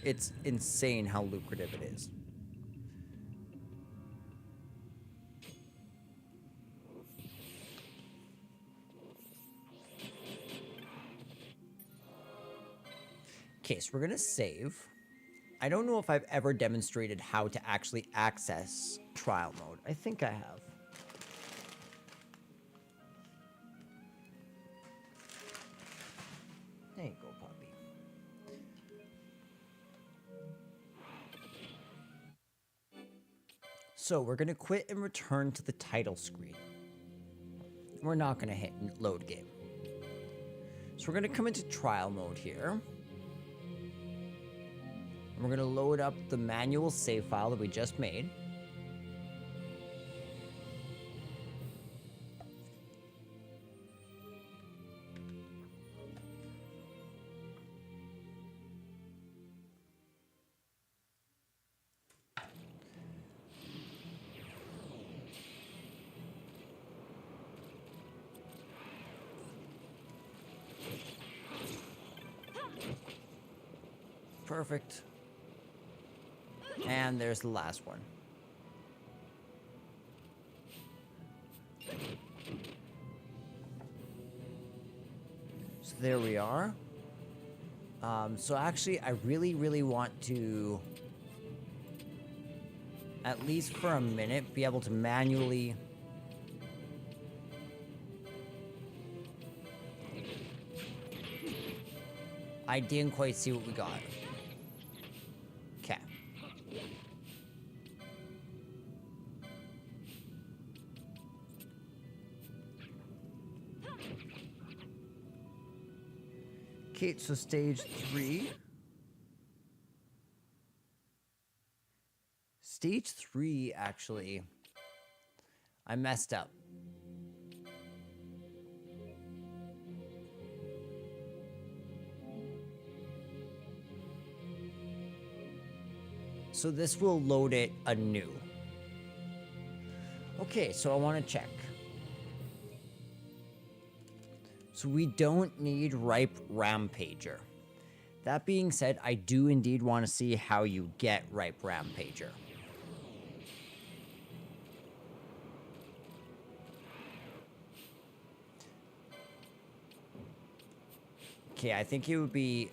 It's insane how lucrative it is. Okay, so we're gonna save. I don't know if I've ever demonstrated how to actually access trial mode. I think I have. There you go, puppy. So we're gonna quit and return to the title screen. We're not gonna hit load game. So we're gonna come into trial mode here. And we're gonna load up the manual save file that we just made. Perfect. And there's the last one. So there we are. So actually, I really want to, at least for a minute, be able to manually... I didn't quite see what we got. Okay. Okay, so stage 3. Stage 3, actually, I messed up. So this will load it anew. Okay, so I want to check. So we don't need Ripe Rampager. That being said, I do indeed want to see how you get Ripe Rampager. Okay, I think it would be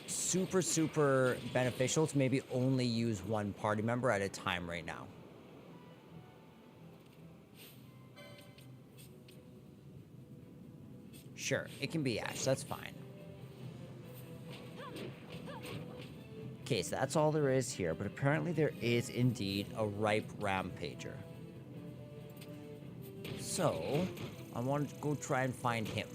super beneficial to maybe only use one party member at a time right now. Sure, it can be Ash, that's fine. Okay, so that's all there is here, but apparently there is indeed a Ripe Rampager. So, I want to go try and find him.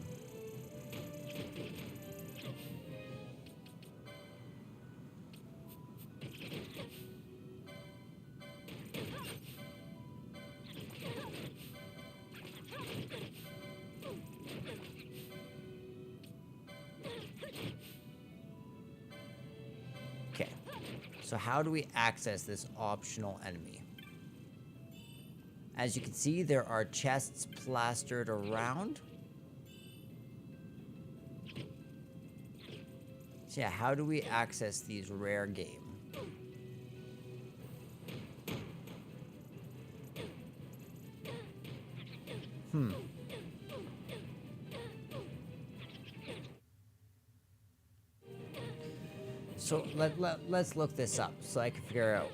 Okay, so how do we access this optional enemy? As you can see, there are chests plastered around. So yeah, how do we access these rare game? So let's look this up so I can figure out.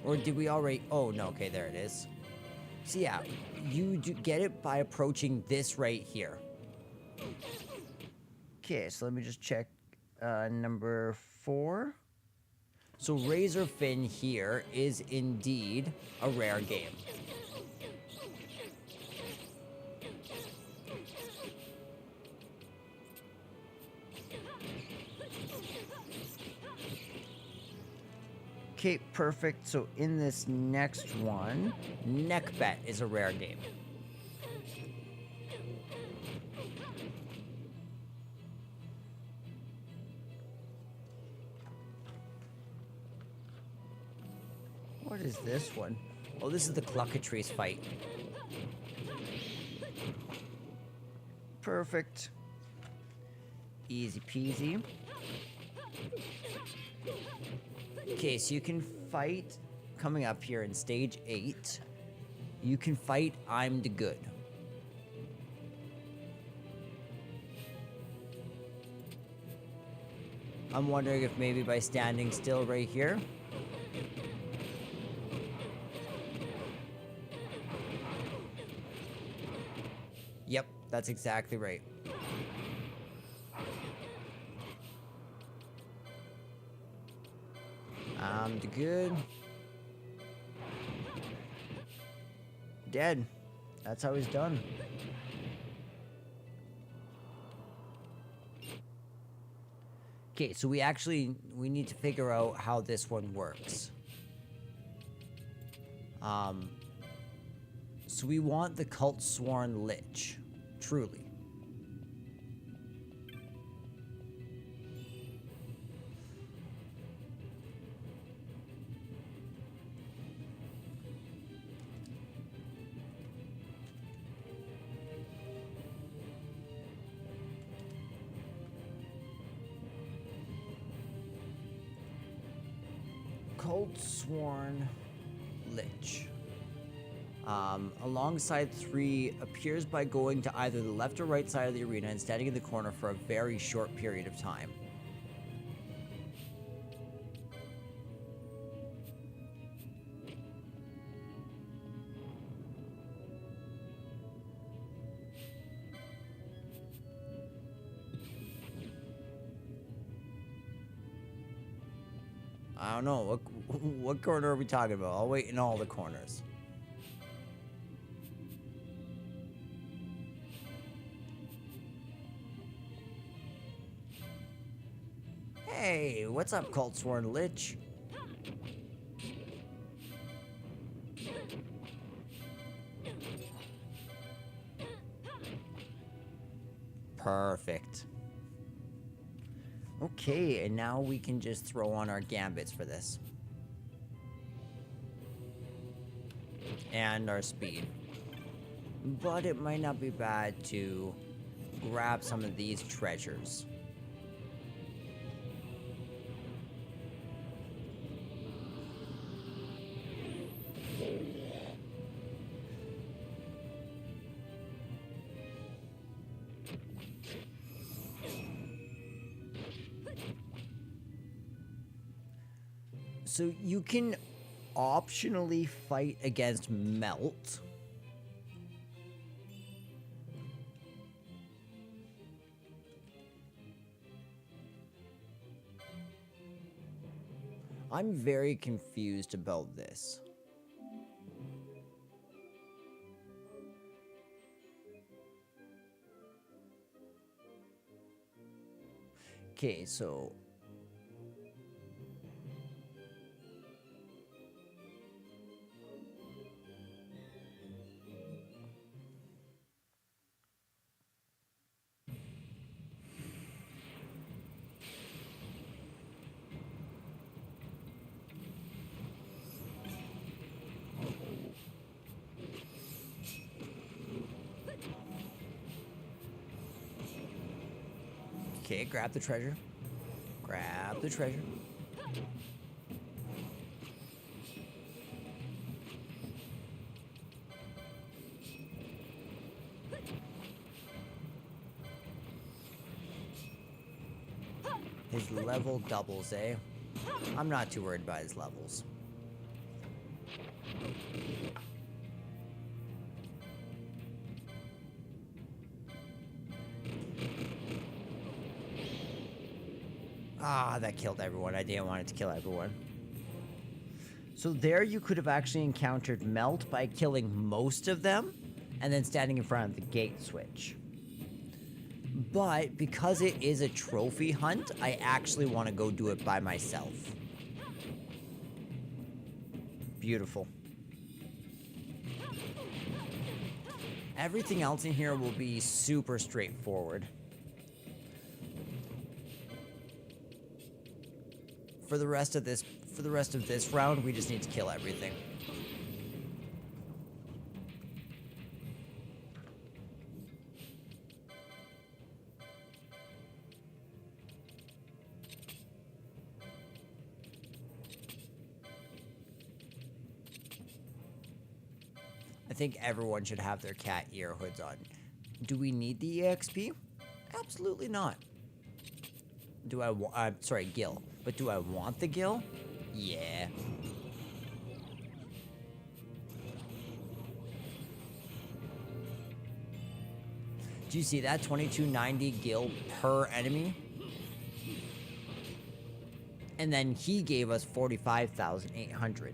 Or did we already... Oh, no, okay, there it is. So yeah, you do get it by approaching this right here. Okay, so let me just check number 4. So Razorfin here is indeed a rare game. Okay, perfect. So in this next one, Neckbet is a rare game. What is this one? Oh, this is the Cluckatrice fight. Perfect. Easy peasy. Okay, so you can fight, coming up here in stage 8, you can fight I'm the Good. I'm wondering if maybe by standing still right here. Yep, that's exactly right. I'm the Good. Dead. That's how he's done. Okay, so we need to figure out how this one works. So we want the Cult Sworn Lich, truly. Cult Sworn Lich. Alongside 3 appears by going to either the left or right side of the arena and standing in the corner for a very short period of time. I don't know. What corner are we talking about? I'll wait in all the corners. Hey, what's up, Cult Sworn Lich? Perfect. Okay, and now we can just throw on our gambits for this. And our speed. But it might not be bad to grab some of these treasures. So you can optionally fight against Melt. I'm very confused about this. Okay, so okay, grab the treasure. Grab the treasure. His level doubles, eh? I'm not too worried about his levels. Ah, that killed everyone. I didn't want it to kill everyone. So there you could have actually encountered Melt by killing most of them and then standing in front of the gate switch. But because it is a trophy hunt, I actually want to go do it by myself. Beautiful. Everything else in here will be super straightforward. For the rest of this round, we just need to kill everything. I think everyone should have their cat ear hoods on. Do we need the EXP? Absolutely not. Do I want... sorry, Gil. But do I want the Gil? Yeah. Do you see that? 2290 Gil per enemy? And then he gave us 45,800.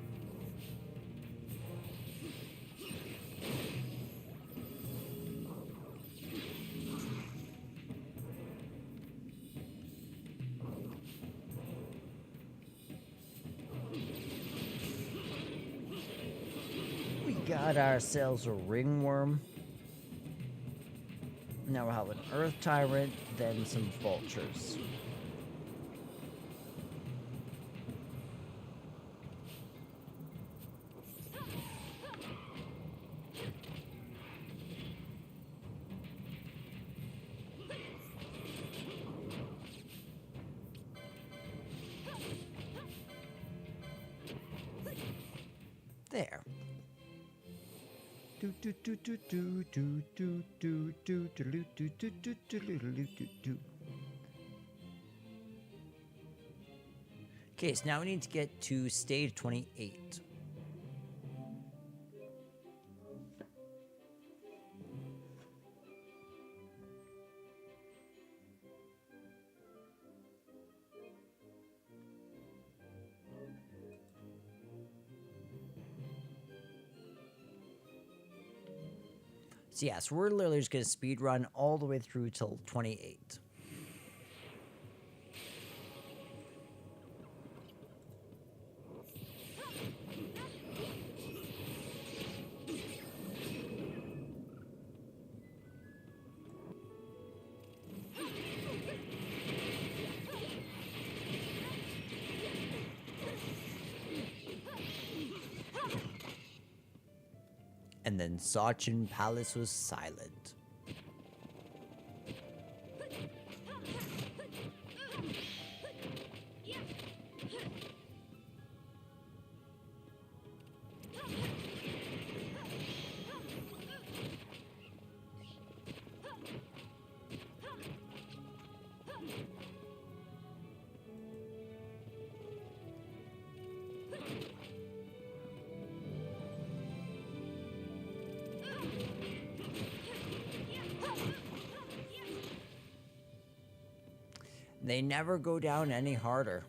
Got ourselves a ringworm. Now we'll have an earth tyrant, then some vultures. Okay, so now we need to get to stage 28. So yeah, so we're literally just gonna speed run all the way through till 28. And then Sachin Palace was silent. They never go down any harder.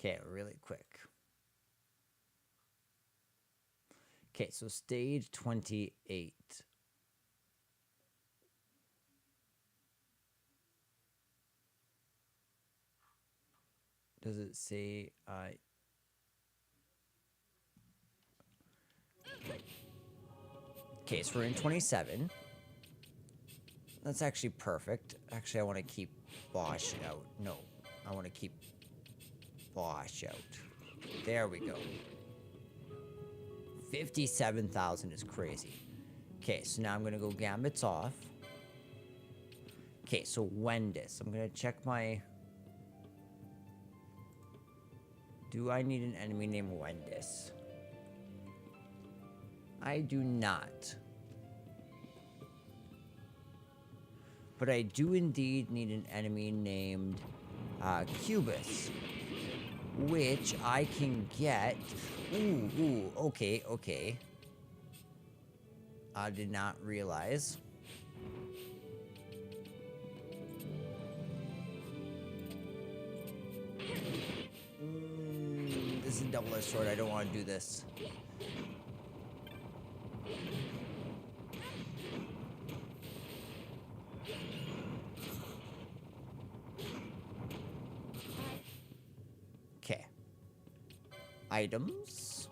Okay, really quick. Okay, so stage 28. Does it say okay, so we're in 27. That's actually perfect. Actually, I want to keep Bosch out. No, I want to keep Bosch out. There we go. 57,000 is crazy. Okay, so now I'm going to go Gambits off. Okay, so Wendis. I'm going to check my... Do I need an enemy named Wendis? I do not. But I do indeed need an enemy named Cubus, which I can get. Ooh, okay. I did not realize. This is a double-edged sword. I don't want to do this. Okay. Items.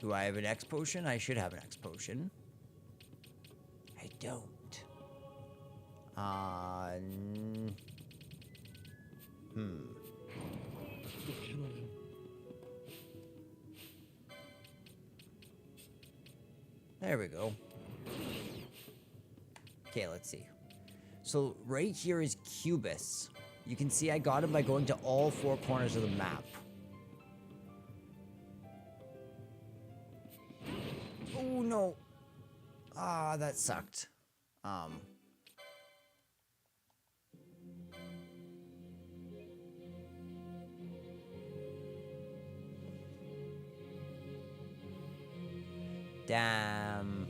Do I have an X potion? I should have an X potion. I don't. There we go. Okay, let's see. So right here is Cubus. You can see I got him by going to all four corners of the map. Oh no. Ah, that sucked. Damn.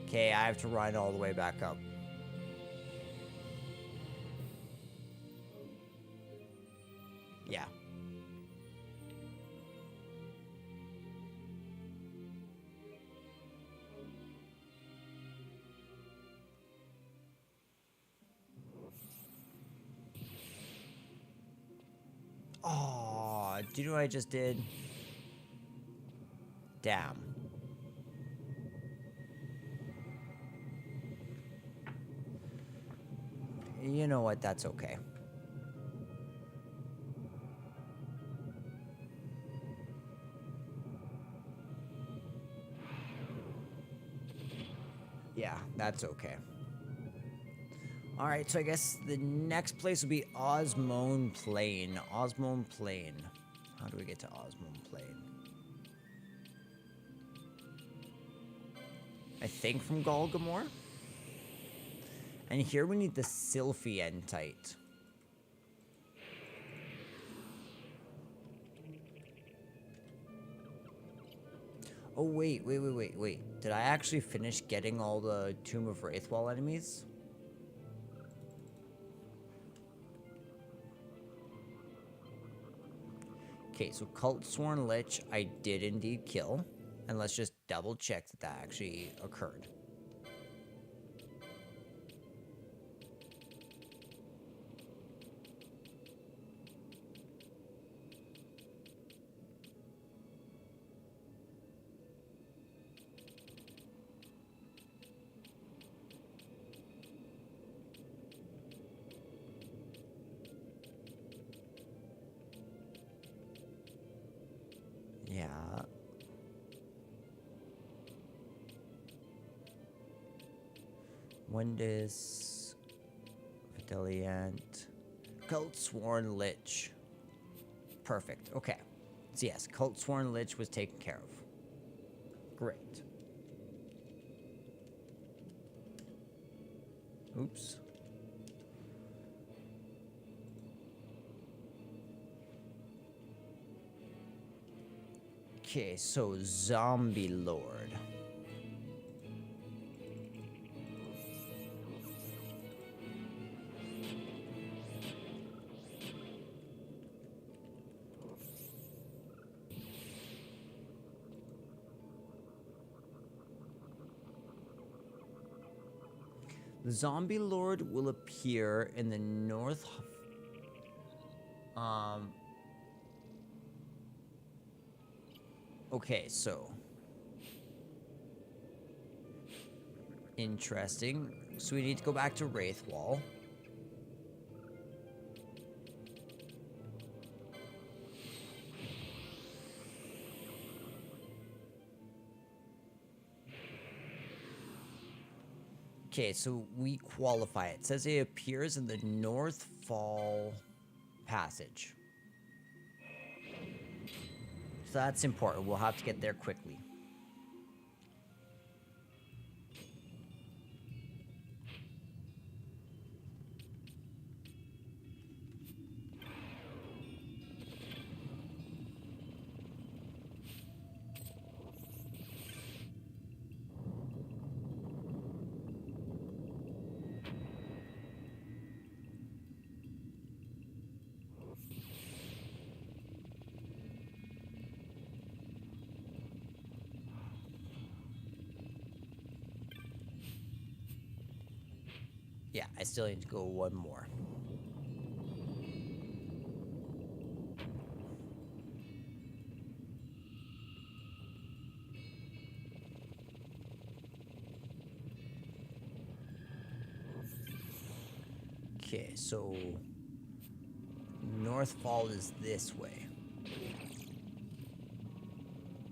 Okay, I have to run all the way back up. Yeah. Oh, do you know what I just did? Damn. You know what? That's okay. Yeah, that's okay. Alright, so I guess the next place will be Osmone Plain. Osmone Plain. How do we get to Osmone Plain? I think from Golgamore. And here we need the Sylphientite. Oh, wait. Did I actually finish getting all the Tomb of Wraithwall enemies? Okay, so Cult Sworn Lich I did indeed kill. And let's just double check that that actually occurred. Yeah. Wendis, Vidaliant, Cult Sworn Lich. Perfect. Okay. So yes, Cult Sworn Lich was taken care of. Great. Oops. Okay, so Zombie Lord. The Zombie Lord will appear in the north. Okay, so. Interesting. So we need to go back to Wraithwall. Okay, so we qualify it. It says it appears in the North Fall Passage. So that's important. We'll have to get there quickly. Yeah, I still need to go one more. Okay, so North Fall is this way.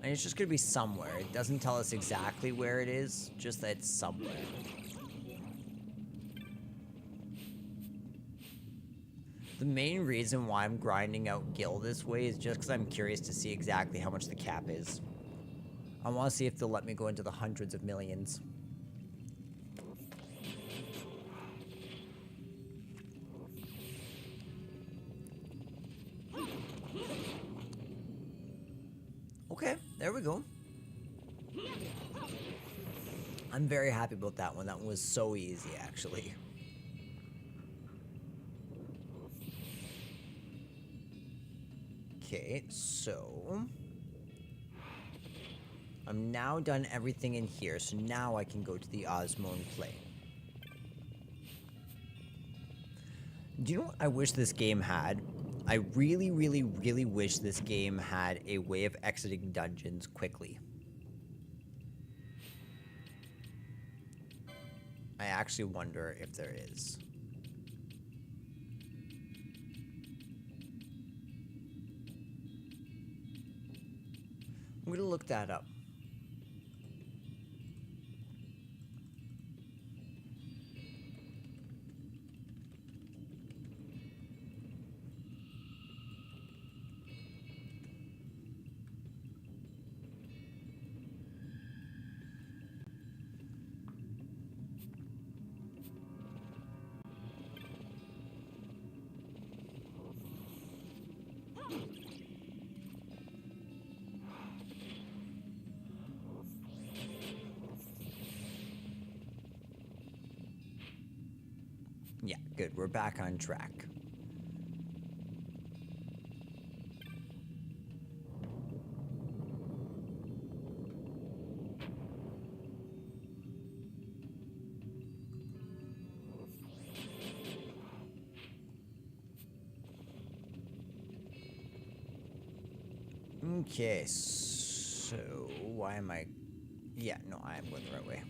And it's just gonna be somewhere. It doesn't tell us exactly where it is, just that it's somewhere. The main reason why I'm grinding out Gil this way is just because I'm curious to see exactly how much the cap is. I want to see if they'll let me go into the hundreds of millions. Okay, there we go. I'm very happy about that one. That one was so easy, actually. Okay, so I'm now done everything in here, so now I can go to the Osmone Plain. Do you know what I wish this game had? I really wish this game had a way of exiting dungeons quickly. I actually wonder if there is. I'm gonna look that up. Yeah, good. We're back on track. Okay, so why am I... Yeah, no, I am going the right way.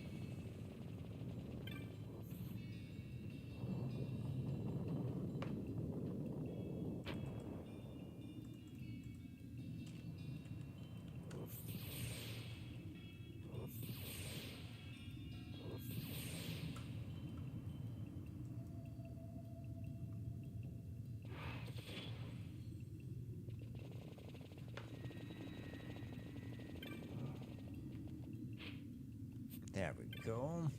There we go.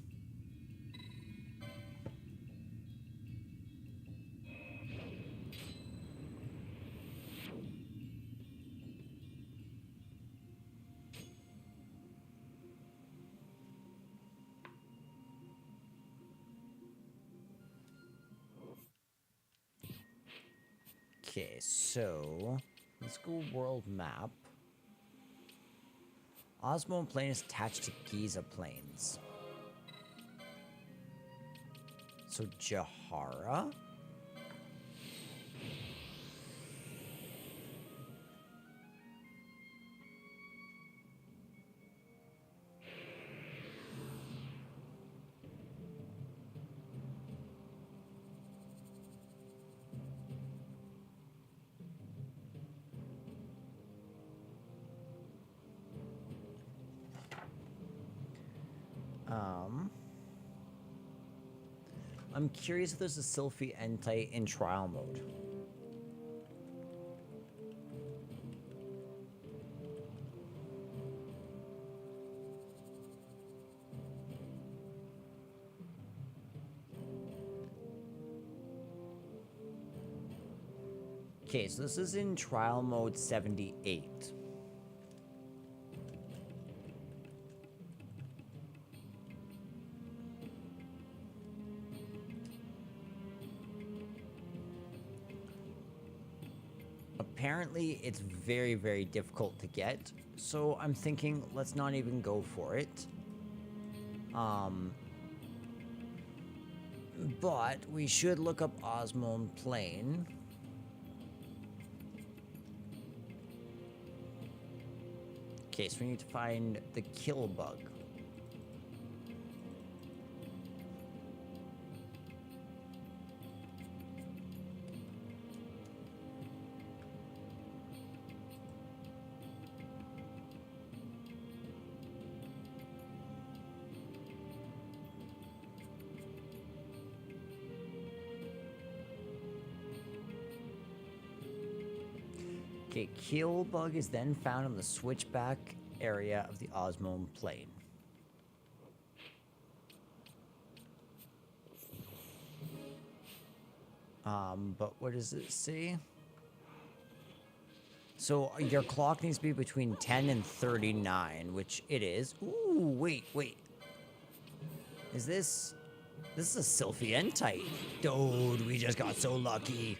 Okay, so let's go world map. Osmo Plain is attached to Giza Plains. So Jahara? I'm curious if there's a Sylphie Entite in trial mode. Okay, so this is in trial mode 78. Apparently, it's very, very difficult to get. So I'm thinking, let's not even go for it. But we should look up Osmone Plain. Okay, so we need to find the kill bug. Okay, kill bug is then found in the switchback area of the Osmone Plain. But what does it say? So your clock needs to be between 10 and 39, which it is. Ooh, wait. Is this... This is a Sylphie Entite. Dude, we just got so lucky.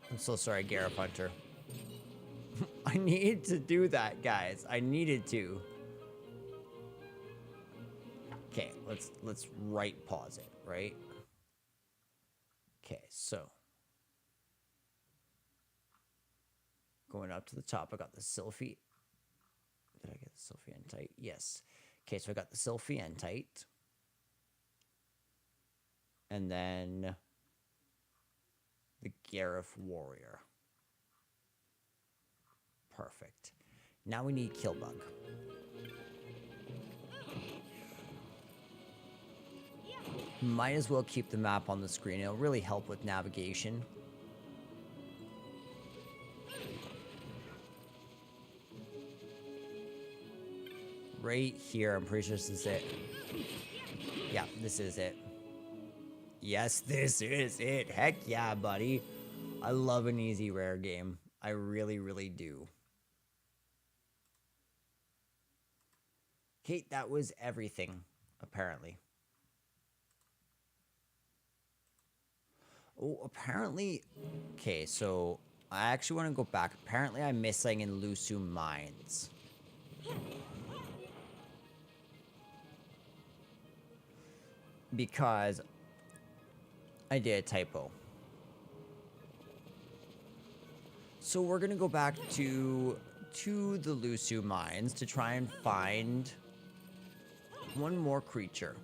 I'm so sorry, Gareth Hunter. I needed to do that, guys. I needed to. Okay, let's right pause it, right? Okay, so going up to the top, I got the Sylphie. Did I get the Sylphie Entite? Yes. Okay, so I got the Sylphie Entite. And then the Gareth Warrior. Perfect. Now we need Killbug. Might as well keep the map on the screen. It'll really help with navigation. Right here, I'm pretty sure this is it. Yeah, this is it. Yes, this is it. Heck yeah, buddy. I love an easy rare game. I really, really do. Okay, that was everything, apparently. Oh, apparently... Okay, so I actually want to go back. Apparently I'm missing in Lusu Mines. Because I did a typo. So we're gonna go back to the Lusu Mines to try and find one more creature.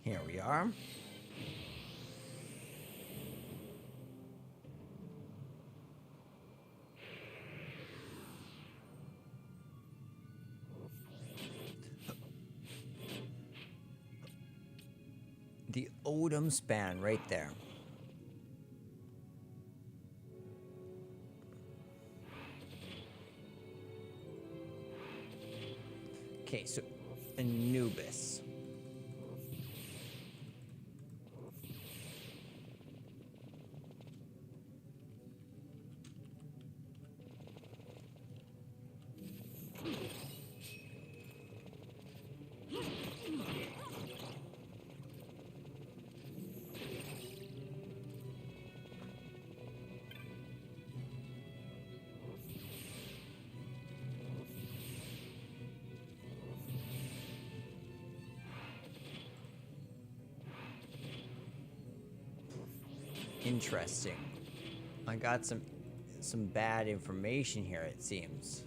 Here we are. The Odom span right there. Okay, so Anubis. Interesting. I got some bad information here, it seems.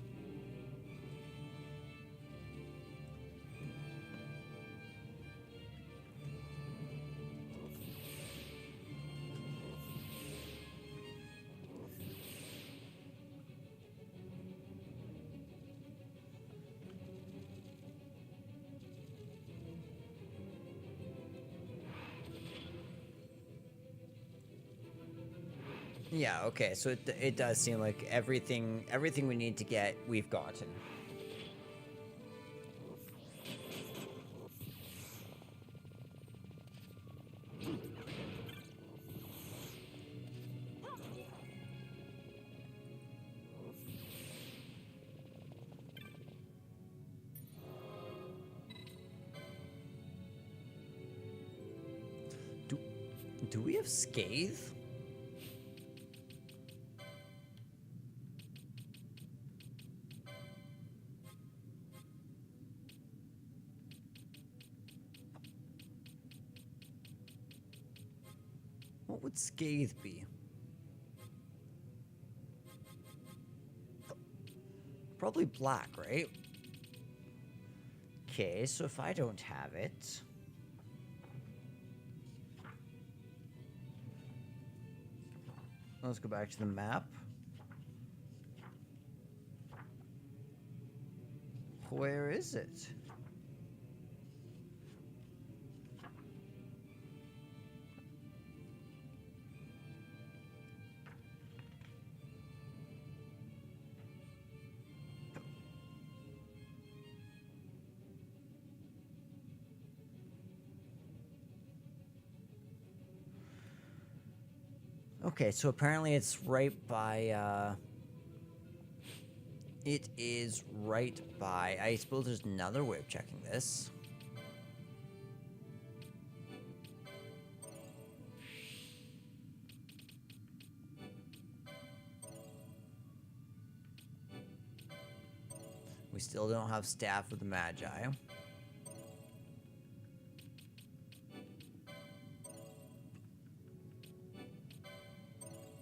Yeah, okay, so it does seem like everything we need to get, we've gotten. Do we have Scathe? What would Scathe be? Probably black, right? Okay, so if I don't have it... Let's go back to the map. Where is it? Okay, so apparently it's right by, it is right by... I suppose there's another way of checking this. We still don't have Staff of the Magi.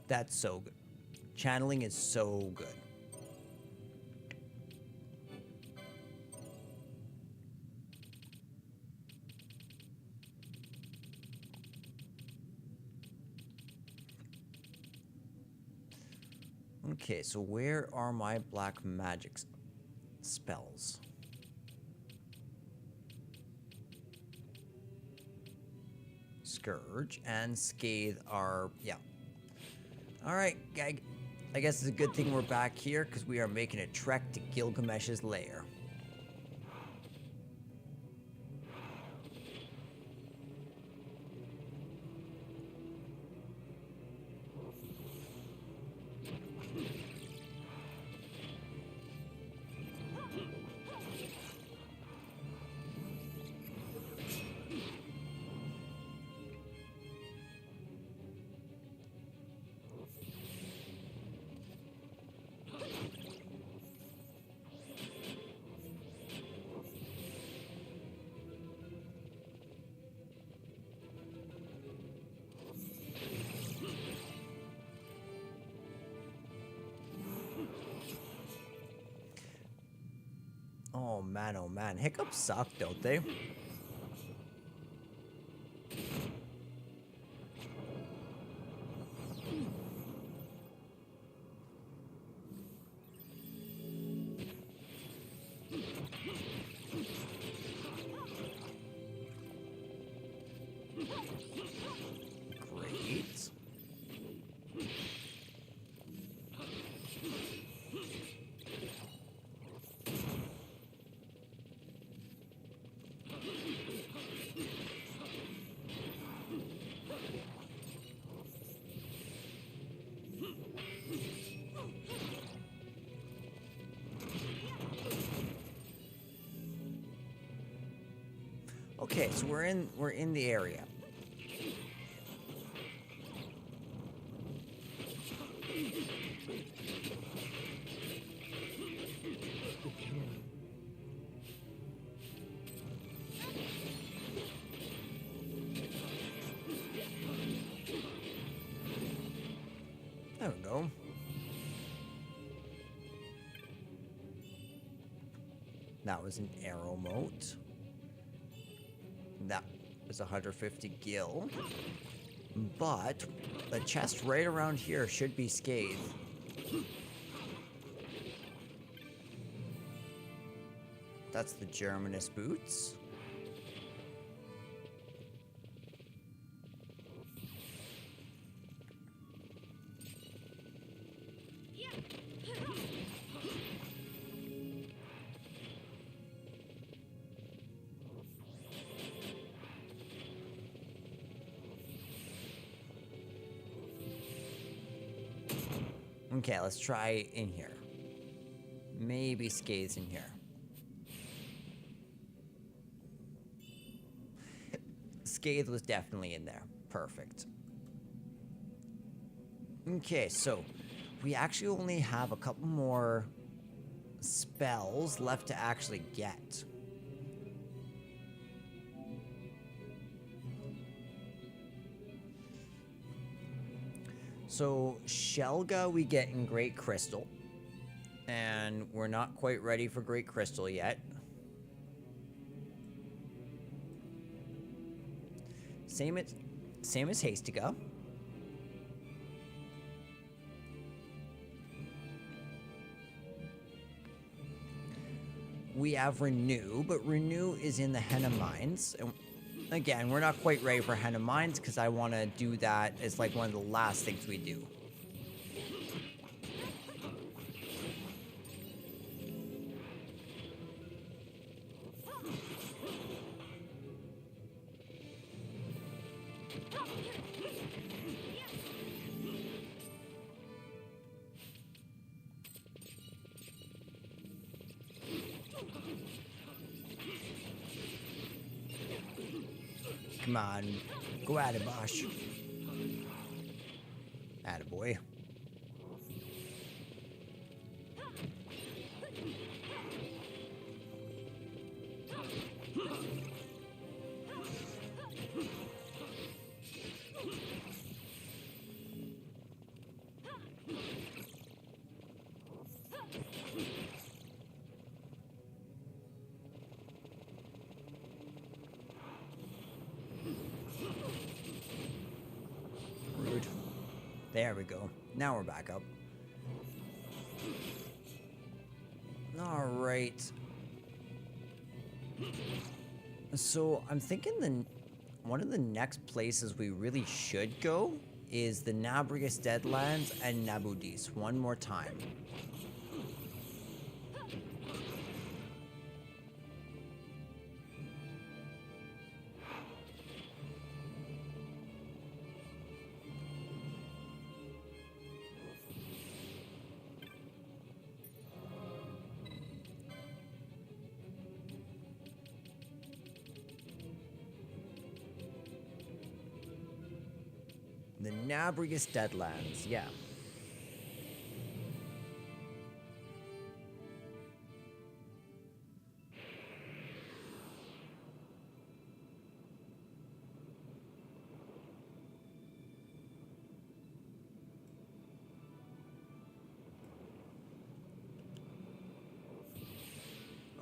That's so good. Channeling is so good. Okay, so where are my black magic spells? Scourge and Scathe are... yeah. Alright, Gag. I guess it's a good thing we're back here, because we are making a trek to Gilgamesh's lair. Oh man, hiccups suck, don't they? Great. Okay, so we're in the area. There we go. That was an arrow moat. That was 150 gil. But the chest right around here should be scathed. That's the Germanus boots. Okay, let's try in here. Maybe scathes in here. Scathe was definitely in there. Perfect. Okay, so we actually only have a couple more spells left to actually get. So Shelga we get in Great Crystal, and we're not quite ready for Great Crystal yet. Same as Hastiga. We have Renew, but Renew is in the Henna Mines. And again, we're not quite ready for Henna Mines because I want to do that as like one of the last things we do. Come on, go at it, Bosh. Attaboy. Rude. There we go. Now we're back up. All right. So I'm thinking one of the next places we really should go is the Nabrius Deadlands and Nabudis. One more time. The Nabrius Deadlands, yeah.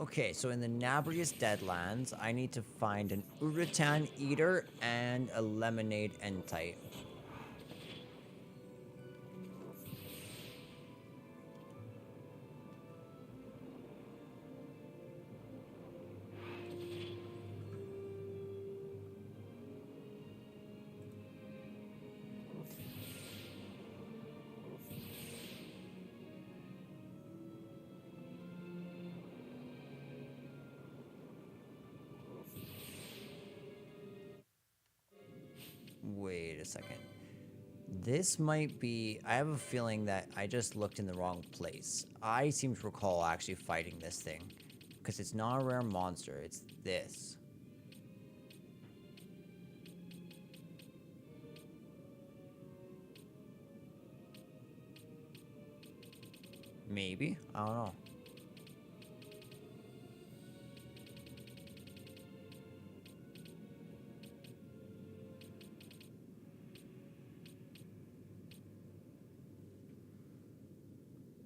Okay, so in the Nabrius Deadlands, I need to find an Uratan Eater and a Lemonade Entite. Wait a second. This might be... I have a feeling that I just looked in the wrong place. I seem to recall actually fighting this thing. Because it's not a rare monster, it's this. Maybe? I don't know.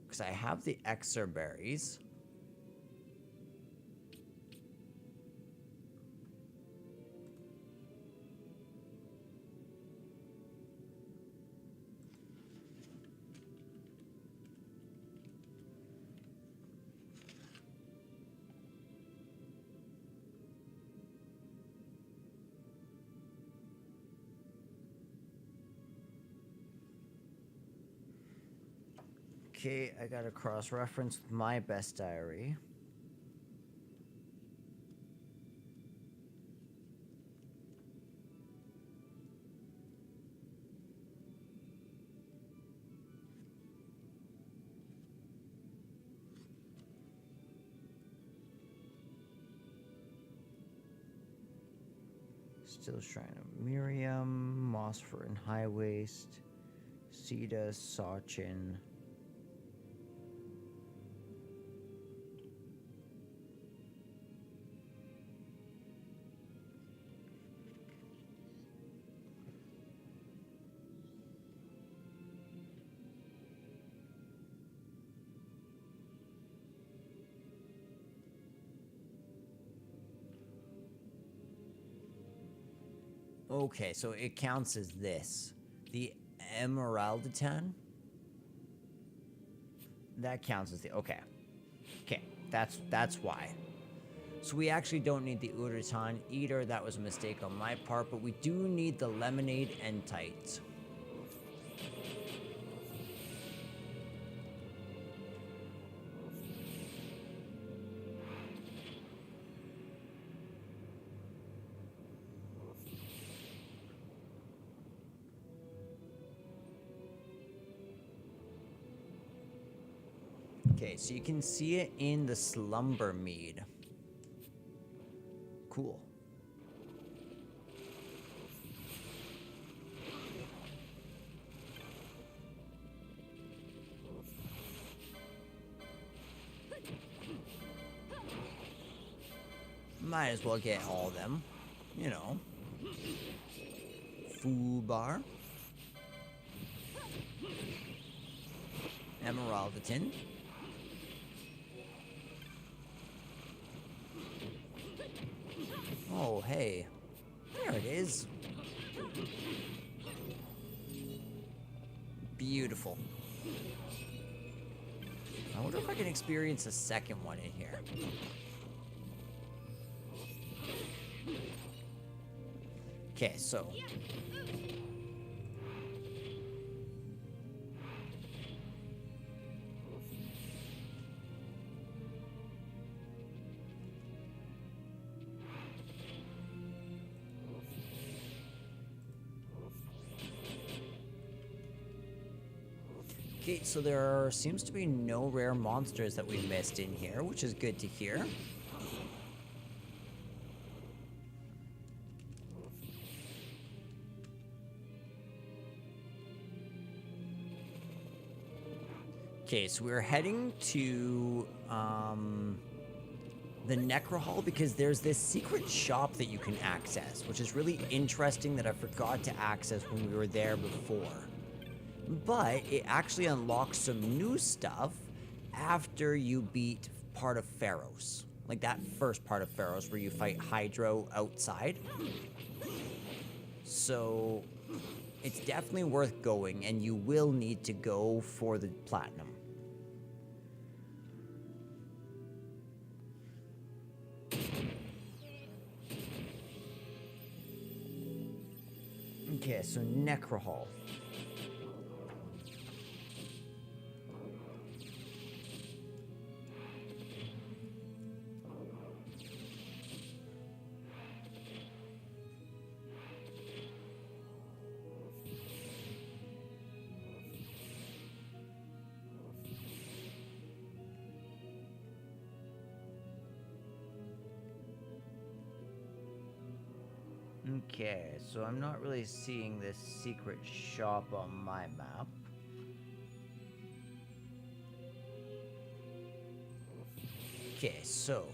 Because I have the Exer berries. Okay, I gotta cross-reference with my best diary. Still Shrine of Miriam, Mosfer and High Waste, Sita, Sachin. Okay, so it counts as this. The Emeralditan? That counts as the... Okay. Okay, that's why. So we actually don't need the Uratan Eater. That was a mistake on my part, but we do need the Lemonade Entite. Okay, so you can see it in the Slumber Mead. Cool. Might as well get all of them. You know. Fubar. Emeralditan. Oh, hey. There it is. Beautiful. I wonder if I can experience a second one in here. Okay, so Okay, so there seems to be no rare monsters that we missed in here, which is good to hear. Okay, so we're heading to the Necro Hall because there's this secret shop that you can access, which is really interesting that I forgot to access when we were there before. But it actually unlocks some new stuff after you beat part of Pharaoh's. Like that first part of Pharaoh's where you fight Hydro outside. So it's definitely worth going, and you will need to go for the platinum. Okay, so Necro Hall. Okay, so I'm not really seeing this secret shop on my map. Okay, so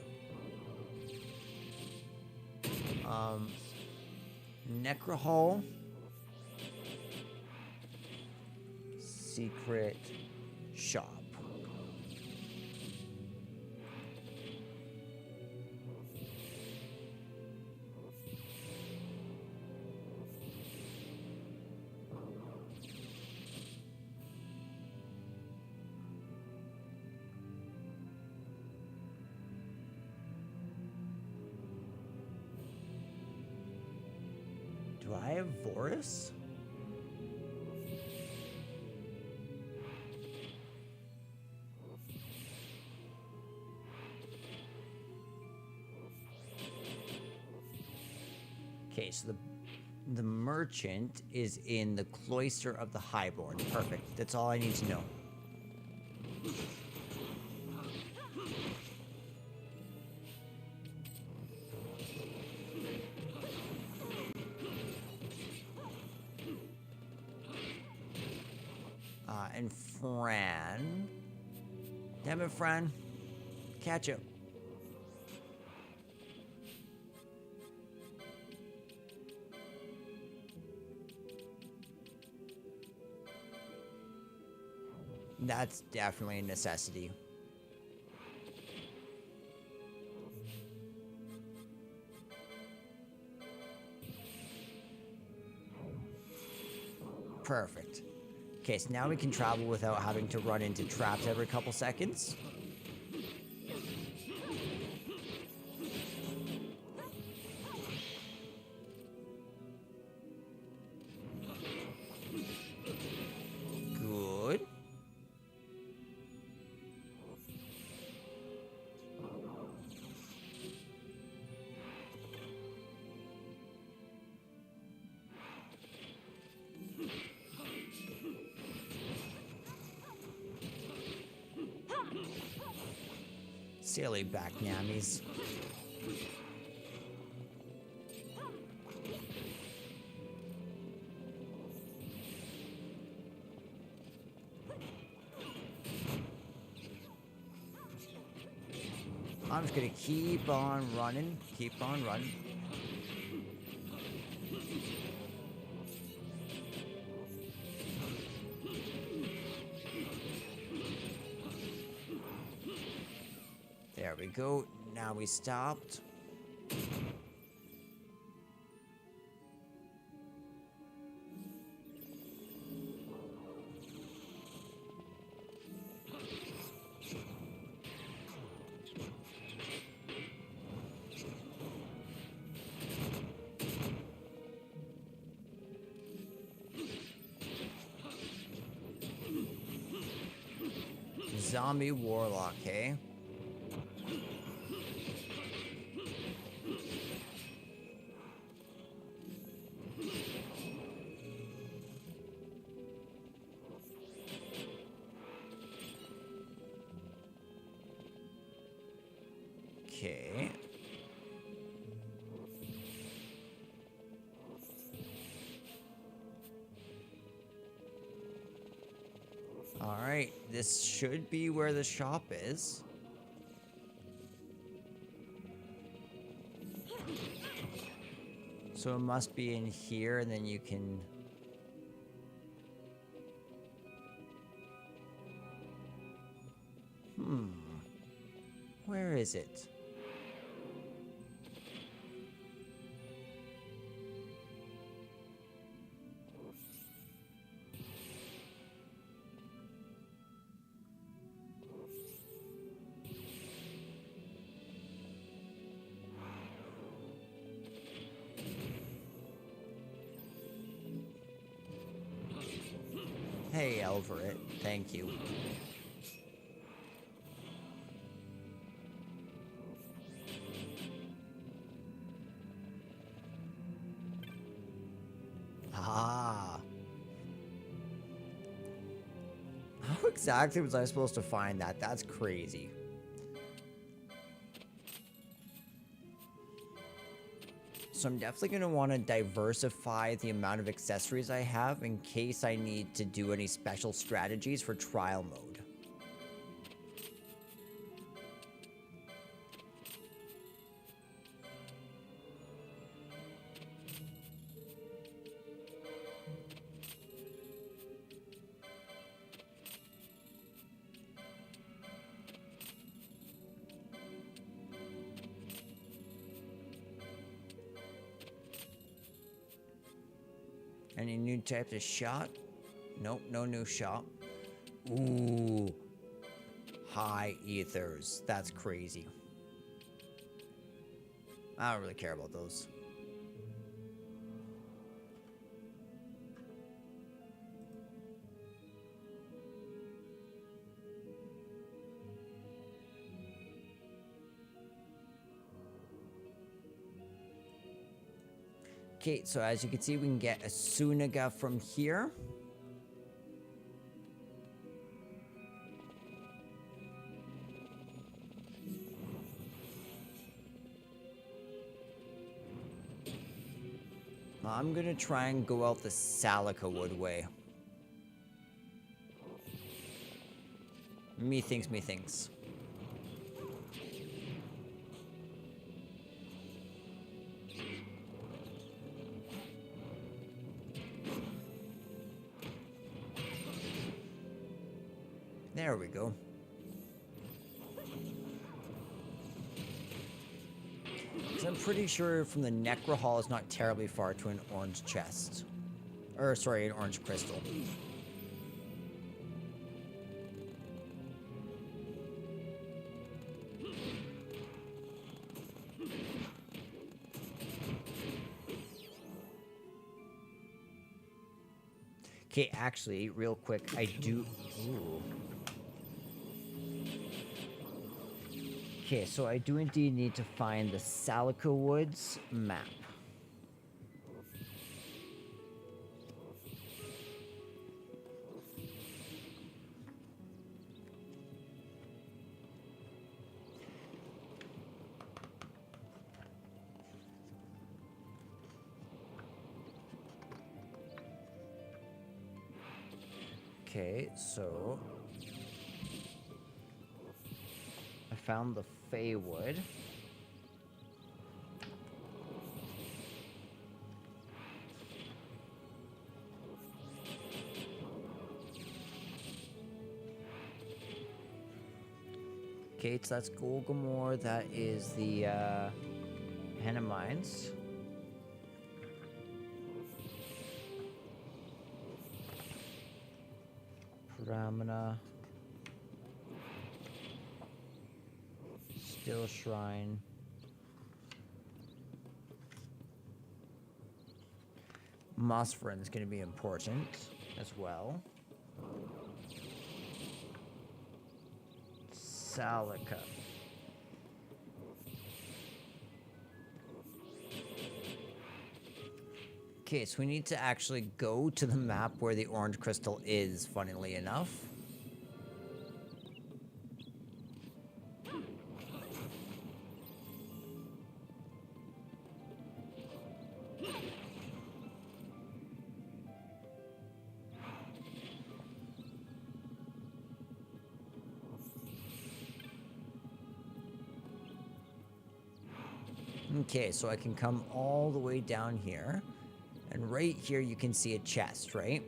Necro Hall, secret shop. Do I have Vorus? Okay, so the merchant is in the cloister of the Highborn. Perfect. That's all I need to know. And Fran. Damn it, Fran. Catch up. That's definitely a necessity. Perfect. Okay, so now we can travel without having to run into traps every couple seconds. Good. Silly back yammies. I'm just gonna keep on running, keep on running. There we go. Now we stopped. Zombie warlock, hey? Okay. Alright, this should be where the shop is. So it must be in here, and then you can... Where is it? Hey, Elverett. Thank you. Ah. How exactly was I supposed to find that? That's crazy. So I'm definitely going to want to diversify the amount of accessories I have in case I need to do any special strategies for trial mode. Any new types of shot? Nope, no new shot. Ooh. High ethers. That's crazy. I don't really care about those. Okay, so as you can see, we can get a Sunaga from here. I'm gonna try and go out the Salica Wood way. Methinks. There we go. I'm pretty sure from the Necro Hall is not terribly far to an orange chest. Or, sorry, an orange crystal. Okay, actually, real quick, I do... Ooh. Okay, so I do indeed need to find the Salica Woods map. Okay, so... I found the Feywood. Okay, so that's Golgamore. That is the Henna Mines. Pramana. Still Shrine. Mosfrin is going to be important as well. Salica. Okay, so we need to actually go to the map where the orange crystal is, funnily enough. Okay, so I can come all the way down here. And right here you can see a chest, right?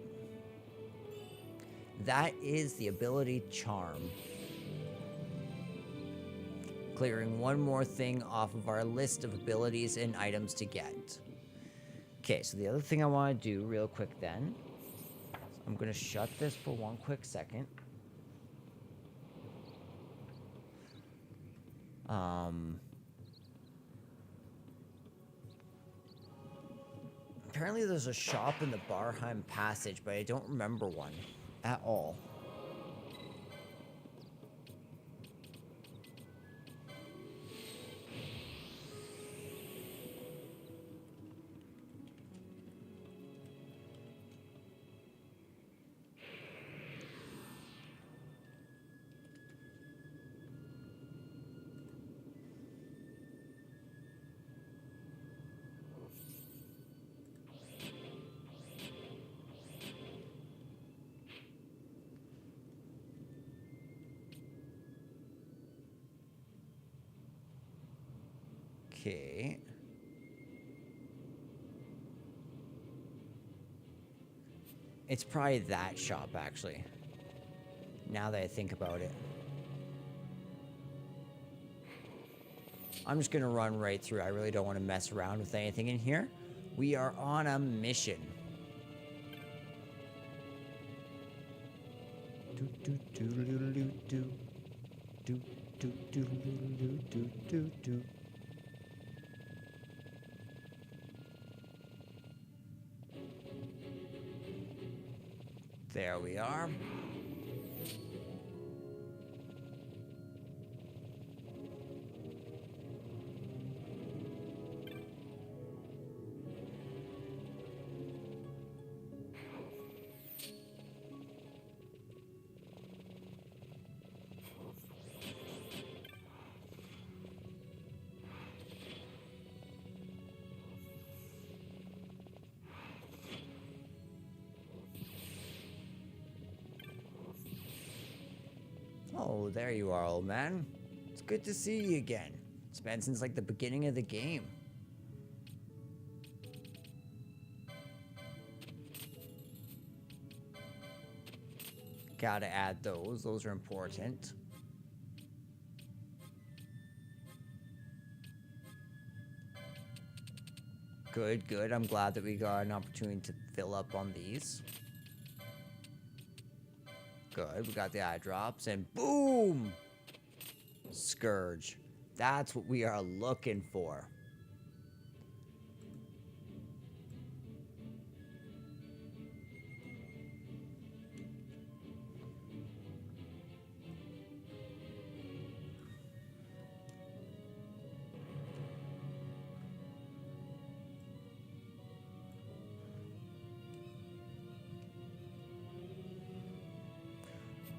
That is the ability Charm. Clearing one more thing off of our list of abilities and items to get. Okay, so the other thing I want to do real quick then, I'm going to shut this for one quick second. Apparently there's a shop in the Barheim Passage, but I don't remember one at all. Okay. It's probably that shop, actually. Now that I think about it. I'm just going to run right through. I really don't want to mess around with anything in here. We are on a mission. There we are. Oh, there you are, old man. It's good to see you again. It's been since like the beginning of the game. Gotta add those. Those are important. Good, good. I'm glad that we got an opportunity to fill up on these. Good. We got the eye drops and boom! Scourge. That's what we are looking for.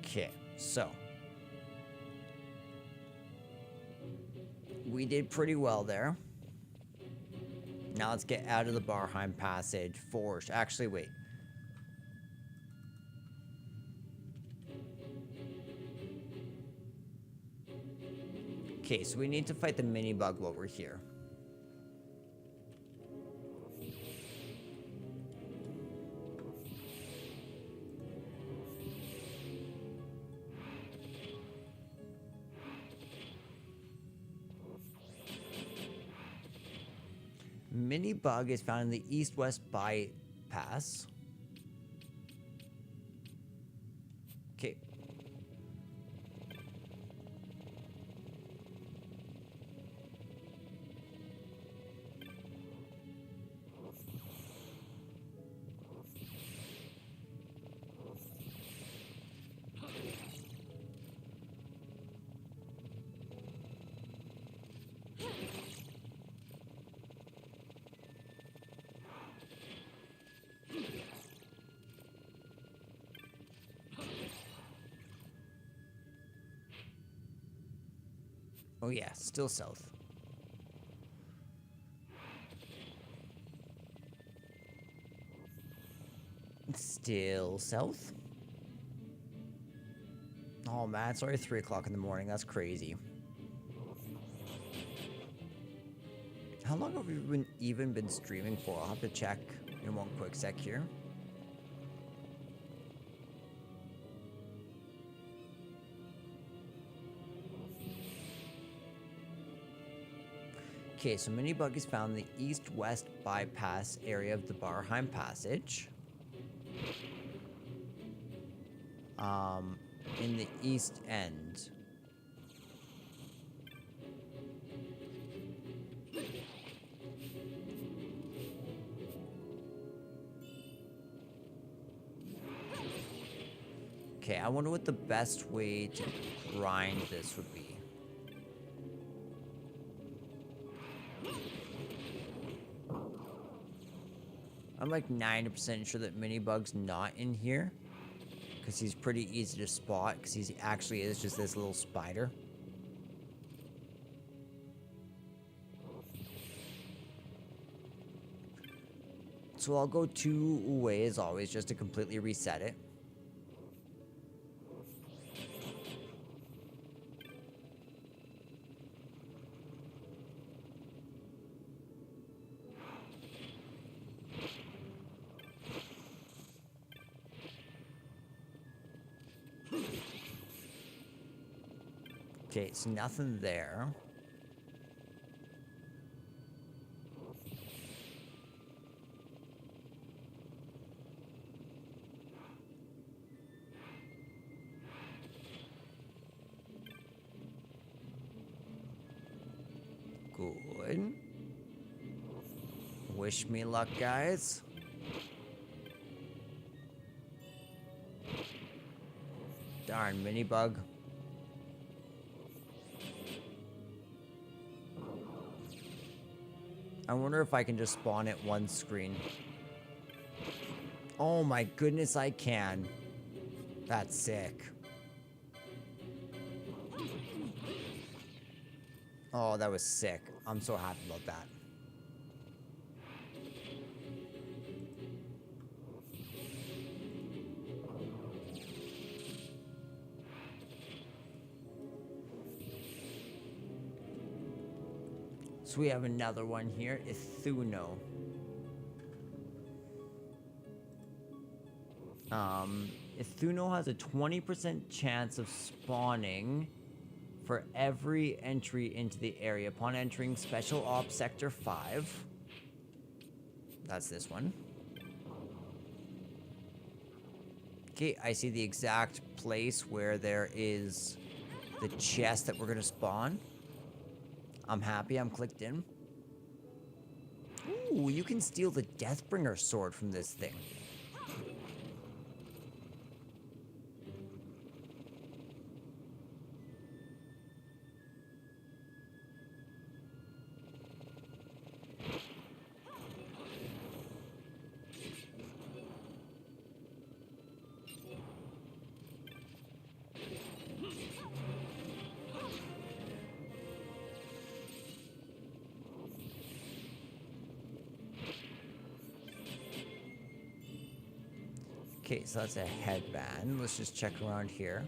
Okay, so we did pretty well there. Now let's get out of the Barheim Passage. Forge. Actually, wait. Okay, so we need to fight the mini bug while we're here. Mini bug is found in the east-west bypass. Okay. Oh yeah, still south. Still south? Oh man, it's already 3 o'clock in the morning. That's crazy. How long have we even been streaming for? I'll have to check in one quick sec here. Okay, so Minibug is found in the east-west bypass area of the Barheim Passage. In the east end. Okay, I wonder what the best way to grind this would be. I'm like 90% sure that Minibug's not in here. Because he's pretty easy to spot. Because he actually is just this little spider. So I'll go 2 ways always just to completely reset it. Okay, so nothing there. Good. Wish me luck, guys. Darn, Minibug. I wonder if I can just spawn it one screen. Oh my goodness, I can. That's sick. Oh, that was sick. I'm so happy about that. So we have another one here, Ithuno. Ithuno has a 20% chance of spawning for every entry into the area upon entering Special Ops Sector 5. That's this one. Okay, I see the exact place where there is the chest that we're gonna spawn. I'm happy I'm clicked in. Ooh, you can steal the Deathbringer sword from this thing. Okay, so that's a headband. Let's just check around here.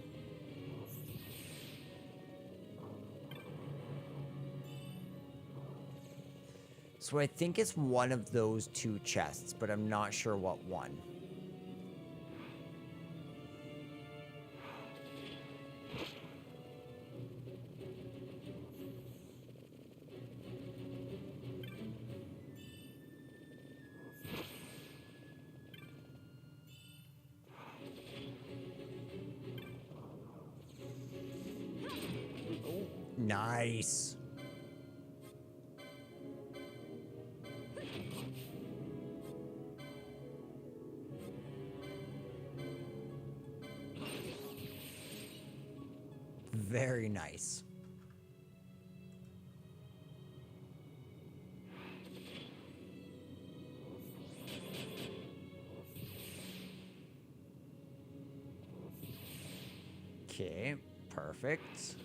So I think it's one of those 2 chests, but I'm not sure what one. Nice. Very nice. Okay, perfect.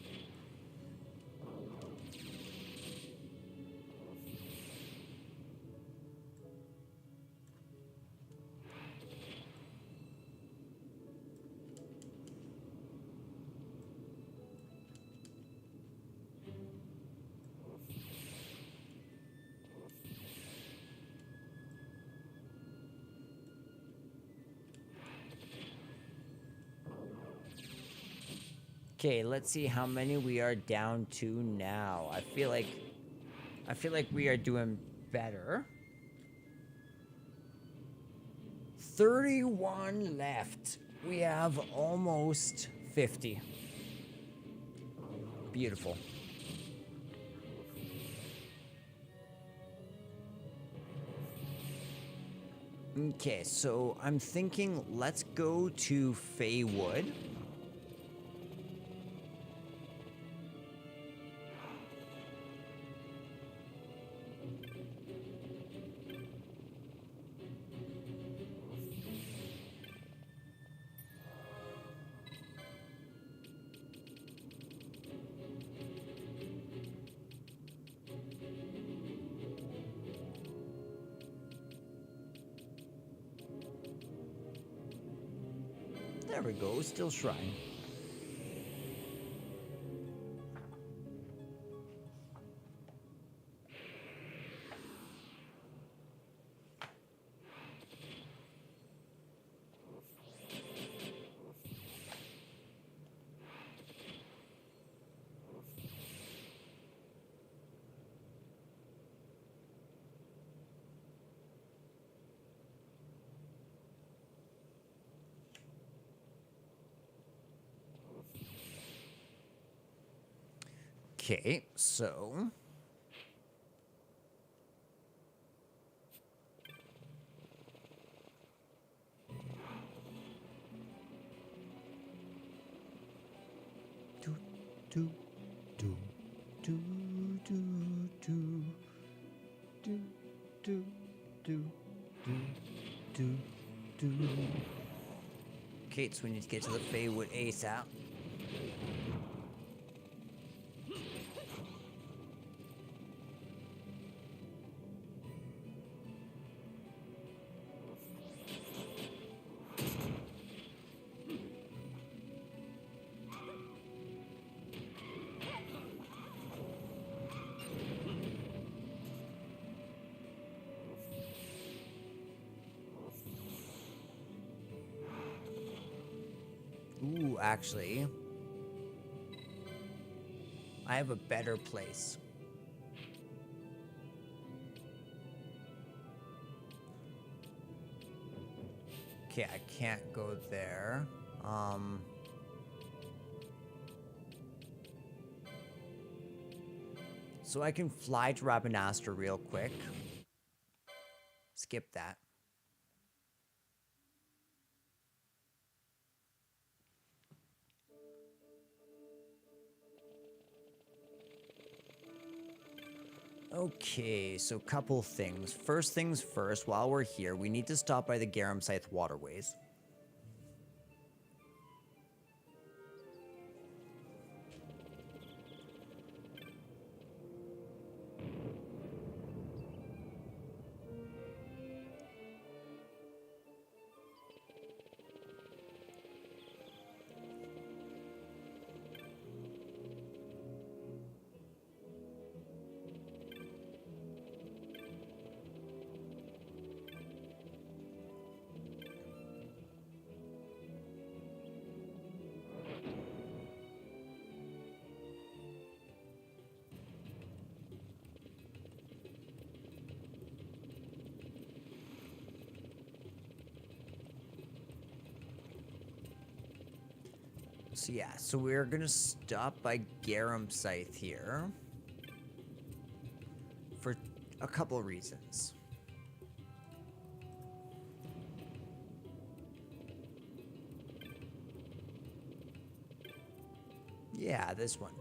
Okay, let's see how many we are down to now. I feel like we are doing better. 31 left. We have almost 50. Beautiful. Okay, so I'm thinking let's go to Feywood. There we go, still shrine. Okay, so do do do do do do do do do do. Okay, so we need to get to the Feywood ASAP. Ooh, actually, I have a better place. Okay, I can't go there. So I can fly to Rabanastre real quick. Skip that. Okay, so couple things. First things first, while we're here, we need to stop by the Garum Scythe waterways. So yeah, so we're gonna stop by Garum Scythe here for a couple reasons. Yeah, this one.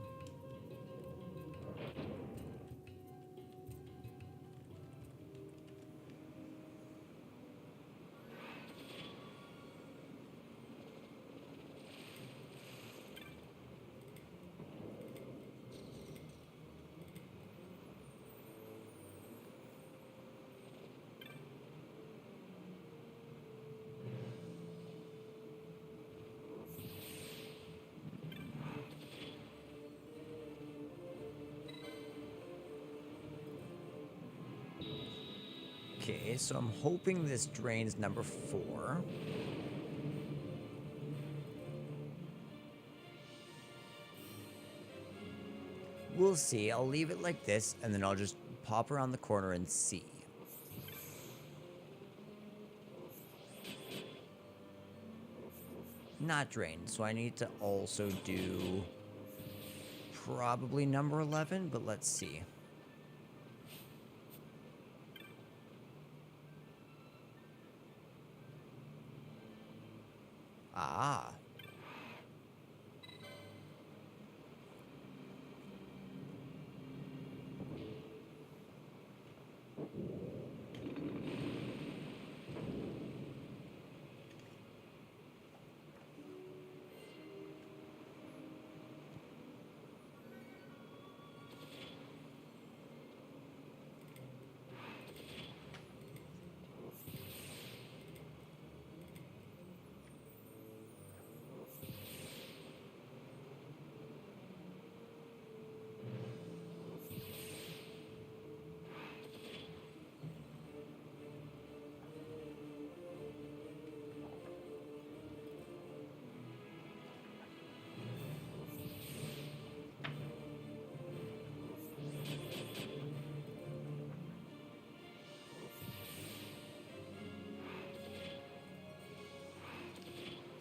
Okay, so I'm hoping this drains number 4. We'll see. I'll leave it like this, and then I'll just pop around the corner and see. Not drained, so I need to also do probably number 11, but let's see. Ah.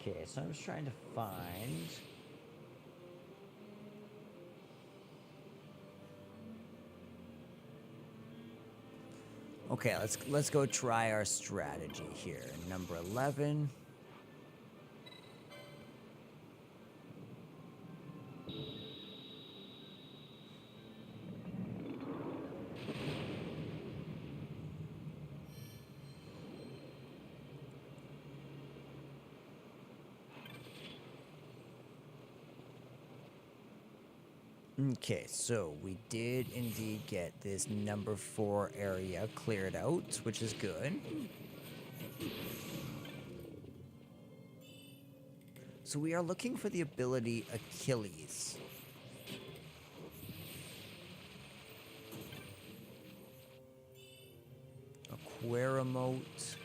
Okay, so I'm just trying to find... Okay, let's go try our strategy here. Number 11. Okay, so we did indeed get this number 4 area cleared out, which is good. So we are looking for the ability Achilles. Aquaremote.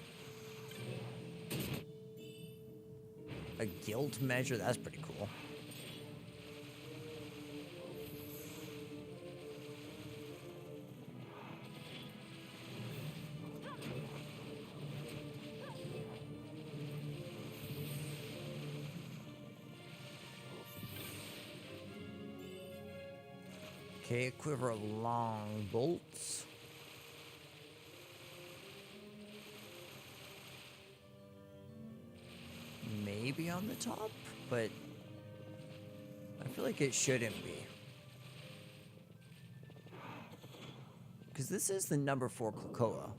A guilt measure, that's pretty cool. Okay, a quiver of long bolts. Maybe on the top, but I feel like it shouldn't be. Because this is the number 4 Krakoa.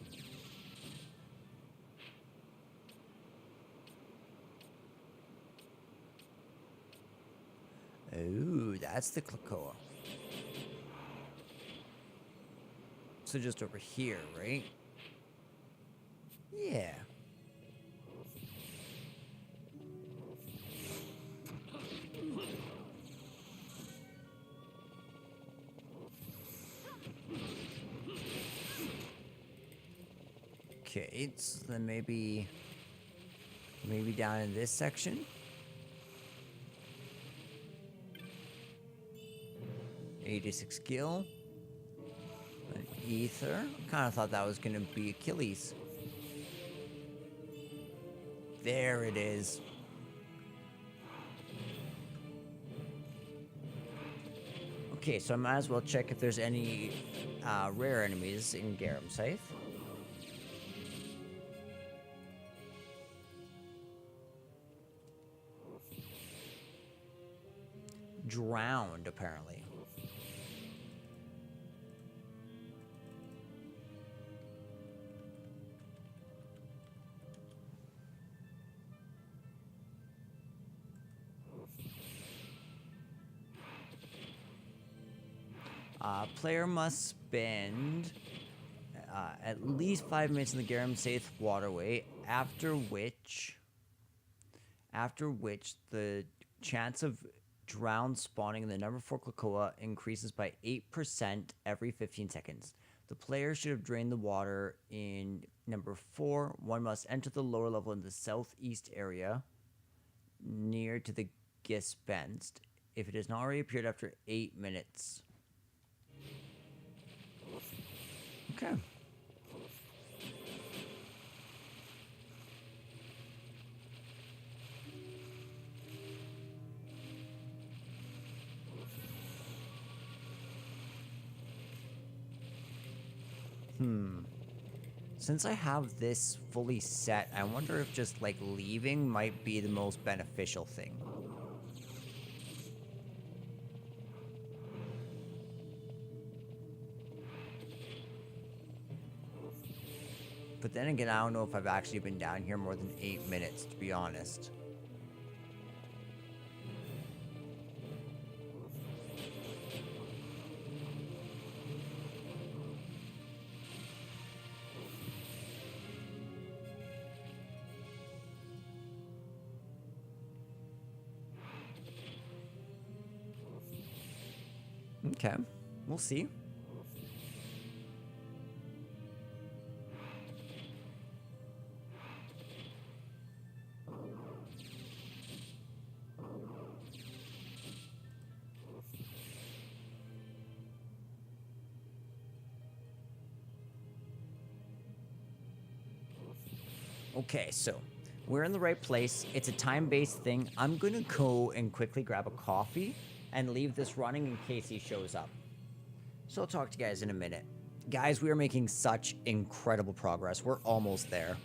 Ooh, that's the Krakoa. So just over here, right? Yeah. Okay, so then maybe down in this section. 86 skill. An ether. Kind of thought that was going to be Achilles. There it is. Okay, so I might as well check if there's any rare enemies in Garum Scythe. Drowned, apparently. Player must spend at least 5 minutes in the Garum Scythe waterway, after which the chance of drown spawning in the number 4 Krakoa increases by 8% every 15 seconds. The player should have drained the water in number 4. One must enter the lower level in the southeast area near to the Gespenst if it has not already appeared after 8 minutes. Okay. Since I have this fully set, I wonder if just, like, leaving might be the most beneficial thing. But then again, I don't know if I've actually been down here more than 8 minutes, to be honest. Okay, we'll see. Okay, so we're in the right place. It's a time-based thing. I'm gonna go and quickly grab a coffee and leave this running in case he shows up. So I'll talk to you guys in a minute. Guys, we are making such incredible progress. We're almost there.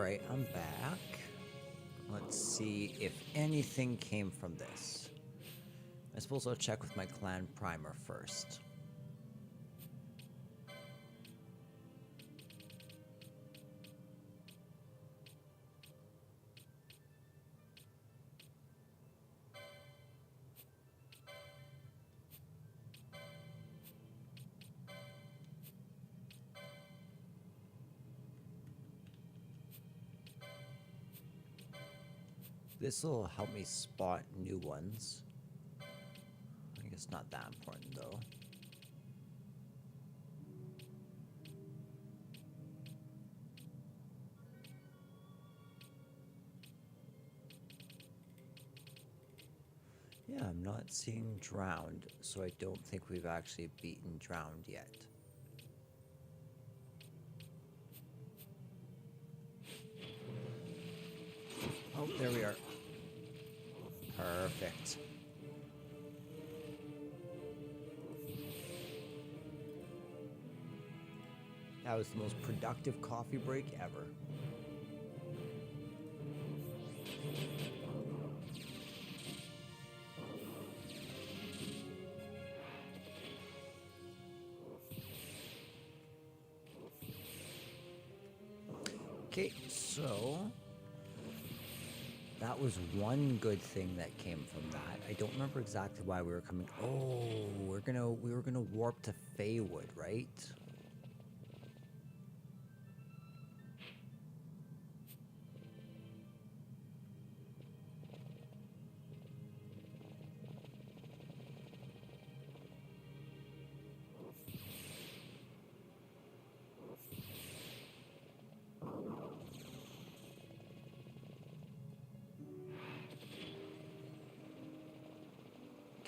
Alright, I'm back. Let's see if anything came from this. I suppose I'll check with my clan primer first. This will help me spot new ones. I guess not that important though. Yeah, I'm not seeing drowned, so I don't think we've actually beaten drowned yet. Oh, there we are. Perfect. That was the most productive coffee break ever. Okay, so that was one good thing that came from that. I don't remember exactly why we were coming. Oh, we were gonna warp to Feywood, right?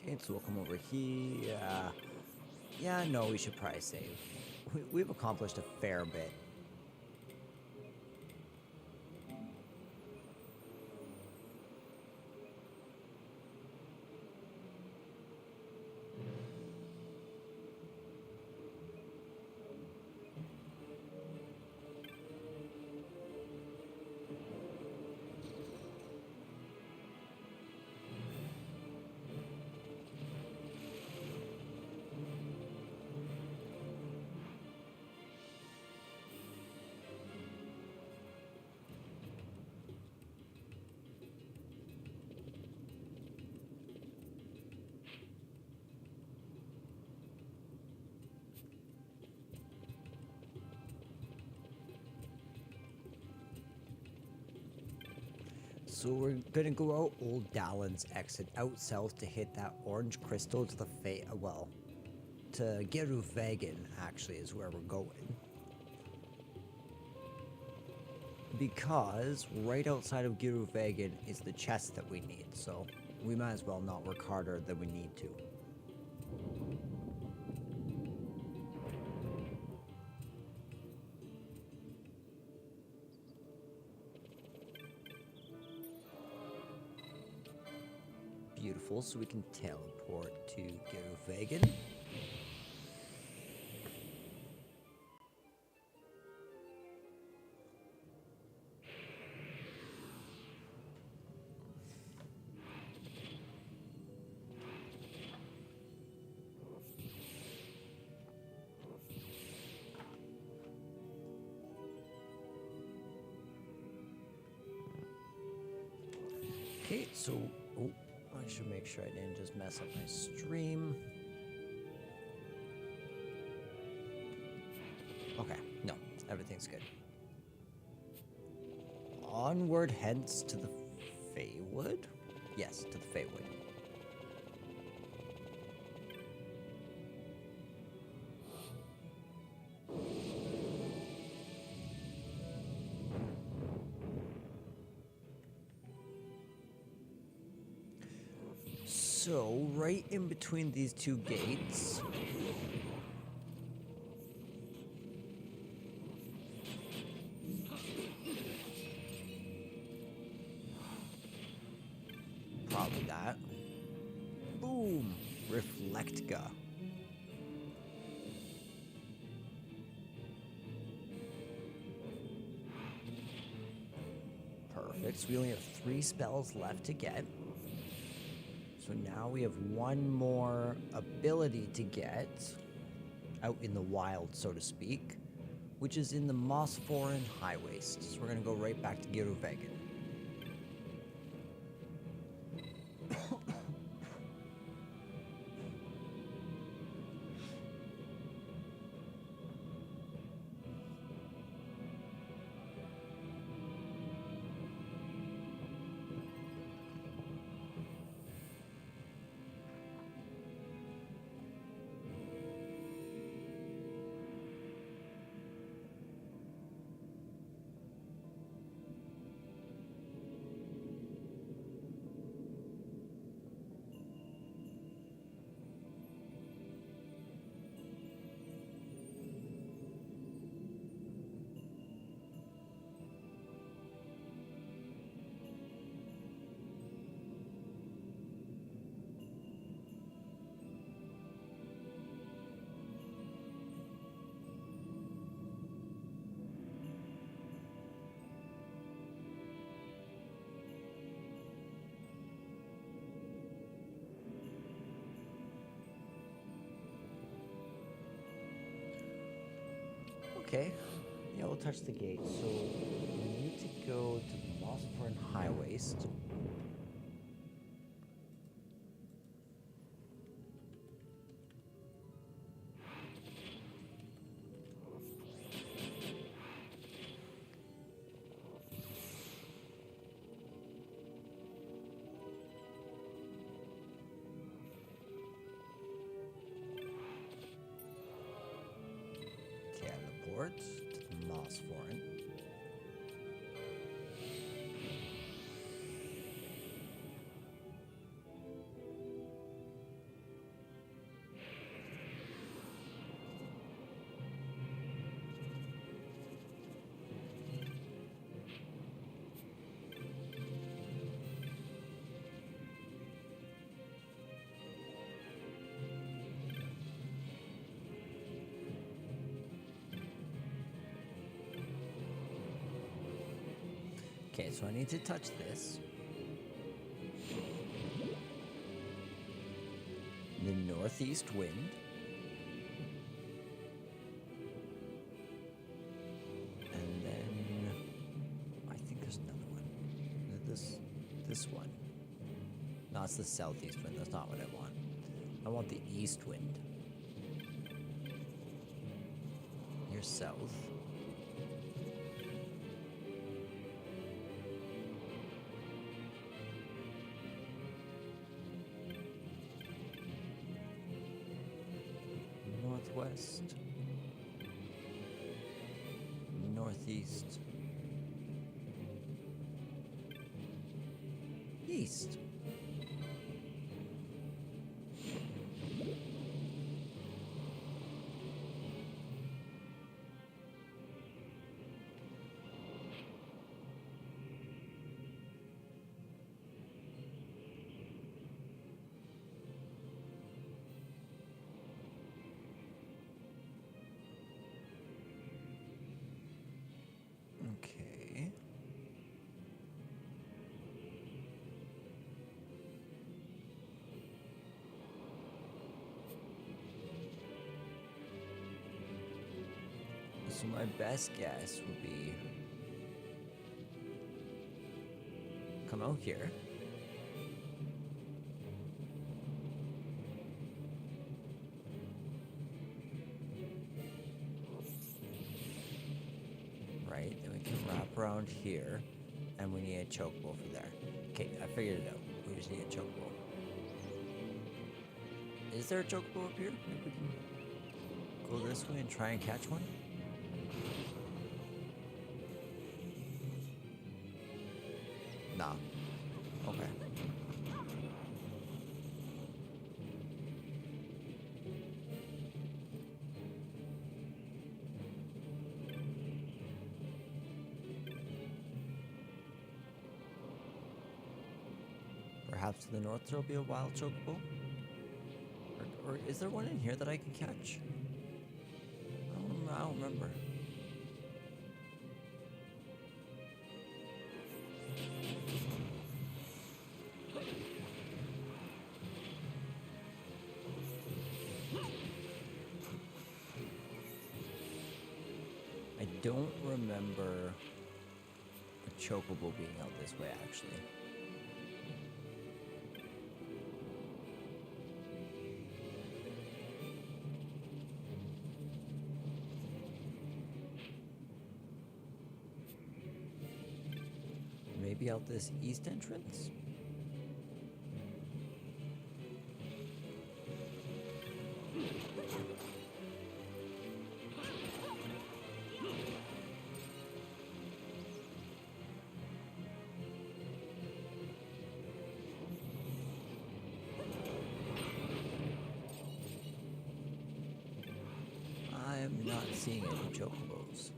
Okay, so we'll come over here. Yeah, no, we should probably save. We've accomplished a fair bit. So we're gonna go out Old Dallin's exit out south to hit that orange crystal to the to Geruvegan actually is where we're going. Because right outside of Geruvegan is the chest that we need, so we might as well not work harder than we need to. Beautiful, so we can teleport to Geruvegan. Okay, so I should make sure I didn't just mess up my stream. Okay, no, everything's good. Onward hence to the Feywood? Yes, to the Feywood. So, right in between these two gates... Probably that. Boom! Reflectka. Perfect. So we only have 3 spells left to get. So now we have one more ability to get out in the wild, so to speak, which is in the Mossforan High Waste. So we're going to go right back to Girovegan. Okay, yeah, we'll touch the gate. So we need to go to the Mossforan High Waste. Teleport to the Mossforan. Okay, so I need to touch this. The northeast wind. And then I think there's another one. Is it this one? No, it's the southeast wind. That's not what I want. I want the east wind. You're south. Northwest, northeast, east. Okay. So my best guess would be come out here. Right, then we can wrap around here, and we need a chokehold for there. Okay, I figured it out. We just need a chokehold. Is there a chokehold up here? Maybe we can go this way and try and catch one? Nah. Okay. Perhaps to the north there'll be a wild chocobo? Or is there one in here that I can catch? I don't remember. I don't remember a chocobo being out this way, actually. Maybe out this east entrance? I'm not seeing any chocobos.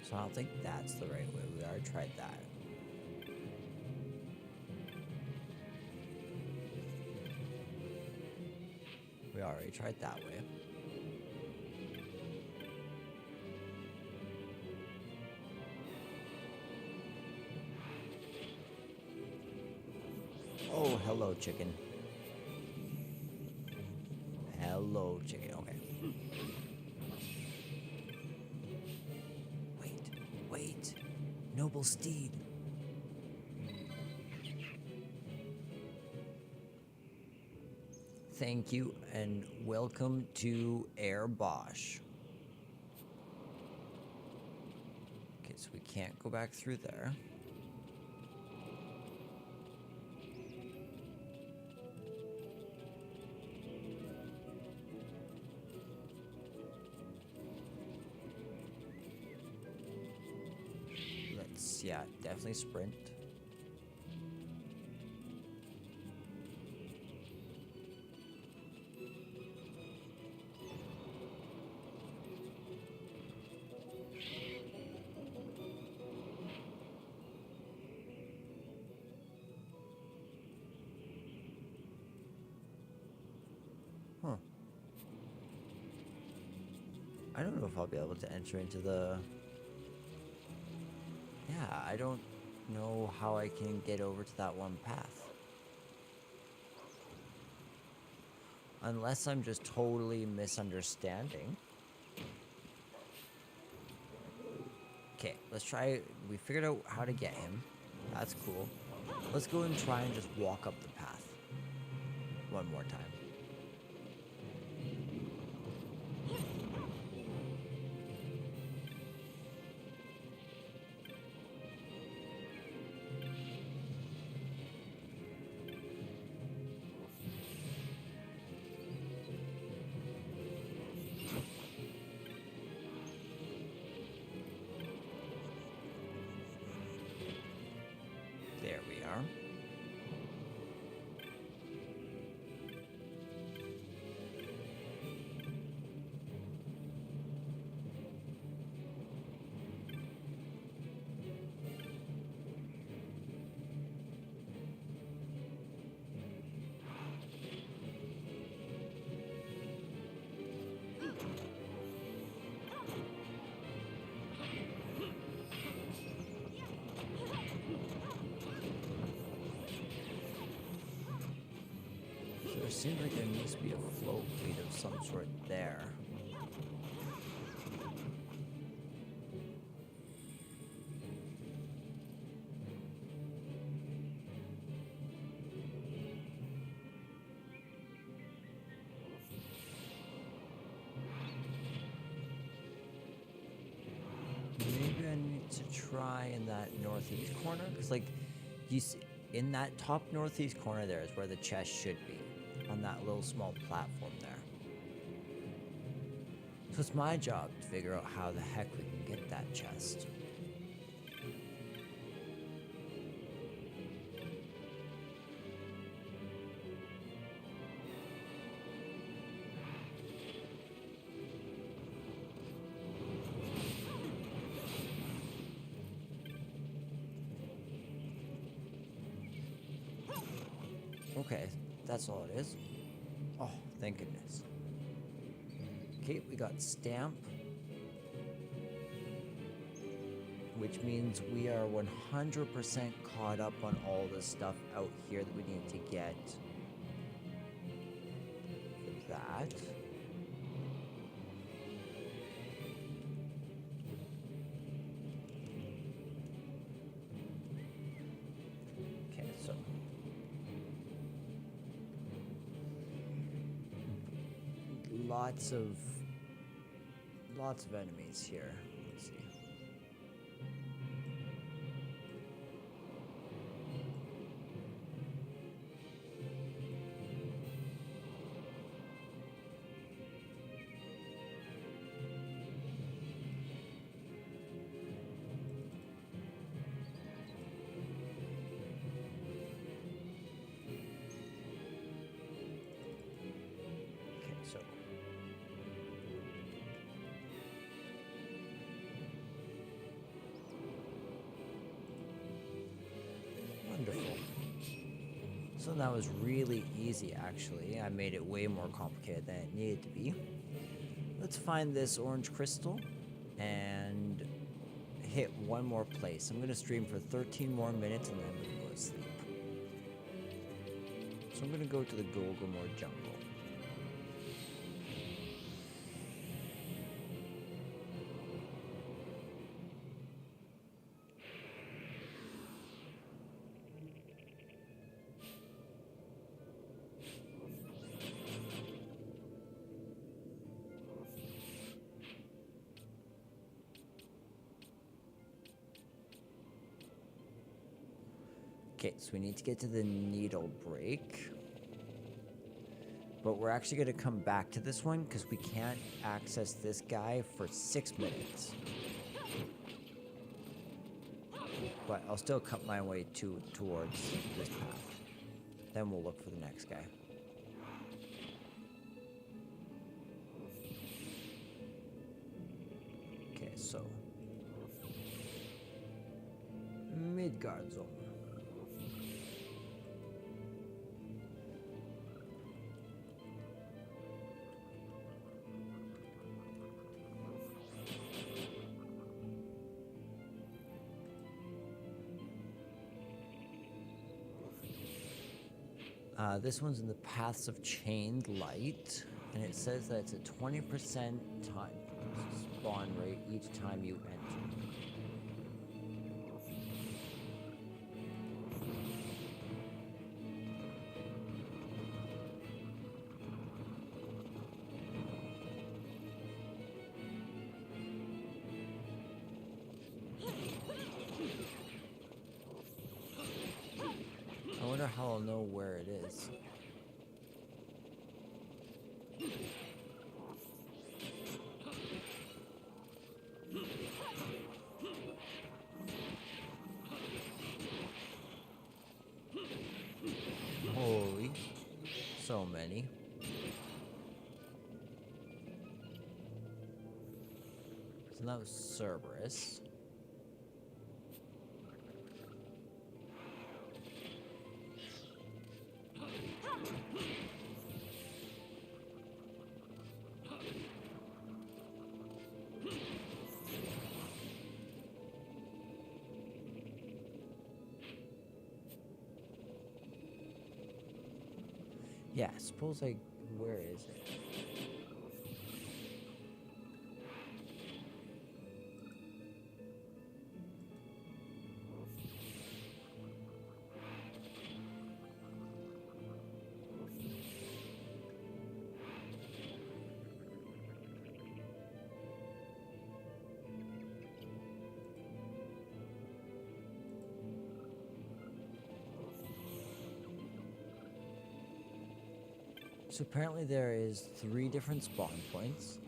So I don't think that's the right way. We already tried that. We already tried that way. Oh, hello, chicken. Hello, chicken. Okay. Wait. Noble steed. Thank you and welcome to Air Bosch. Okay, so we can't go back through there. Yeah, definitely sprint. Huh. I don't know if I'll be able to enter into the... Yeah, I don't know how I can get over to that one path. Unless I'm just totally misunderstanding. Okay, let's try. We figured out how to get him. That's cool. Let's go and try and just walk up the path one more time. There we are. So it seems like there needs to be a float plate of some sort there. Maybe I need to try in that northeast corner, because like you see, in that top northeast corner there is where the chest should be, on that little small platform there. So it's my job to figure out how the heck we can get that chest. Okay, That's all it is. Oh, thank goodness. Okay, we got stamp. Which means we are 100% caught up on all the stuff out here that we need to get for that. Okay, so lots of enemies here. Let's see. Okay, so wonderful. So that was really easy, actually. I made it way more complicated than it needed to be. Let's find this orange crystal and hit one more place. I'm gonna stream for 13 more minutes and then I'm gonna go to sleep. So I'm gonna go to the Golgamore jungle. Okay, so we need to get to the needle break. But we're actually going to come back to this one because we can't access this guy for 6 minutes. But I'll still cut my way towards this path. Then we'll look for the next guy. Okay, so Midgard zone. This one's in the Paths of Chained Light, and it says that it's a 20% time spawn rate each time you enter. I wonder how I'll know where it is. Holy, so many. So that was Cerberus. Yeah, suppose where is it? So apparently there is 3 different spawn points.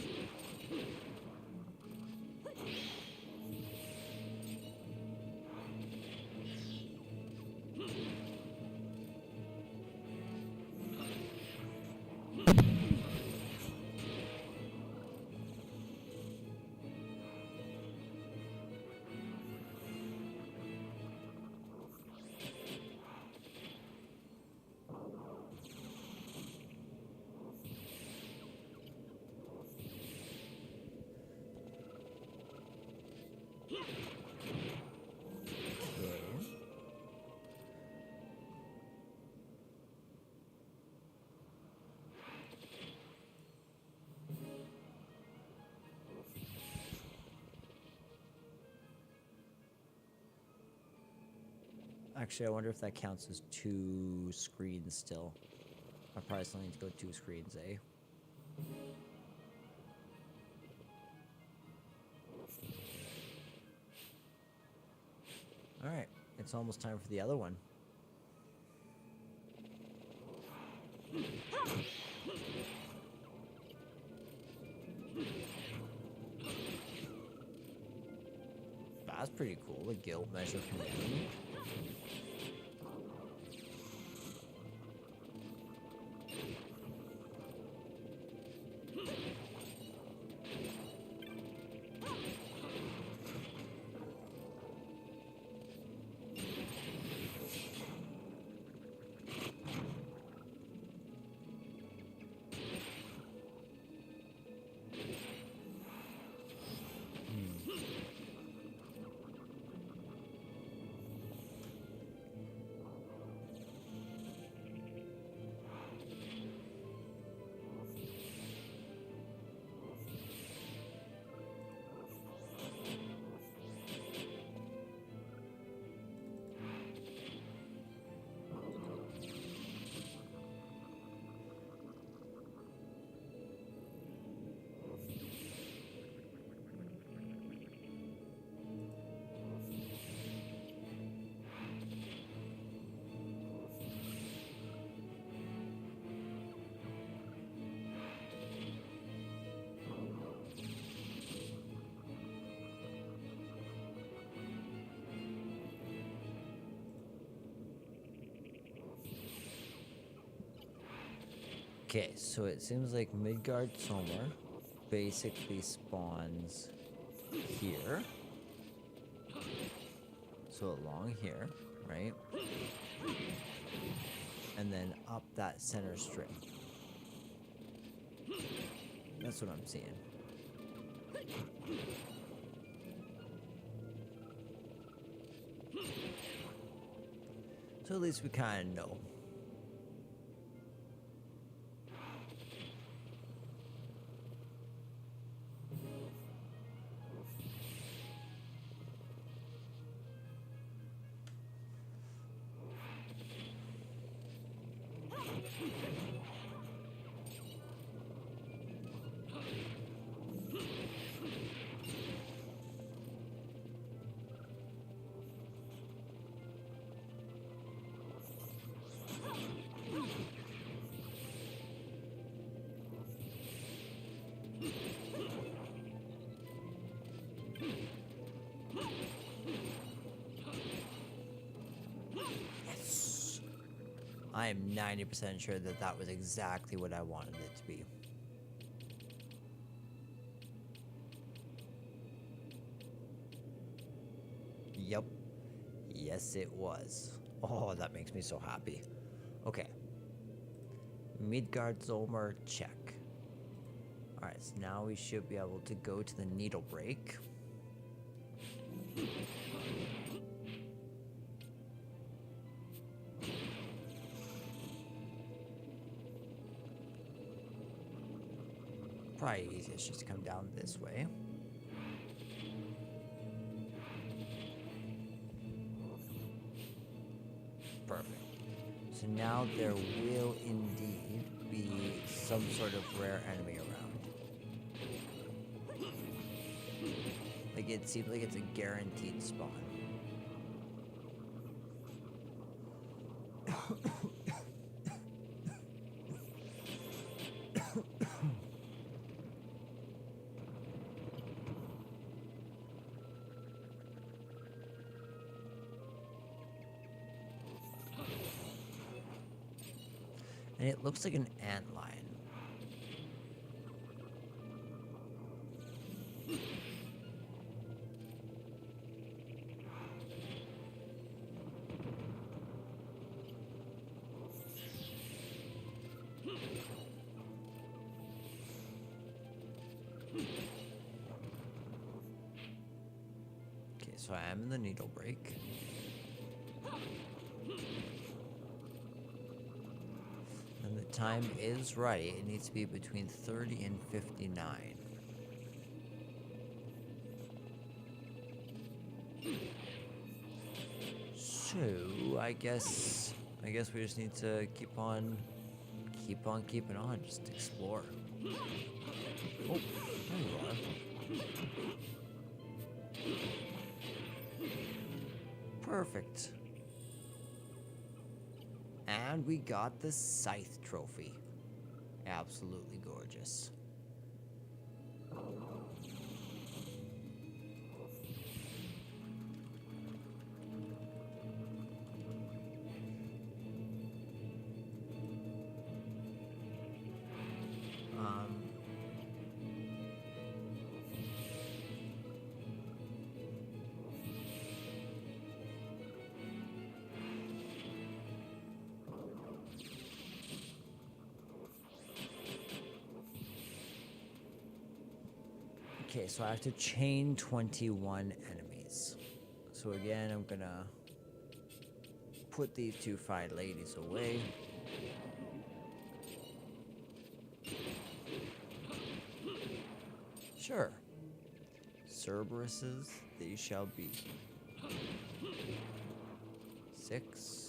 Actually, I wonder if that counts as 2 screens still. I probably still need to go 2 screens, eh? Alright, it's almost time for the other one. That's pretty cool, the guilt measure from the enemy. Okay, so it seems like Midgard Sommer basically spawns here. So along here, right? And then up that center strip. That's what I'm seeing. So at least we kind of know. I am 90% sure that that was exactly what I wanted it to be. Yep. Yes, it was. Oh, that makes me so happy. Okay. Midgard Zolmer, check. Alright, so now we should be able to go to the needle break. Probably easiest just to come down this way. Perfect. So now there will indeed be some sort of rare enemy around. Like it seems like it's a guaranteed spawn. And it looks like an antlion. Okay, so I am in the needle break. And the time is right. It needs to be between 30 and 59. So I guess we just need to keep on keeping on. Just explore. Oh, there you are. Perfect. And we got the Scythe trophy. Absolutely gorgeous. Okay, so I have to chain 21 enemies. So again, I'm gonna put these two fine ladies away. Sure. Cerberuses they shall be. 6.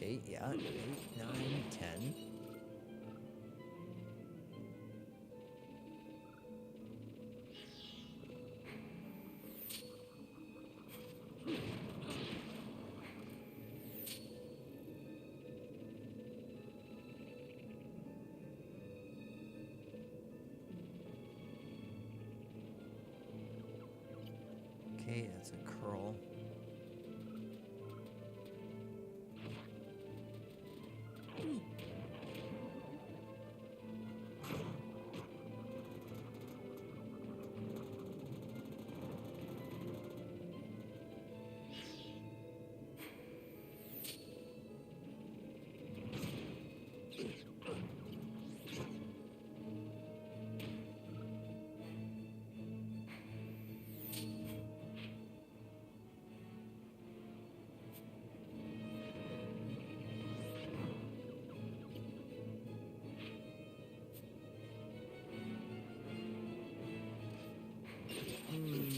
Okay, yeah, 8, 9, 10. Okay, that's a curl.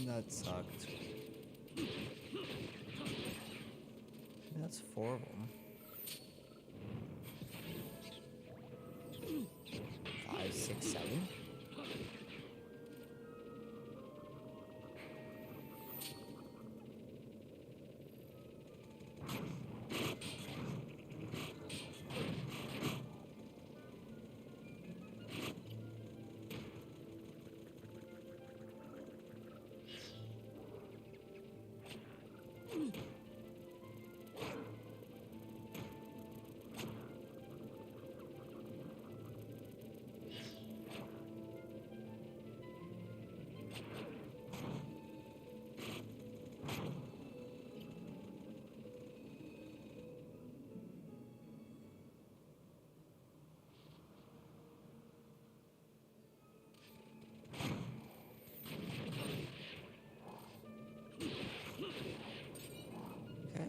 That sucked. That's 4 of them. 5, 6, 7. Okay.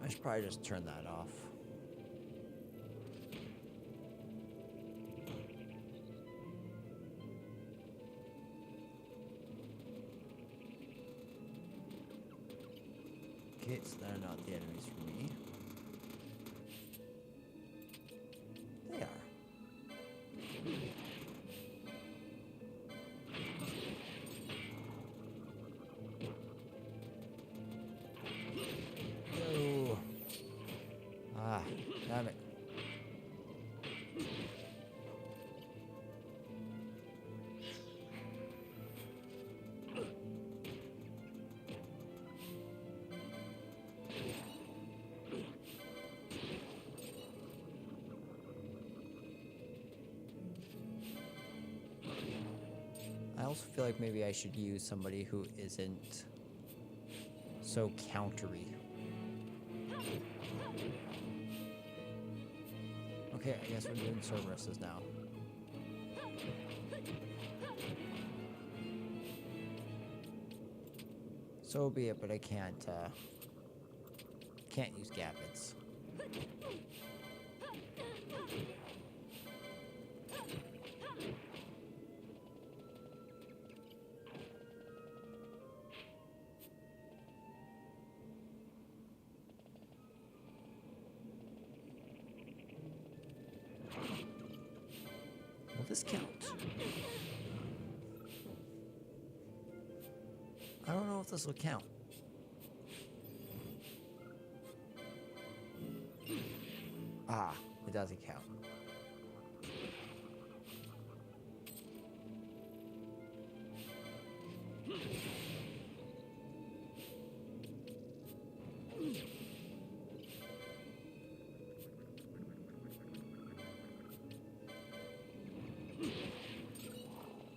I should probably just turn that off. Okay, so they're not the enemies for me. They are. No. Ah, damn it. I also feel like maybe I should use somebody who isn't so countery. Okay, I guess we're doing Cerberuses now. So be it, but I can't use gabbets. Will this count? I don't know if this will count. Ah, it doesn't count.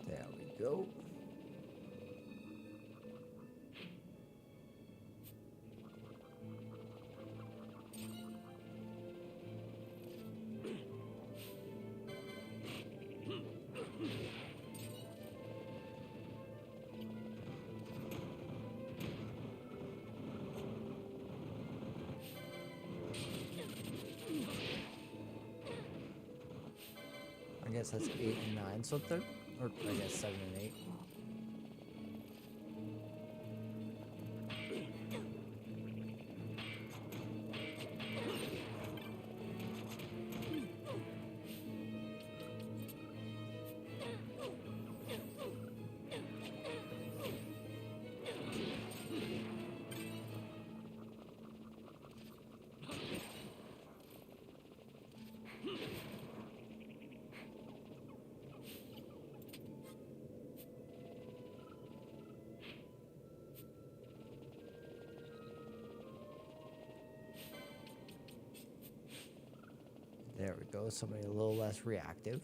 There we go. I guess that's 8 and 9 something, or I guess 7 and 8. There we go, somebody a little less reactive.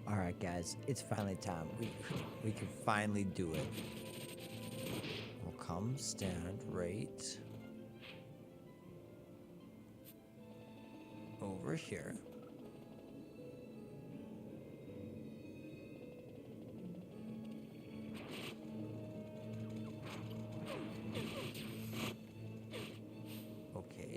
All right, guys, it's finally time. We can finally do it. We'll come stand right over here.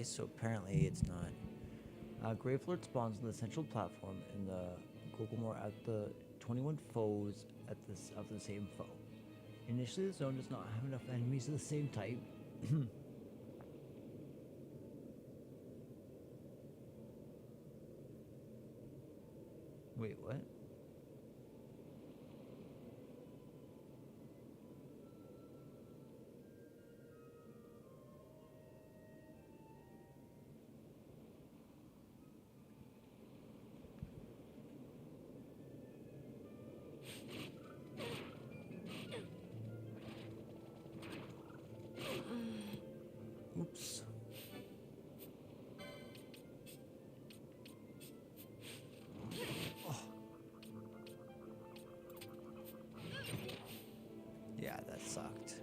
so apparently it's not. Grave Lord spawns on the central platform in the Gogolmore at the 21 foes at this of the same foe. Initially, the zone does not have enough enemies of the same type. Wait, what? Oops. Oh. Yeah, that sucked.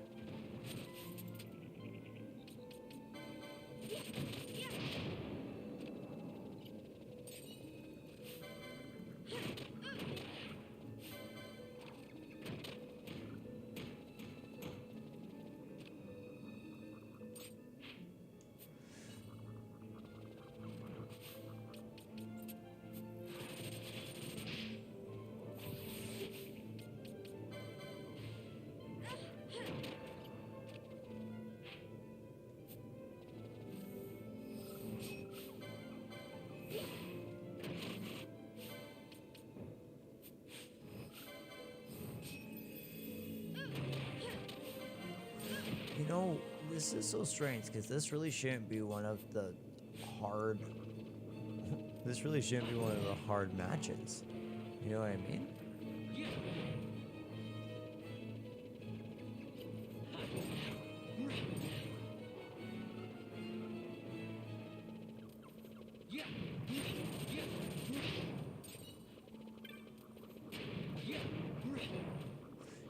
You know, this is so strange because this really shouldn't be one of the hard. This really shouldn't be one of the hard matches. You know what I mean?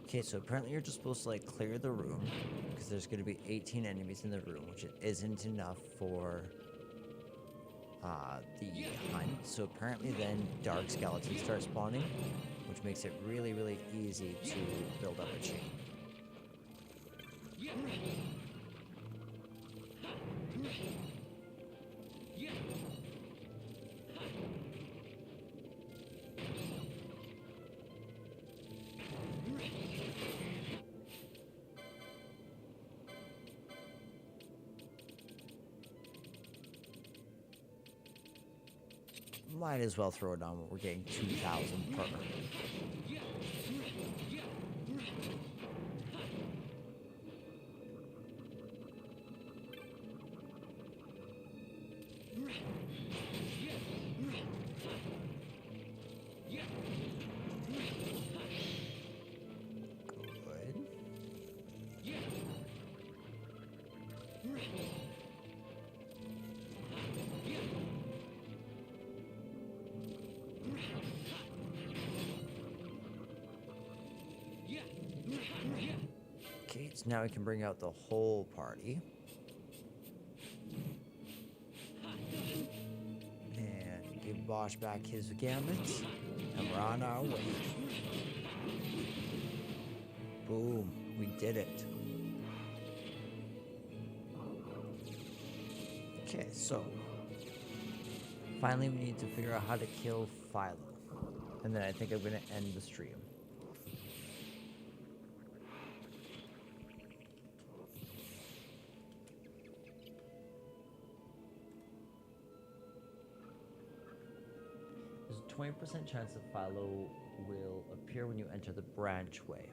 Okay, so apparently you're just supposed to like clear the room because there's going to be 18 enemies in the room, which isn't enough for the hunt. So apparently then dark skeletons start spawning, which makes it really, really easy to build up a chain. Might as well throw it on when we're getting 2,000 per. Okay, so now we can bring out the whole party. And give Bosch back his gamuts. And we're on our way. Boom, we did it. Okay, so finally we need to figure out how to kill Philo. And then I think I'm going to end the stream. There's a 20% chance that Philo will appear when you enter the branchway.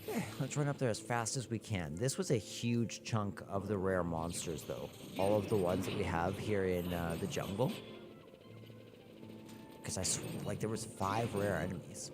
Okay, let's run up there as fast as we can. This was a huge chunk of the rare monsters, though. All of the ones that we have here in the jungle. Because there was 5 rare enemies.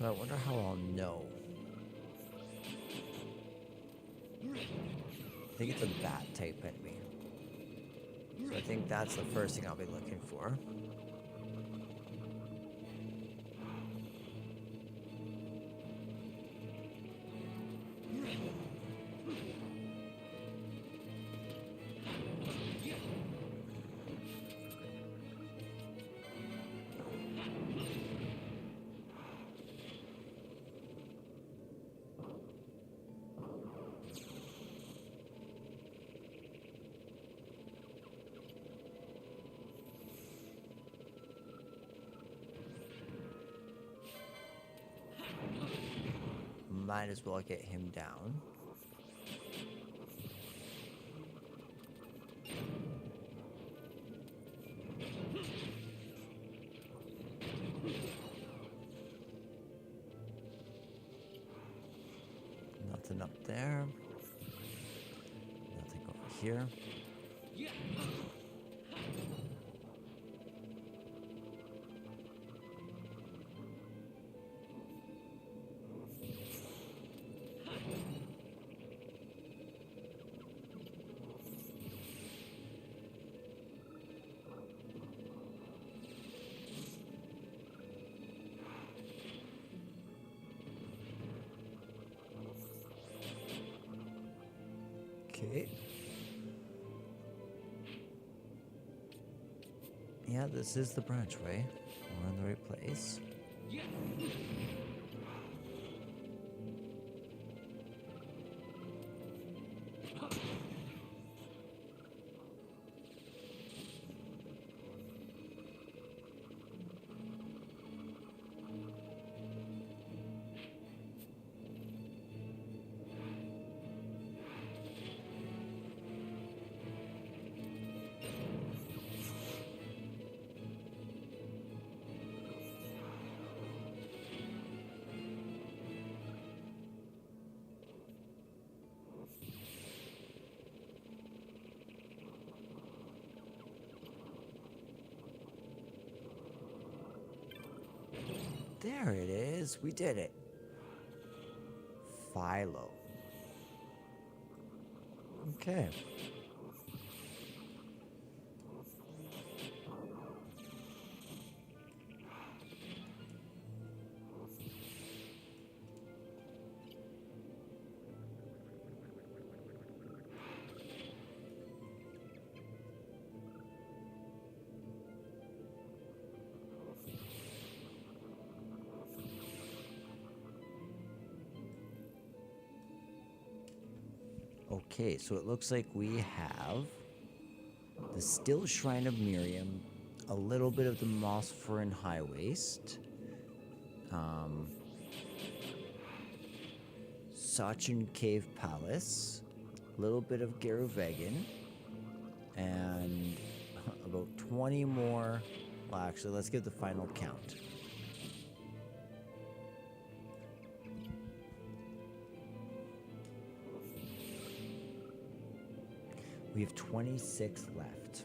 So I wonder how I'll know. I think it's a bat type enemy. So I think that's the first thing I'll be looking for. Might as well get him down. Nothing up there. Nothing over here. Okay. Yeah, this is the branchway. We're in the right place. There it is. We did it. Philo. Okay. Okay, so it looks like we have the Still Shrine of Miriam, a little bit of the Mossfern High Waste, Sachin Cave Palace, a little bit of Geruvegan, and about 20 more. Well, actually, let's give the final count. We have 26 left.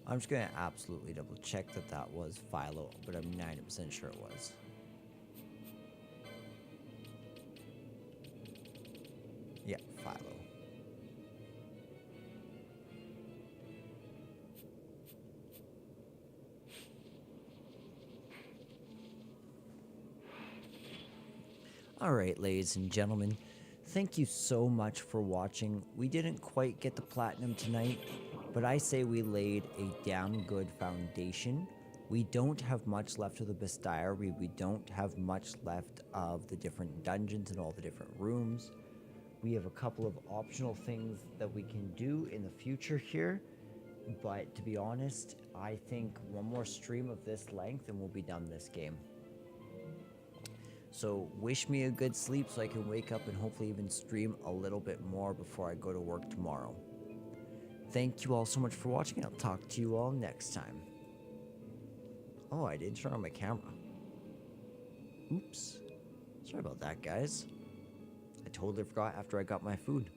I'm just going to absolutely double check that that was Philo, but I'm 90% sure it was. Yeah, Philo. All right, ladies and gentlemen, thank you so much for watching. We didn't quite get the platinum tonight, but I say we laid a damn good foundation. We don't have much left of the bestiary. We don't have much left of the different dungeons and all the different rooms. We have a couple of optional things that we can do in the future here, but to be honest, I think one more stream of this length and we'll be done this game. So wish me a good sleep so I can wake up and hopefully even stream a little bit more before I go to work tomorrow. Thank you all so much for watching, and I'll talk to you all next time. Oh, I didn't turn on my camera. Oops. Sorry about that, guys. I totally forgot after I got my food.